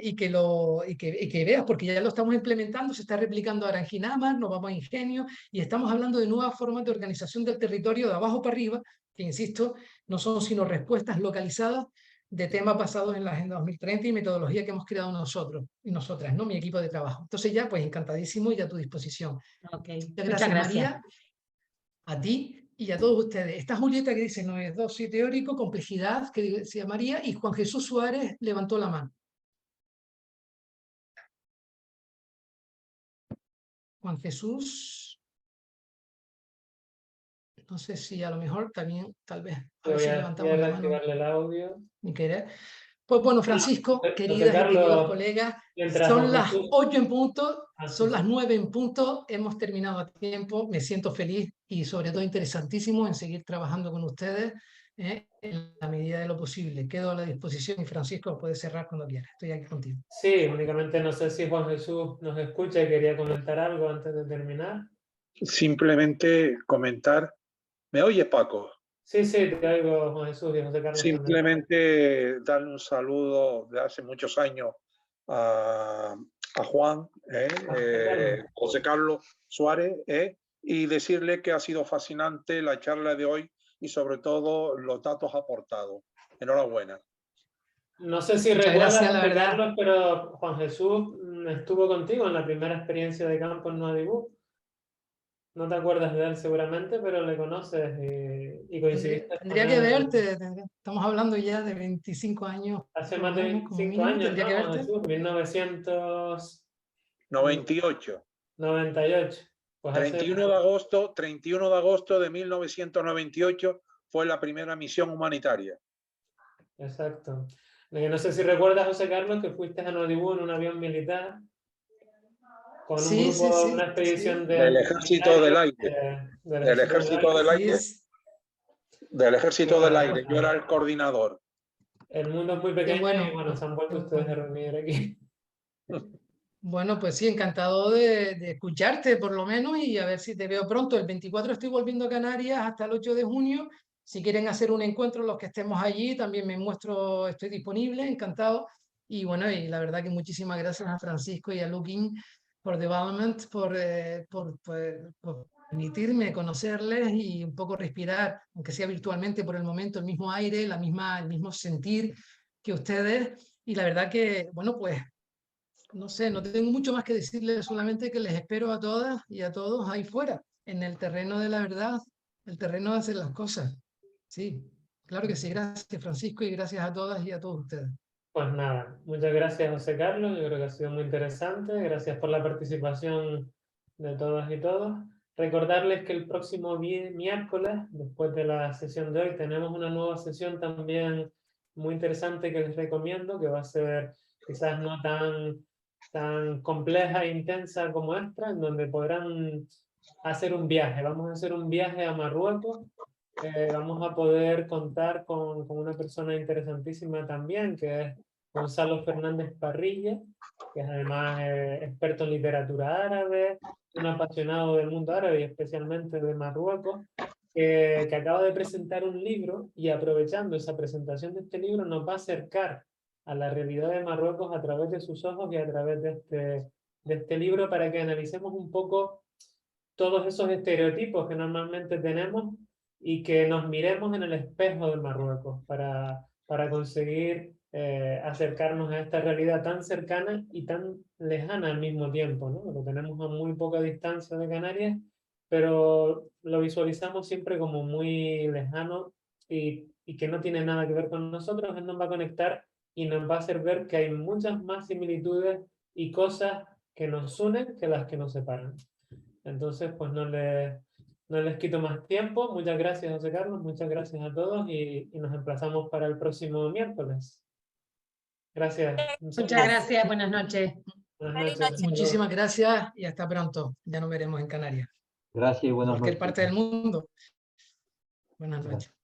veas, porque ya lo estamos implementando, se está replicando ahora en Ginamar, nos vamos a Ingenio, y estamos hablando de nuevas formas de organización del territorio de abajo para arriba, que insisto, no son sino respuestas localizadas de temas basados en la Agenda 2030 y metodología que hemos creado nosotros y nosotras, ¿no? Mi equipo de trabajo. Entonces ya, pues encantadísimo y a tu disposición. Okay. Muchas gracias, María, a ti y a todos ustedes. Está Julieta que dice novedoso y teórico, complejidad, que decía María, y Juan Jesús Suárez levantó la mano. Juan Jesús, no sé si a lo mejor también, tal vez, a ver si levantamos la mano. Voy a reactivarle el audio. Ni querer. Pues bueno, Francisco, José queridas y Carlos, queridos colegas, mientras son Juan las Jesús- 8 en punto, sí, son sí. las 9 en punto, hemos terminado a tiempo, me siento feliz y sobre todo interesantísimo en seguir trabajando con ustedes en la medida de lo posible. Quedo a la disposición y Francisco puede cerrar cuando quiera, estoy aquí contigo. Sí, únicamente no sé si Juan Jesús nos escucha y quería comentar algo antes de terminar. Simplemente comentar. ¿Me oye, Paco? Sí, sí, te oigo, Juan Jesús y José Carlos también. Simplemente darle un saludo de hace muchos años a Juan, José Carlos Suárez, y decirle que ha sido fascinante la charla de hoy y sobre todo los datos aportados. Enhorabuena. No sé si Muchas recuerdas, gracias, la José verdad. Carlos, pero Juan Jesús estuvo contigo en la primera experiencia de campo en Nuadibú. No te acuerdas de él seguramente, pero le conoces y coincidiste con Tendría que él verte, estamos hablando ya de 25 años, hace por lo más de menos, como 25 mínimo, años, tendría ¿no, que Juan verte. Jesús? 98. 1998. Pues 31 de agosto de 1998 fue la primera misión humanitaria. Exacto. No sé si recuerdas, José Carlos, que fuiste a Nuadibú en un avión militar con un Sí, grupo, sí, una expedición sí. Del Ejército del Aire. Del Ejército del Aire. Sí, Del Ejército Qué del bueno. Aire. Yo era el coordinador. El mundo es muy qué pequeño bueno. y bueno, se han vuelto ustedes a reunir aquí. Bueno, pues sí, encantado de escucharte por lo menos y a ver si te veo pronto. El 24 estoy volviendo a Canarias hasta el 8 de junio. Si quieren hacer un encuentro los que estemos allí, también me muestro, estoy disponible, encantado. Y bueno, y la verdad que muchísimas gracias a Francisco y a Looking for Development por permitirme conocerles y un poco respirar, aunque sea virtualmente por el momento, el mismo aire, el mismo sentir que ustedes. Y la verdad que, bueno, pues no sé, no tengo mucho más que decirles, solamente que les espero a todas y a todos ahí fuera, en el terreno de la verdad, el terreno de hacer las cosas. Sí, claro que sí, gracias Francisco y gracias a todas y a todos ustedes. Pues nada, muchas gracias, José Carlos. Yo creo que ha sido muy interesante. Gracias por la participación de todas y todos. Recordarles que el próximo miércoles, después de la sesión de hoy, tenemos una nueva sesión también muy interesante que les recomiendo, que va a ser quizás no tan compleja e intensa como esta, en donde podrán hacer un viaje. Vamos a hacer un viaje a Marruecos. Vamos a poder contar con una persona interesantísima también, que es Gonzalo Fernández Parrilla, que es además experto en literatura árabe, un apasionado del mundo árabe y especialmente de Marruecos, que acaba de presentar un libro y aprovechando esa presentación de este libro nos va a acercar a la realidad de Marruecos a través de sus ojos y a través de este libro para que analicemos un poco todos esos estereotipos que normalmente tenemos y que nos miremos en el espejo de Marruecos para conseguir acercarnos a esta realidad tan cercana y tan lejana al mismo tiempo, ¿no? Lo tenemos a muy poca distancia de Canarias, pero lo visualizamos siempre como muy lejano y que no tiene nada que ver con nosotros. Él nos va a conectar y nos va a hacer ver que hay muchas más similitudes y cosas que nos unen que las que nos separan. Entonces, pues no les quito más tiempo. Muchas gracias, José Carlos. Muchas gracias a todos y nos emplazamos para el próximo miércoles. Gracias. Muchas gracias, buenas noches. Buenas Feliz noches. noche. Muchísimas gracias y hasta pronto. Ya nos veremos en Canarias. Gracias y buenas Cualquier noches. parte del mundo. Buenas noches.